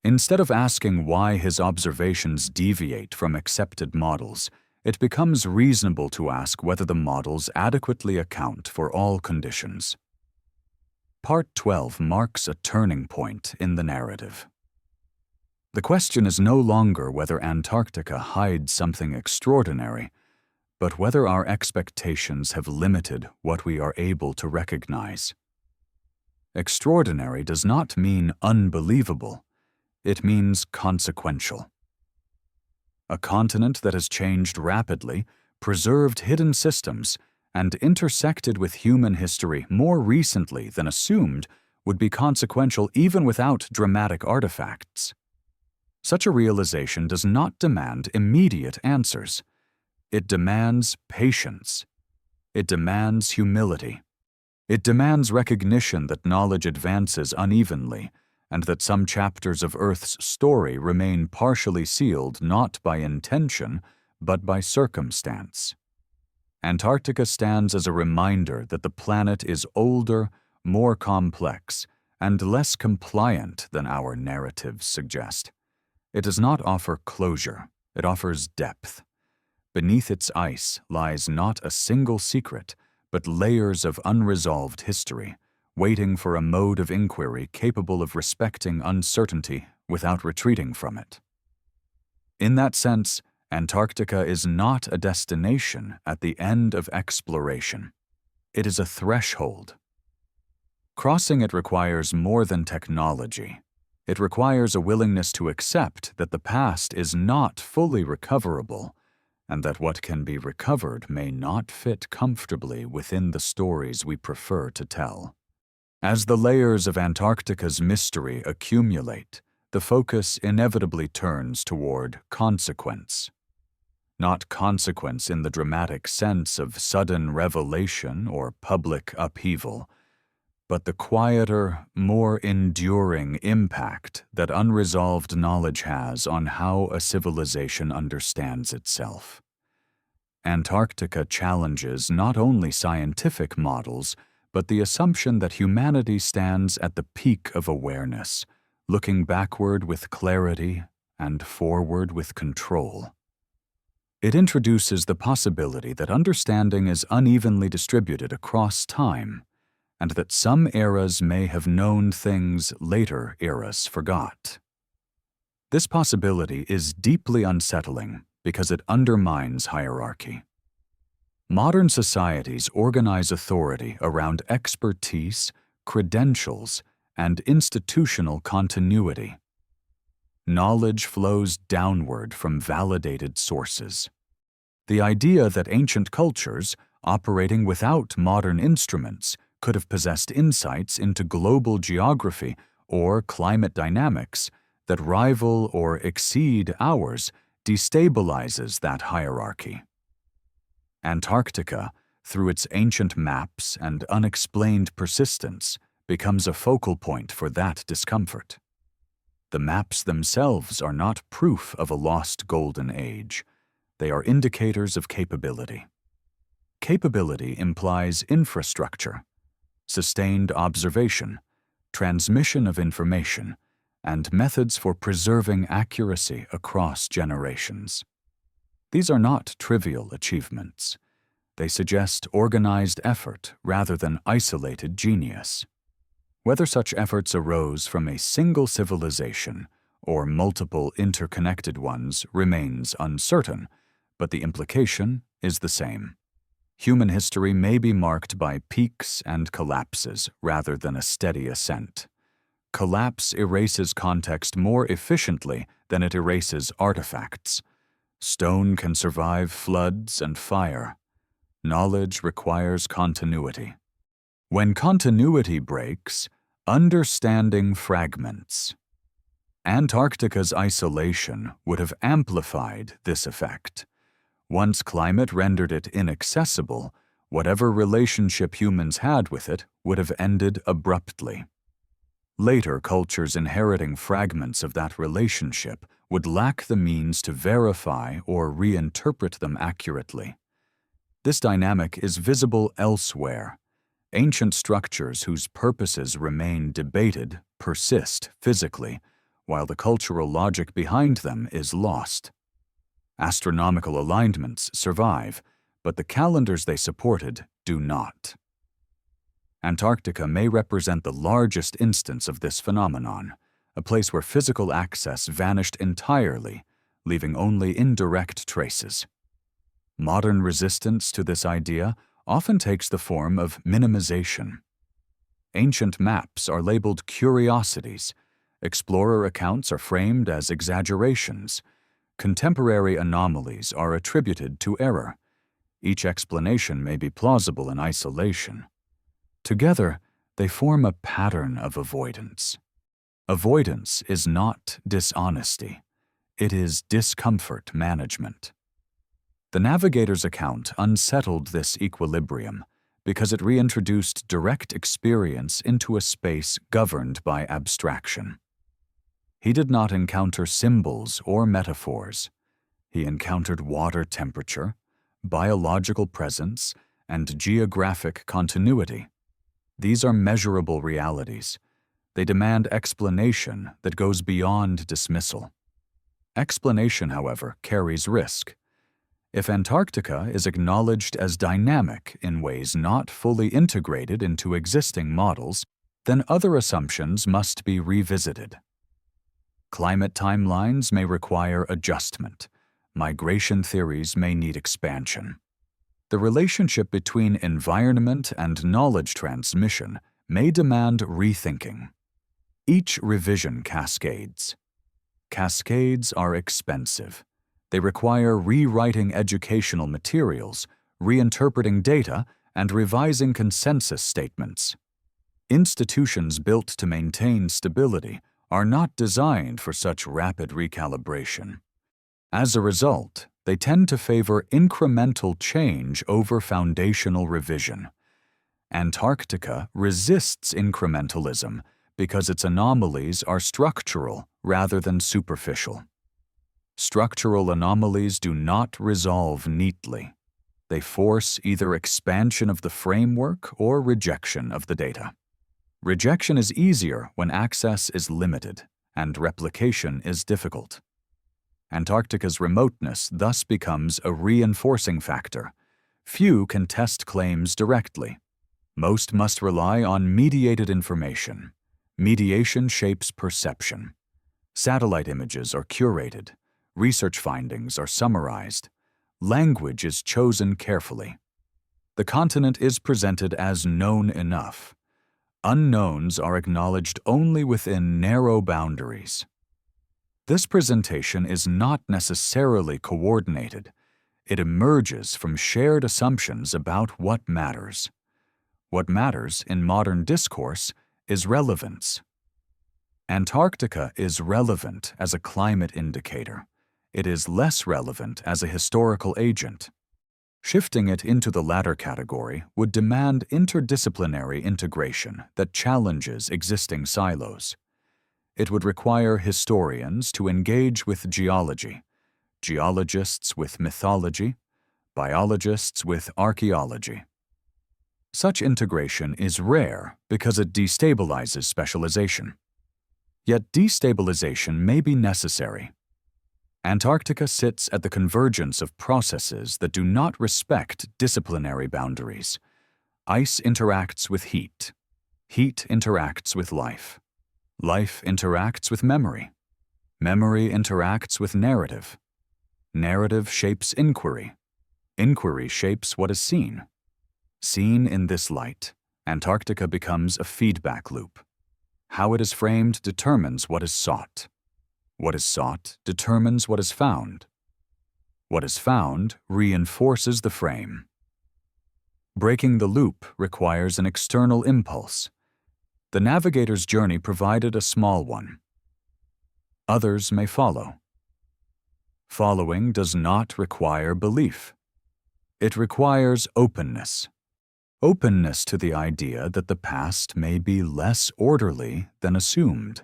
Instead of asking why his observations deviate from accepted models, it becomes reasonable to ask whether the models adequately account for all conditions. Part 12 marks a turning point in the narrative. The question is no longer whether Antarctica hides something extraordinary, but whether our expectations have limited what we are able to recognize. Extraordinary does not mean unbelievable. It means consequential. A continent that has changed rapidly, preserved hidden systems, and intersected with human history more recently than assumed would be consequential even without dramatic artifacts. Such a realization does not demand immediate answers. It demands patience. It demands humility. It demands recognition that knowledge advances unevenly, and that some chapters of Earth's story remain partially sealed not by intention, but by circumstance. Antarctica stands as a reminder that the planet is older, more complex, and less compliant than our narratives suggest. It does not offer closure, it offers depth. Beneath its ice lies not a single secret, but layers of unresolved history, waiting for a mode of inquiry capable of respecting uncertainty without retreating from it. In that sense, Antarctica is not a destination at the end of exploration. It is a threshold. Crossing it requires more than technology. It requires a willingness to accept that the past is not fully recoverable, and that what can be recovered may not fit comfortably within the stories we prefer to tell. As the layers of Antarctica's mystery accumulate, the focus inevitably turns toward consequence. Not consequence in the dramatic sense of sudden revelation or public upheaval, but the quieter, more enduring impact that unresolved knowledge has on how a civilization understands itself. Antarctica challenges not only scientific models, but the assumption that humanity stands at the peak of awareness, looking backward with clarity and forward with control. It introduces the possibility that understanding is unevenly distributed across time, and that some eras may have known things later eras forgot. This possibility is deeply unsettling because it undermines hierarchy. Modern societies organize authority around expertise, credentials, and institutional continuity. Knowledge flows downward from validated sources. The idea that ancient cultures, operating without modern instruments, could have possessed insights into global geography or climate dynamics that rival or exceed ours destabilizes that hierarchy. Antarctica, through its ancient maps and unexplained persistence, becomes a focal point for that discomfort. The maps themselves are not proof of a lost golden age. They are indicators of capability. Capability implies infrastructure, sustained observation, transmission of information, and methods for preserving accuracy across generations. These are not trivial achievements. They suggest organized effort rather than isolated genius. Whether such efforts arose from a single civilization or multiple interconnected ones remains uncertain, but the implication is the same. Human history may be marked by peaks and collapses rather than a steady ascent. Collapse erases context more efficiently than it erases artifacts. Stone can survive floods and fire. Knowledge requires continuity. When continuity breaks, understanding fragments. Antarctica's isolation would have amplified this effect. Once climate rendered it inaccessible, whatever relationship humans had with it would have ended abruptly. Later cultures inheriting fragments of that relationship would lack the means to verify or reinterpret them accurately. This dynamic is visible elsewhere. Ancient structures whose purposes remain debated persist physically, while the cultural logic behind them is lost. Astronomical alignments survive, but the calendars they supported do not. Antarctica may represent the largest instance of this phenomenon, a place where physical access vanished entirely, leaving only indirect traces. Modern resistance to this idea often takes the form of minimization. Ancient maps are labeled curiosities, explorer accounts are framed as exaggerations, contemporary anomalies are attributed to error. Each explanation may be plausible in isolation. Together, they form a pattern of avoidance. Avoidance is not dishonesty. It is discomfort management. The Navigator's account unsettled this equilibrium because it reintroduced direct experience into a space governed by abstraction. He did not encounter symbols or metaphors. He encountered water temperature, biological presence, and geographic continuity. These are measurable realities. They demand explanation that goes beyond dismissal. Explanation, however, carries risk. If Antarctica is acknowledged as dynamic in ways not fully integrated into existing models, then other assumptions must be revisited. Climate timelines may require adjustment. Migration theories may need expansion. The relationship between environment and knowledge transmission may demand rethinking. Each revision cascades. Cascades are expensive. They require rewriting educational materials, reinterpreting data, and revising consensus statements. Institutions built to maintain stability are not designed for such rapid recalibration. As a result, they tend to favor incremental change over foundational revision. Antarctica resists incrementalism because its anomalies are structural rather than superficial. Structural anomalies do not resolve neatly. They force either expansion of the framework or rejection of the data. Rejection is easier when access is limited and replication is difficult. Antarctica's remoteness thus becomes a reinforcing factor. Few can test claims directly. Most must rely on mediated information. Mediation shapes perception. Satellite images are curated. Research findings are summarized. Language is chosen carefully. The continent is presented as known enough. Unknowns are acknowledged only within narrow boundaries. This presentation is not necessarily coordinated. It emerges from shared assumptions about what matters. What matters in modern discourse is relevance. Antarctica is relevant as a climate indicator. It is less relevant as a historical agent. Shifting it into the latter category would demand interdisciplinary integration that challenges existing silos. It would require historians to engage with geology, geologists with mythology, biologists with archaeology. Such integration is rare because it destabilizes specialization. Yet destabilization may be necessary. Antarctica sits at the convergence of processes that do not respect disciplinary boundaries. Ice interacts with heat. Heat interacts with life. Life interacts with memory. Memory interacts with narrative. Narrative shapes inquiry. Inquiry shapes what is seen. Seen in this light, Antarctica becomes a feedback loop. How it is framed determines what is sought. What is sought determines what is found. What is found reinforces the frame. Breaking the loop requires an external impulse. The navigator's journey provided a small one. Others may follow. Following does not require belief. It requires openness. Openness to the idea that the past may be less orderly than assumed.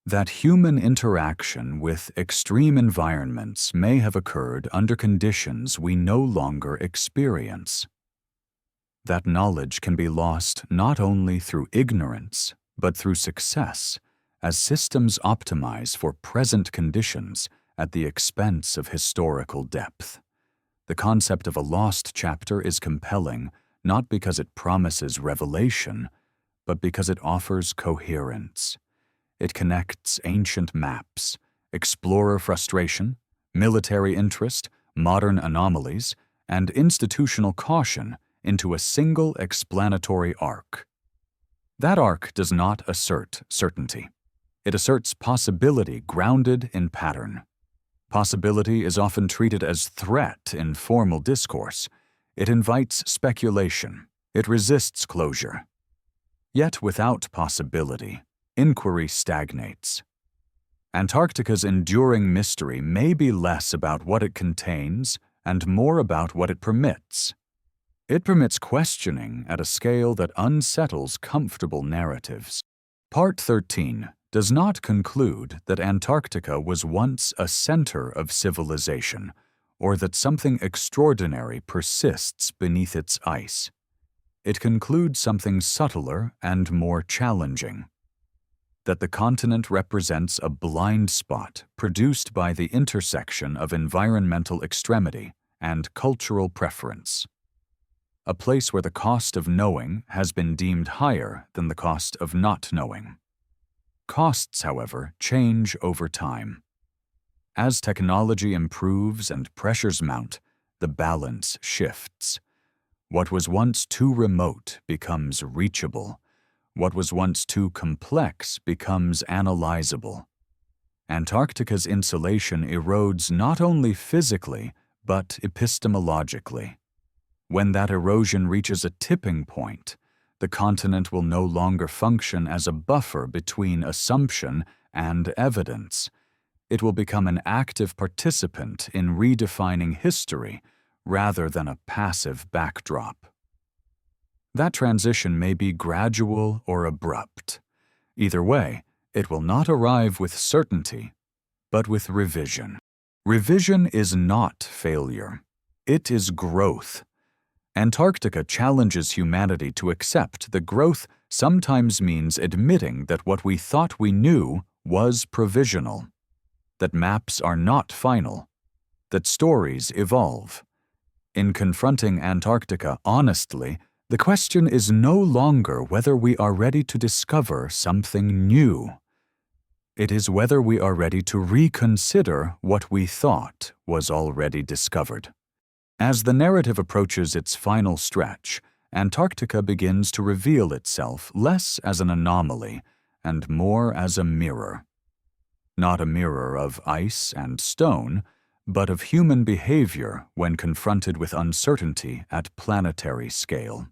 That human interaction with extreme environments may have occurred under conditions we no longer experience. That knowledge can be lost not only through ignorance, but through success, as systems optimize for present conditions at the expense of historical depth. The concept of a lost chapter is compelling, not because it promises revelation, but because it offers coherence. It connects ancient maps, explorer frustration, military interest, modern anomalies, and institutional caution into a single explanatory arc. That arc does not assert certainty. It asserts possibility grounded in pattern. Possibility is often treated as threat in formal discourse. It invites speculation. It resists closure. Yet without possibility, inquiry stagnates. Antarctica's enduring mystery may be less about what it contains and more about what it permits. It permits questioning at a scale that unsettles comfortable narratives. Part 13 does not conclude that Antarctica was once a center of civilization, or that something extraordinary persists beneath its ice. It concludes something subtler and more challenging. That the continent represents a blind spot produced by the intersection of environmental extremity and cultural preference. A place where the cost of knowing has been deemed higher than the cost of not knowing. Costs, however, change over time. As technology improves and pressures mount, the balance shifts. What was once too remote becomes reachable. What was once too complex becomes analyzable. Antarctica's insulation erodes not only physically, but epistemologically. When that erosion reaches a tipping point, the continent will no longer function as a buffer between assumption and evidence. It will become an active participant in redefining history rather than a passive backdrop. That transition may be gradual or abrupt. Either way, it will not arrive with certainty, but with revision. Revision is not failure. It is growth. Antarctica challenges humanity to accept that growth sometimes means admitting that what we thought we knew was provisional, that maps are not final, that stories evolve. In confronting Antarctica honestly, the question is no longer whether we are ready to discover something new. It is whether we are ready to reconsider what we thought was already discovered. As the narrative approaches its final stretch, Antarctica begins to reveal itself less as an anomaly and more as a mirror. Not a mirror of ice and stone, but of human behavior when confronted with uncertainty at planetary scale.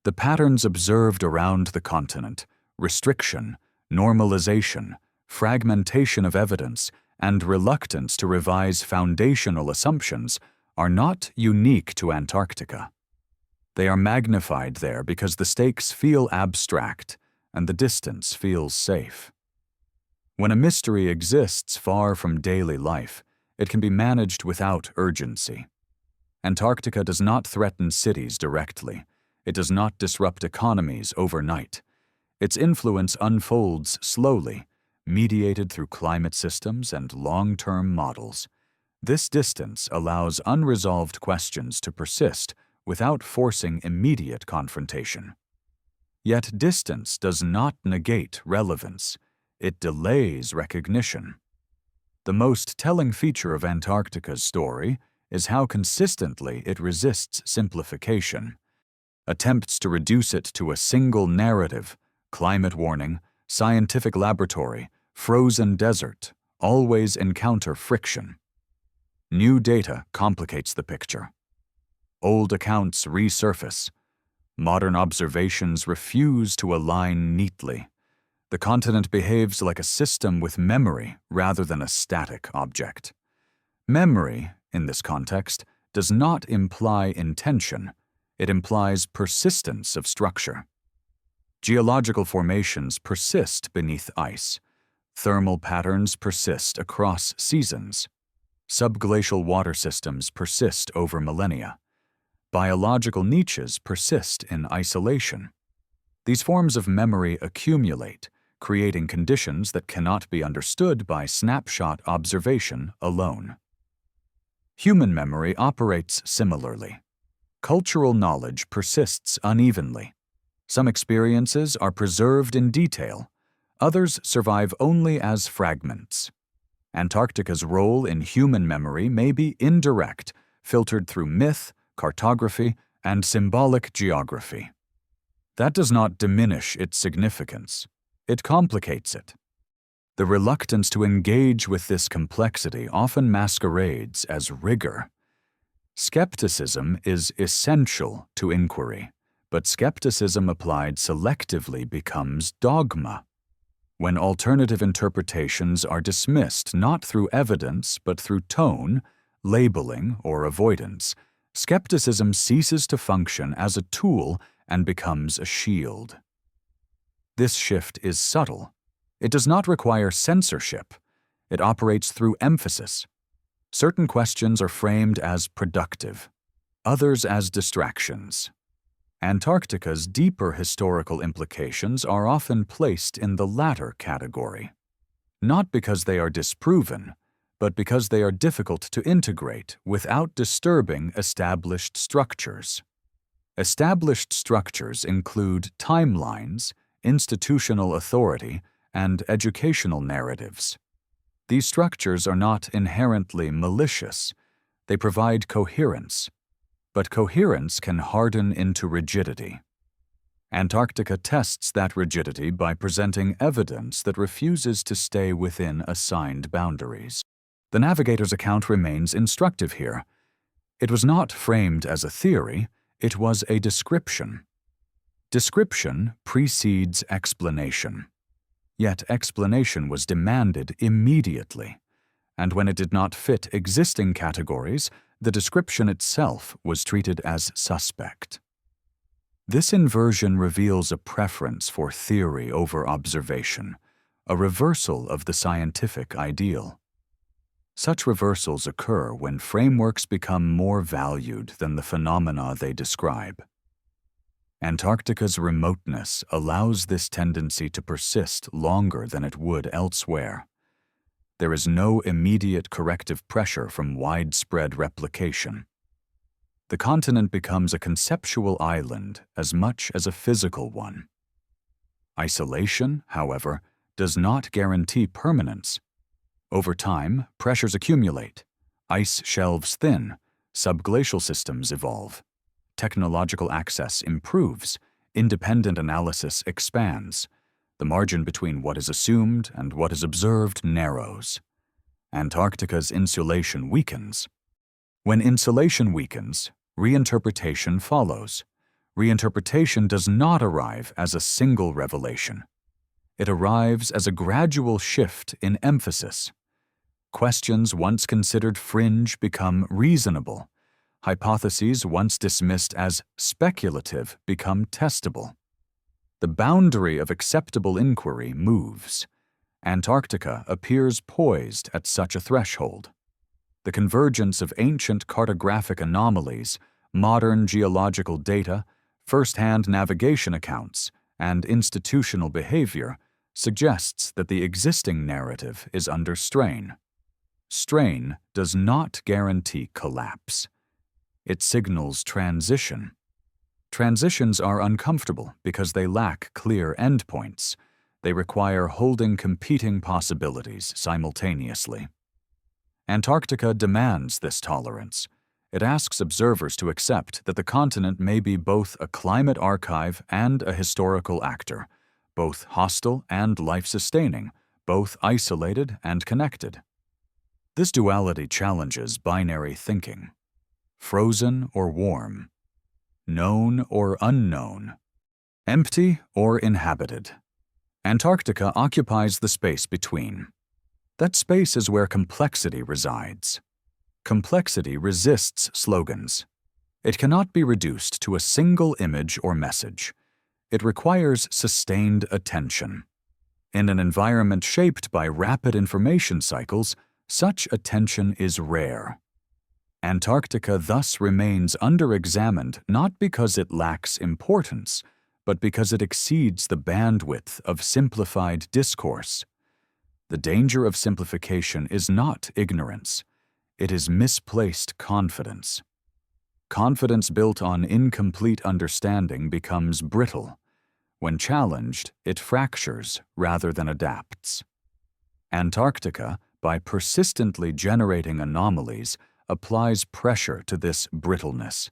The patterns observed around the continent, restriction, normalization, fragmentation of evidence, and reluctance to revise foundational assumptions are not unique to Antarctica. They are magnified there because the stakes feel abstract and the distance feels safe. When a mystery exists far from daily life, it can be managed without urgency. Antarctica does not threaten cities directly. It does not disrupt economies overnight. Its influence unfolds slowly, mediated through climate systems and long-term models. This distance allows unresolved questions to persist without forcing immediate confrontation. Yet distance does not negate relevance. It delays recognition. The most telling feature of Antarctica's story is how consistently it resists simplification. Attempts to reduce it to a single narrative, climate warning, scientific laboratory, frozen desert, always encounter friction. New data complicates the picture. Old accounts resurface. Modern observations refuse to align neatly. The continent behaves like a system with memory rather than a static object. Memory, in this context, does not imply intention. It implies persistence of structure. Geological formations persist beneath ice. Thermal patterns persist across seasons. Subglacial water systems persist over millennia. Biological niches persist in isolation. These forms of memory accumulate, creating conditions that cannot be understood by snapshot observation alone. Human memory operates similarly. Cultural knowledge persists unevenly. Some experiences are preserved in detail, others survive only as fragments. Antarctica's role in human memory may be indirect, filtered through myth, cartography, and symbolic geography. That does not diminish its significance. It complicates it. The reluctance to engage with this complexity often masquerades as rigor. Skepticism is essential to inquiry, but skepticism applied selectively becomes dogma. When alternative interpretations are dismissed not through evidence but through tone, labeling, or avoidance, skepticism ceases to function as a tool and becomes a shield. This shift is subtle. It does not require censorship. It operates through emphasis. Certain questions are framed as productive, others as distractions. Antarctica's deeper historical implications are often placed in the latter category, not because they are disproven, but because they are difficult to integrate without disturbing established structures. Established structures include timelines, institutional authority, and educational narratives. These structures are not inherently malicious. They provide coherence. But coherence can harden into rigidity. Antarctica tests that rigidity by presenting evidence that refuses to stay within assigned boundaries. The Navigator's account remains instructive here. It was not framed as a theory, it was a description. Description precedes explanation. Yet explanation was demanded immediately, and when it did not fit existing categories, the description itself was treated as suspect. This inversion reveals a preference for theory over observation, a reversal of the scientific ideal. Such reversals occur when frameworks become more valued than the phenomena they describe. Antarctica's remoteness allows this tendency to persist longer than it would elsewhere. There is no immediate corrective pressure from widespread replication. The continent becomes a conceptual island as much as a physical one. Isolation, however, does not guarantee permanence. Over time, pressures accumulate, ice shelves thin, subglacial systems evolve. Technological access improves, independent analysis expands. The margin between what is assumed and what is observed narrows. Antarctica's insulation weakens. When insulation weakens, reinterpretation follows. Reinterpretation does not arrive as a single revelation. It arrives as a gradual shift in emphasis. Questions once considered fringe become reasonable. Hypotheses once dismissed as speculative become testable. The boundary of acceptable inquiry moves. Antarctica appears poised at such a threshold. The convergence of ancient cartographic anomalies, modern geological data, first-hand navigation accounts, and institutional behavior suggests that the existing narrative is under strain. Strain does not guarantee collapse. It signals transition. Transitions are uncomfortable because they lack clear endpoints. They require holding competing possibilities simultaneously. Antarctica demands this tolerance. It asks observers to accept that the continent may be both a climate archive and a historical actor, both hostile and life-sustaining, both isolated and connected. This duality challenges binary thinking: frozen or warm, known or unknown, empty or inhabited. Antarctica occupies the space between. That space is where complexity resides. Complexity resists slogans. It cannot be reduced to a single image or message. It requires sustained attention. In an environment shaped by rapid information cycles, such attention is rare. Antarctica thus remains under-examined not because it lacks importance, but because it exceeds the bandwidth of simplified discourse. The danger of simplification is not ignorance. It is misplaced confidence. Confidence built on incomplete understanding becomes brittle. When challenged, it fractures rather than adapts. Antarctica, by persistently generating anomalies, applies pressure to this brittleness.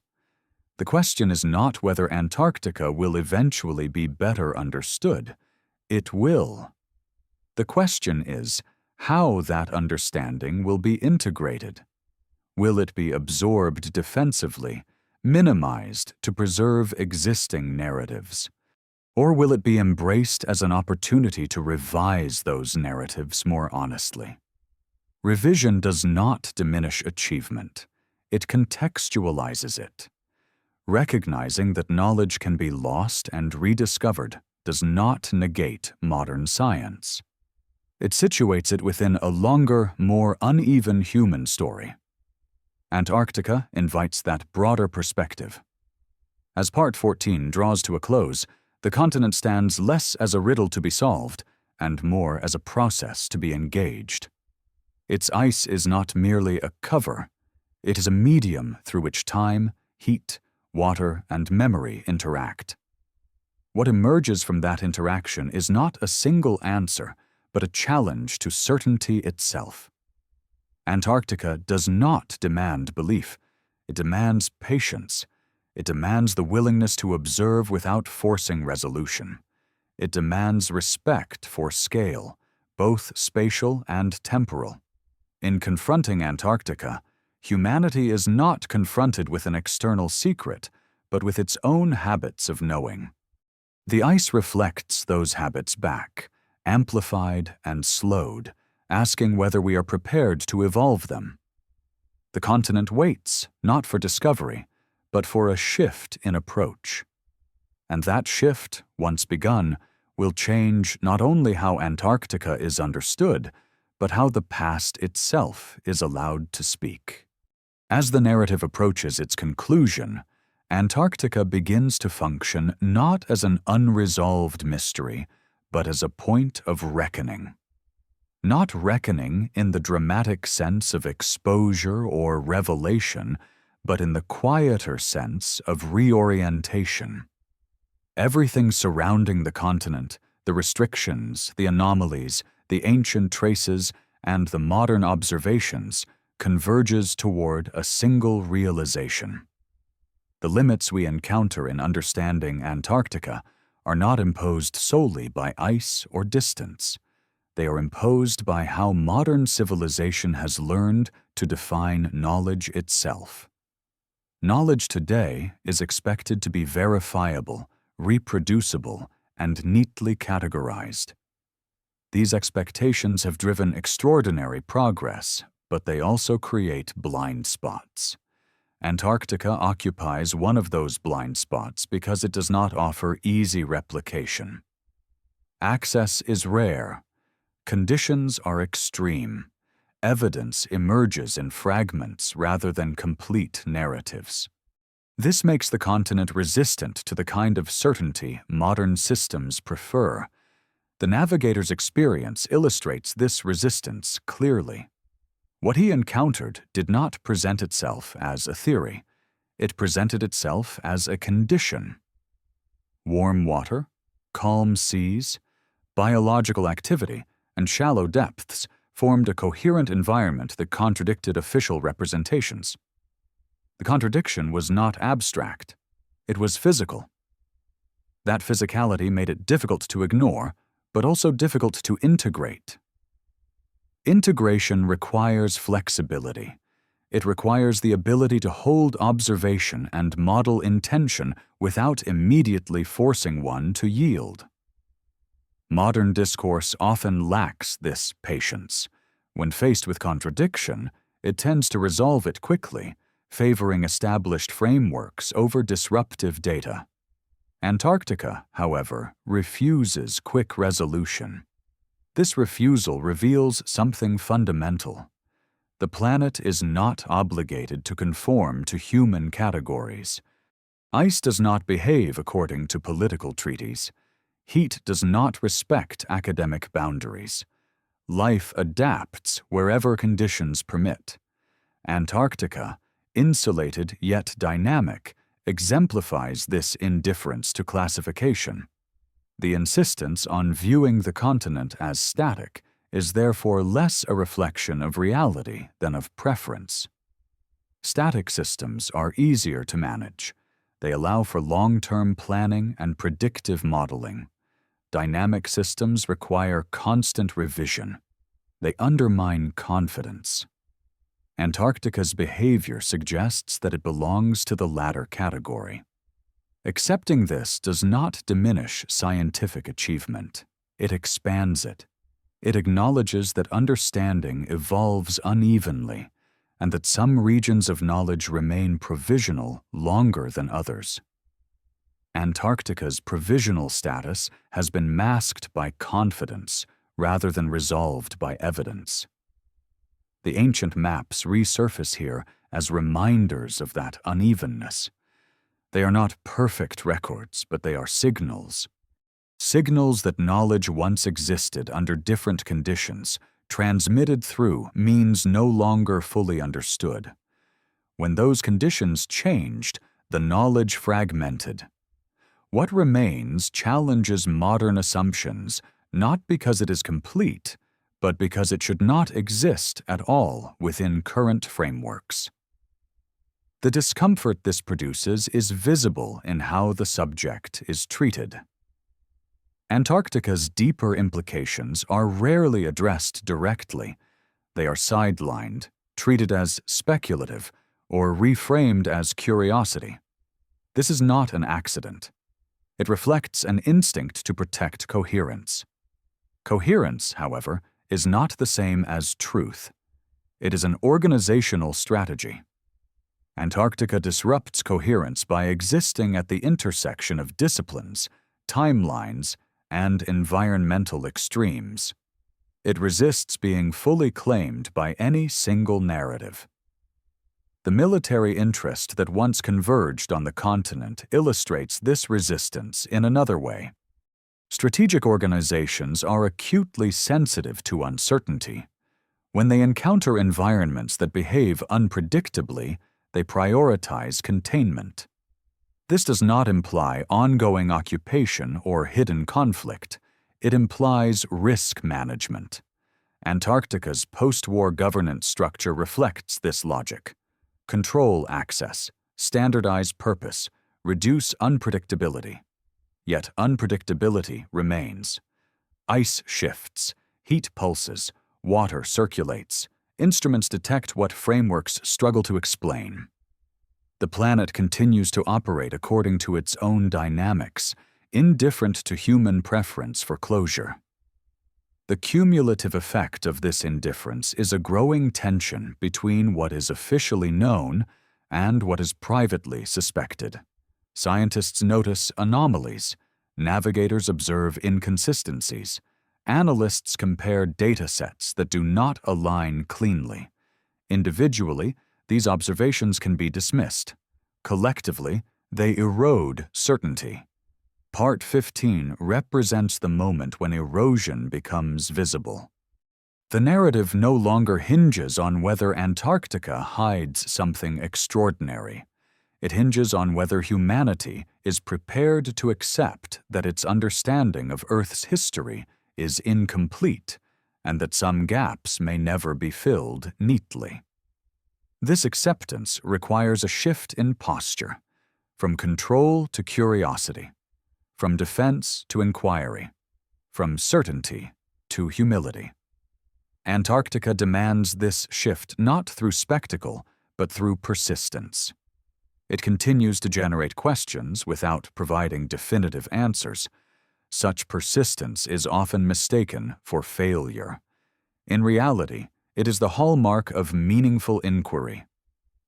The question is not whether Antarctica will eventually be better understood. It will. The question is how that understanding will be integrated. Will it be absorbed defensively, minimized to preserve existing narratives? Or will it be embraced as an opportunity to revise those narratives more honestly? Revision does not diminish achievement. It contextualizes it. Recognizing that knowledge can be lost and rediscovered does not negate modern science. It situates it within a longer, more uneven human story. Antarctica invites that broader perspective. As Part 14 draws to a close, the continent stands less as a riddle to be solved and more as a process to be engaged. Its ice is not merely a cover. It is a medium through which time, heat, water, and memory interact. What emerges from that interaction is not a single answer, but a challenge to certainty itself. Antarctica does not demand belief. It demands patience. It demands the willingness to observe without forcing resolution. It demands respect for scale, both spatial and temporal. In confronting Antarctica, humanity is not confronted with an external secret, but with its own habits of knowing. The ice reflects those habits back, amplified and slowed, asking whether we are prepared to evolve them. The continent waits, not for discovery, but for a shift in approach. And that shift, once begun, will change not only how Antarctica is understood, but how the past itself is allowed to speak. As the narrative approaches its conclusion, Antarctica begins to function not as an unresolved mystery, but as a point of reckoning. Not reckoning in the dramatic sense of exposure or revelation, but in the quieter sense of reorientation. Everything surrounding the continent, the restrictions, the anomalies, the ancient traces, and the modern observations, converges toward a single realization. The limits we encounter in understanding Antarctica are not imposed solely by ice or distance. They are imposed by how modern civilization has learned to define knowledge itself. Knowledge today is expected to be verifiable, reproducible, and neatly categorized. These expectations have driven extraordinary progress, but they also create blind spots. Antarctica occupies one of those blind spots because it does not offer easy replication. Access is rare. Conditions are extreme. Evidence emerges in fragments rather than complete narratives. This makes the continent resistant to the kind of certainty modern systems prefer. The Navigator's experience illustrates this resistance clearly. What he encountered did not present itself as a theory. It presented itself as a condition. Warm water, calm seas, biological activity, and shallow depths formed a coherent environment that contradicted official representations. The contradiction was not abstract. It was physical. That physicality made it difficult to ignore, but also difficult to integrate. Integration requires flexibility. It requires the ability to hold observation and model intention without immediately forcing one to yield. Modern discourse often lacks this patience. When faced with contradiction, it tends to resolve it quickly, favoring established frameworks over disruptive data. Antarctica, however, refuses quick resolution. This refusal reveals something fundamental. The planet is not obligated to conform to human categories. Ice does not behave according to political treaties. Heat does not respect academic boundaries. Life adapts wherever conditions permit. Antarctica, insulated yet dynamic, exemplifies this indifference to classification. The insistence on viewing the continent as static is therefore less a reflection of reality than of preference. Static systems are easier to manage. They allow for long-term planning and predictive modeling. Dynamic systems require constant revision. They undermine confidence. Antarctica's behavior suggests that it belongs to the latter category. Accepting this does not diminish scientific achievement. It expands it. It acknowledges that understanding evolves unevenly and that some regions of knowledge remain provisional longer than others. Antarctica's provisional status has been masked by confidence rather than resolved by evidence. The ancient maps resurface here as reminders of that unevenness. They are not perfect records, but they are signals. Signals that knowledge once existed under different conditions, transmitted through means no longer fully understood. When those conditions changed, the knowledge fragmented. What remains challenges modern assumptions, not because it is complete, but because it should not exist at all within current frameworks. The discomfort this produces is visible in how the subject is treated. Antarctica's deeper implications are rarely addressed directly. They are sidelined, treated as speculative, or reframed as curiosity. This is not an accident. It reflects an instinct to protect coherence. Coherence, however, is not the same as truth. It is an organizational strategy. Antarctica disrupts coherence by existing at the intersection of disciplines, timelines, and environmental extremes. It resists being fully claimed by any single narrative. The military interest that once converged on the continent illustrates this resistance in another way. Strategic organizations are acutely sensitive to uncertainty. When they encounter environments that behave unpredictably, they prioritize containment. This does not imply ongoing occupation or hidden conflict. It implies risk management. Antarctica's post-war governance structure reflects this logic. Control access, standardize purpose, reduce unpredictability. Yet unpredictability remains. Ice shifts, heat pulses, water circulates. Instruments detect what frameworks struggle to explain. The planet continues to operate according to its own dynamics, indifferent to human preference for closure. The cumulative effect of this indifference is a growing tension between what is officially known and what is privately suspected. Scientists notice anomalies, navigators observe inconsistencies, Analysts compare data sets that do not align cleanly. Individually, these observations can be dismissed. Collectively, they erode certainty. Part 15 represents the moment when erosion becomes visible. The narrative no longer hinges on whether Antarctica hides something extraordinary. It hinges on whether humanity is prepared to accept that its understanding of Earth's history is incomplete and that some gaps may never be filled neatly. This acceptance requires a shift in posture, from control to curiosity, from defense to inquiry, from certainty to humility. Antarctica demands this shift not through spectacle, but through persistence. It continues to generate questions without providing definitive answers. Such persistence is often mistaken for failure. In reality, it is the hallmark of meaningful inquiry.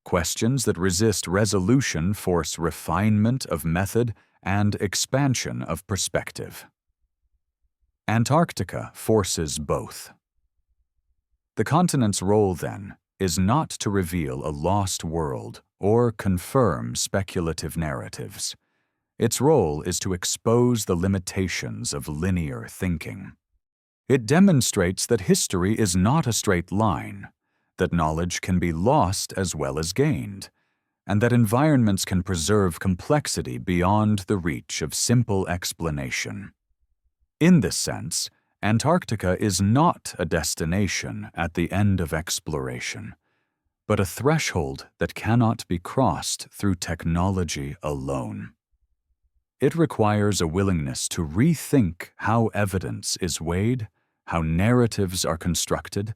Questions that resist resolution force refinement of method and expansion of perspective. Antarctica forces both. The continent's role, then, is not to reveal a lost world or confirm speculative narratives. Its role is to expose the limitations of linear thinking. It demonstrates that history is not a straight line, that knowledge can be lost as well as gained, and that environments can preserve complexity beyond the reach of simple explanation. In this sense, Antarctica is not a destination at the end of exploration, but a threshold that cannot be crossed through technology alone. It requires a willingness to rethink how evidence is weighed, how narratives are constructed,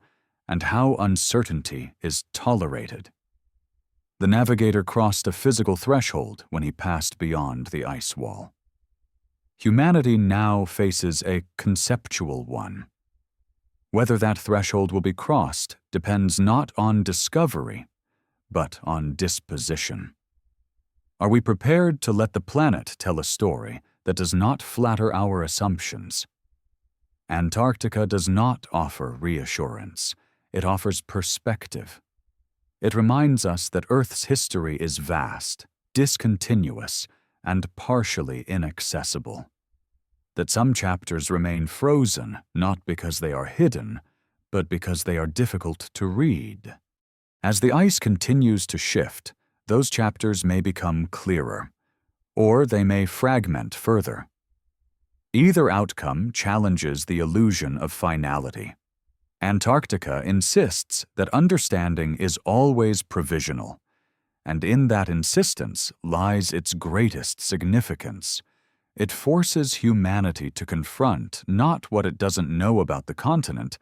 and how uncertainty is tolerated. The Navigator crossed a physical threshold when he passed beyond the ice wall. Humanity now faces a conceptual one. Whether that threshold will be crossed depends not on discovery, but on disposition. Are we prepared to let the planet tell a story that does not flatter our assumptions? Antarctica does not offer reassurance. It offers perspective. It reminds us that Earth's history is vast, discontinuous, and partially inaccessible. That some chapters remain frozen not because they are hidden, but because they are difficult to read. As the ice continues to shift, those chapters may become clearer, or they may fragment further. Either outcome challenges the illusion of finality. Antarctica insists that understanding is always provisional, and in that insistence lies its greatest significance. It forces humanity to confront not what it doesn't know about the continent,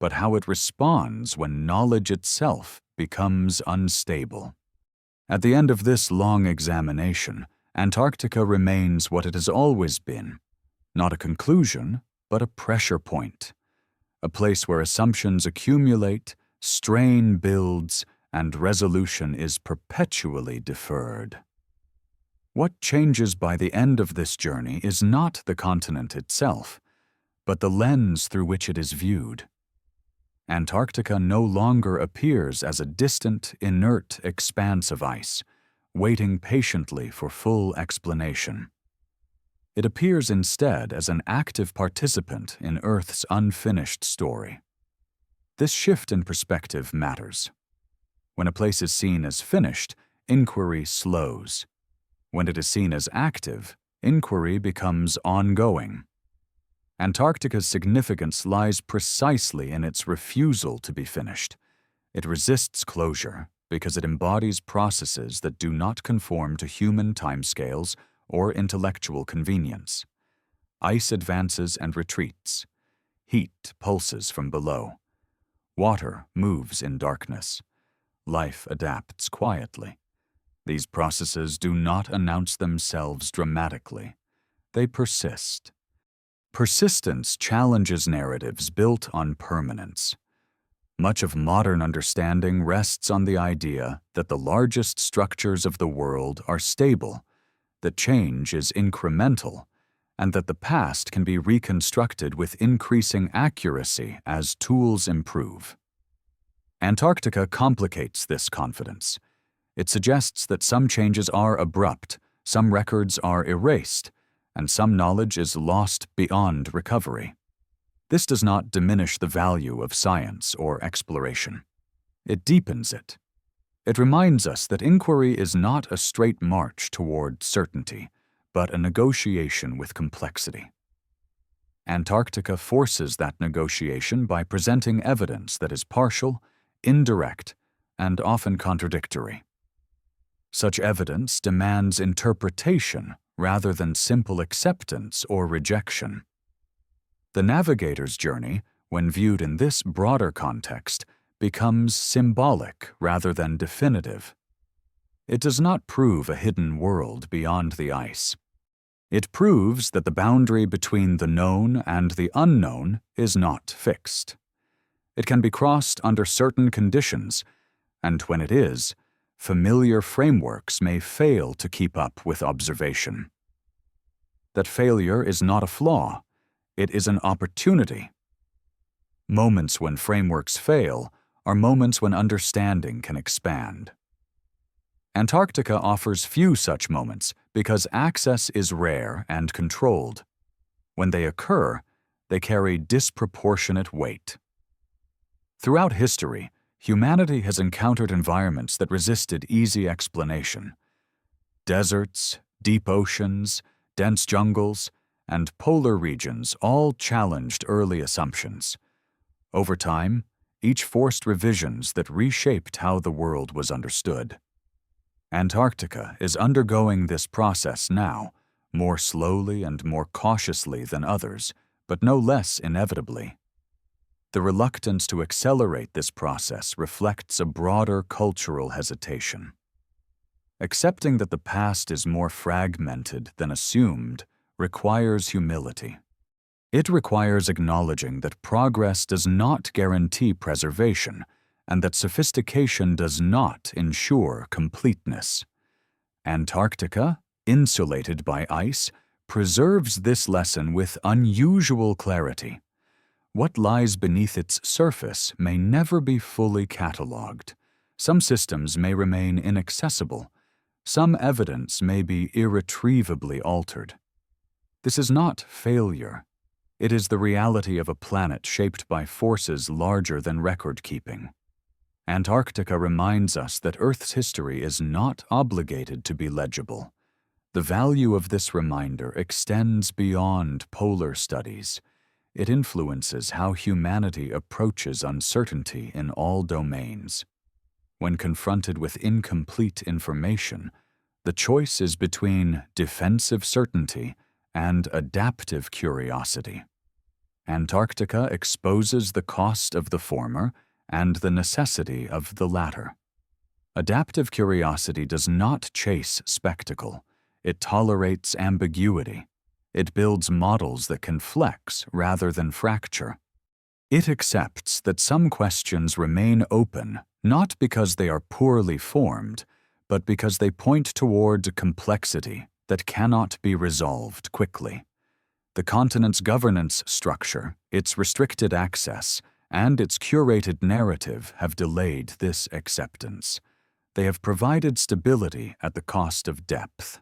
but how it responds when knowledge itself becomes unstable. At the end of this long examination, Antarctica remains what it has always been, not a conclusion, but a pressure point, a place where assumptions accumulate, strain builds, and resolution is perpetually deferred. What changes by the end of this journey is not the continent itself, but the lens through which it is viewed. Antarctica no longer appears as a distant, inert expanse of ice, waiting patiently for full explanation. It appears instead as an active participant in Earth's unfinished story. This shift in perspective matters. When a place is seen as finished, inquiry slows. When it is seen as active, inquiry becomes ongoing. Antarctica's significance lies precisely in its refusal to be finished. It resists closure because it embodies processes that do not conform to human timescales or intellectual convenience. Ice advances and retreats. Heat pulses from below. Water moves in darkness. Life adapts quietly. These processes do not announce themselves dramatically. They persist. Persistence challenges narratives built on permanence. Much of modern understanding rests on the idea that the largest structures of the world are stable, that change is incremental, and that the past can be reconstructed with increasing accuracy as tools improve. Antarctica complicates this confidence. It suggests that some changes are abrupt, some records are erased, and some knowledge is lost beyond recovery. This does not diminish the value of science or exploration. It deepens it. It reminds us that inquiry is not a straight march toward certainty, but a negotiation with complexity. Antarctica forces that negotiation by presenting evidence that is partial, indirect, and often contradictory. Such evidence demands interpretation rather than simple acceptance or rejection. The navigator's journey, when viewed in this broader context, becomes symbolic rather than definitive. It does not prove a hidden world beyond the ice. It proves that the boundary between the known and the unknown is not fixed. It can be crossed under certain conditions, and when it is, familiar frameworks may fail to keep up with observation. That failure is not a flaw, it is an opportunity. Moments when frameworks fail are moments when understanding can expand. Antarctica offers few such moments because access is rare and controlled. When they occur, they carry disproportionate weight. Throughout history, humanity has encountered environments that resisted easy explanation. Deserts, deep oceans, dense jungles, and polar regions all challenged early assumptions. Over time, each forced revisions that reshaped how the world was understood. Antarctica is undergoing this process now, more slowly and more cautiously than others, but no less inevitably. The reluctance to accelerate this process reflects a broader cultural hesitation. Accepting that the past is more fragmented than assumed requires humility. It requires acknowledging that progress does not guarantee preservation, and that sophistication does not ensure completeness. Antarctica, insulated by ice, preserves this lesson with unusual clarity. What lies beneath its surface may never be fully catalogued. Some systems may remain inaccessible. Some evidence may be irretrievably altered. This is not failure. It is the reality of a planet shaped by forces larger than record-keeping. Antarctica reminds us that Earth's history is not obligated to be legible. The value of this reminder extends beyond polar studies. It influences how humanity approaches uncertainty in all domains. When confronted with incomplete information, the choice is between defensive certainty and adaptive curiosity. Antarctica exposes the cost of the former and the necessity of the latter. Adaptive curiosity does not chase spectacle. It tolerates ambiguity. It builds models that can flex rather than fracture. It accepts that some questions remain open, not because they are poorly formed, but because they point toward complexity that cannot be resolved quickly. The continent's governance structure, its restricted access, and its curated narrative have delayed this acceptance. They have provided stability at the cost of depth.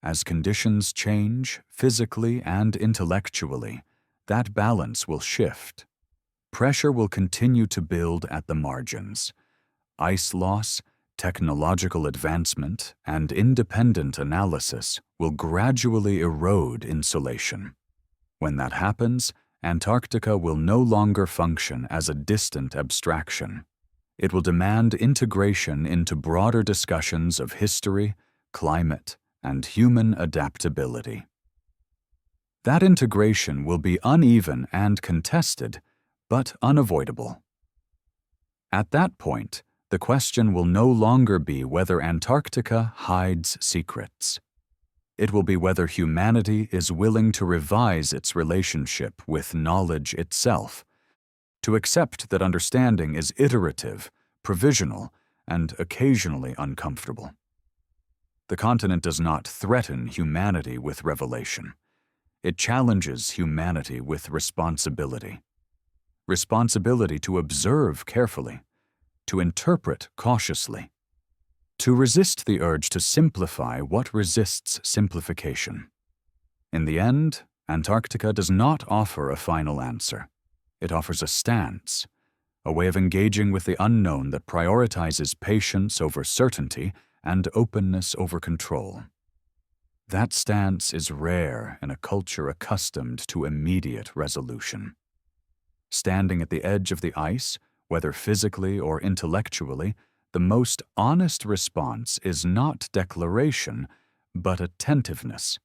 As conditions change, physically and intellectually, that balance will shift. Pressure will continue to build at the margins. Ice loss, technological advancement, and independent analysis will gradually erode insulation. When that happens, Antarctica will no longer function as a distant abstraction. It will demand integration into broader discussions of history, climate, and human adaptability. That integration will be uneven and contested, but unavoidable. At that point, the question will no longer be whether Antarctica hides secrets. It will be whether humanity is willing to revise its relationship with knowledge itself, to accept that understanding is iterative, provisional, and occasionally uncomfortable. The continent does not threaten humanity with revelation. It challenges humanity with responsibility. Responsibility to observe carefully, to interpret cautiously, to resist the urge to simplify what resists simplification. In the end, Antarctica does not offer a final answer. It offers a stance, a way of engaging with the unknown that prioritizes patience over certainty and openness over control. That stance is rare in a culture accustomed to immediate resolution. Standing at the edge of the ice, whether physically or intellectually, the most honest response is not declaration, but attentiveness.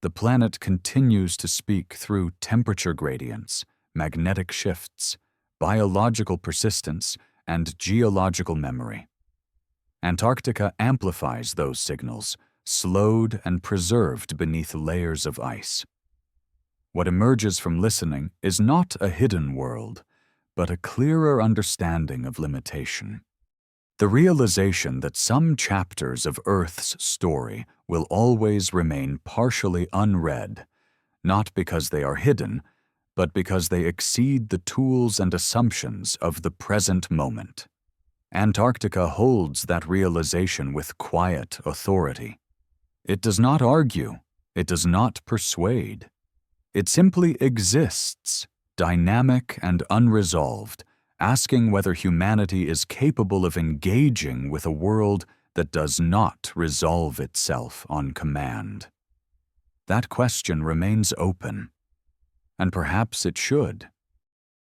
The planet continues to speak through temperature gradients, magnetic shifts, biological persistence, and geological memory. Antarctica amplifies those signals, slowed and preserved beneath layers of ice. What emerges from listening is not a hidden world, but a clearer understanding of limitation. The realization that some chapters of Earth's story will always remain partially unread, not because they are hidden, but because they exceed the tools and assumptions of the present moment. Antarctica holds that realization with quiet authority. It does not argue, it does not persuade. It simply exists, dynamic and unresolved, asking whether humanity is capable of engaging with a world that does not resolve itself on command. That question remains open, and perhaps it should.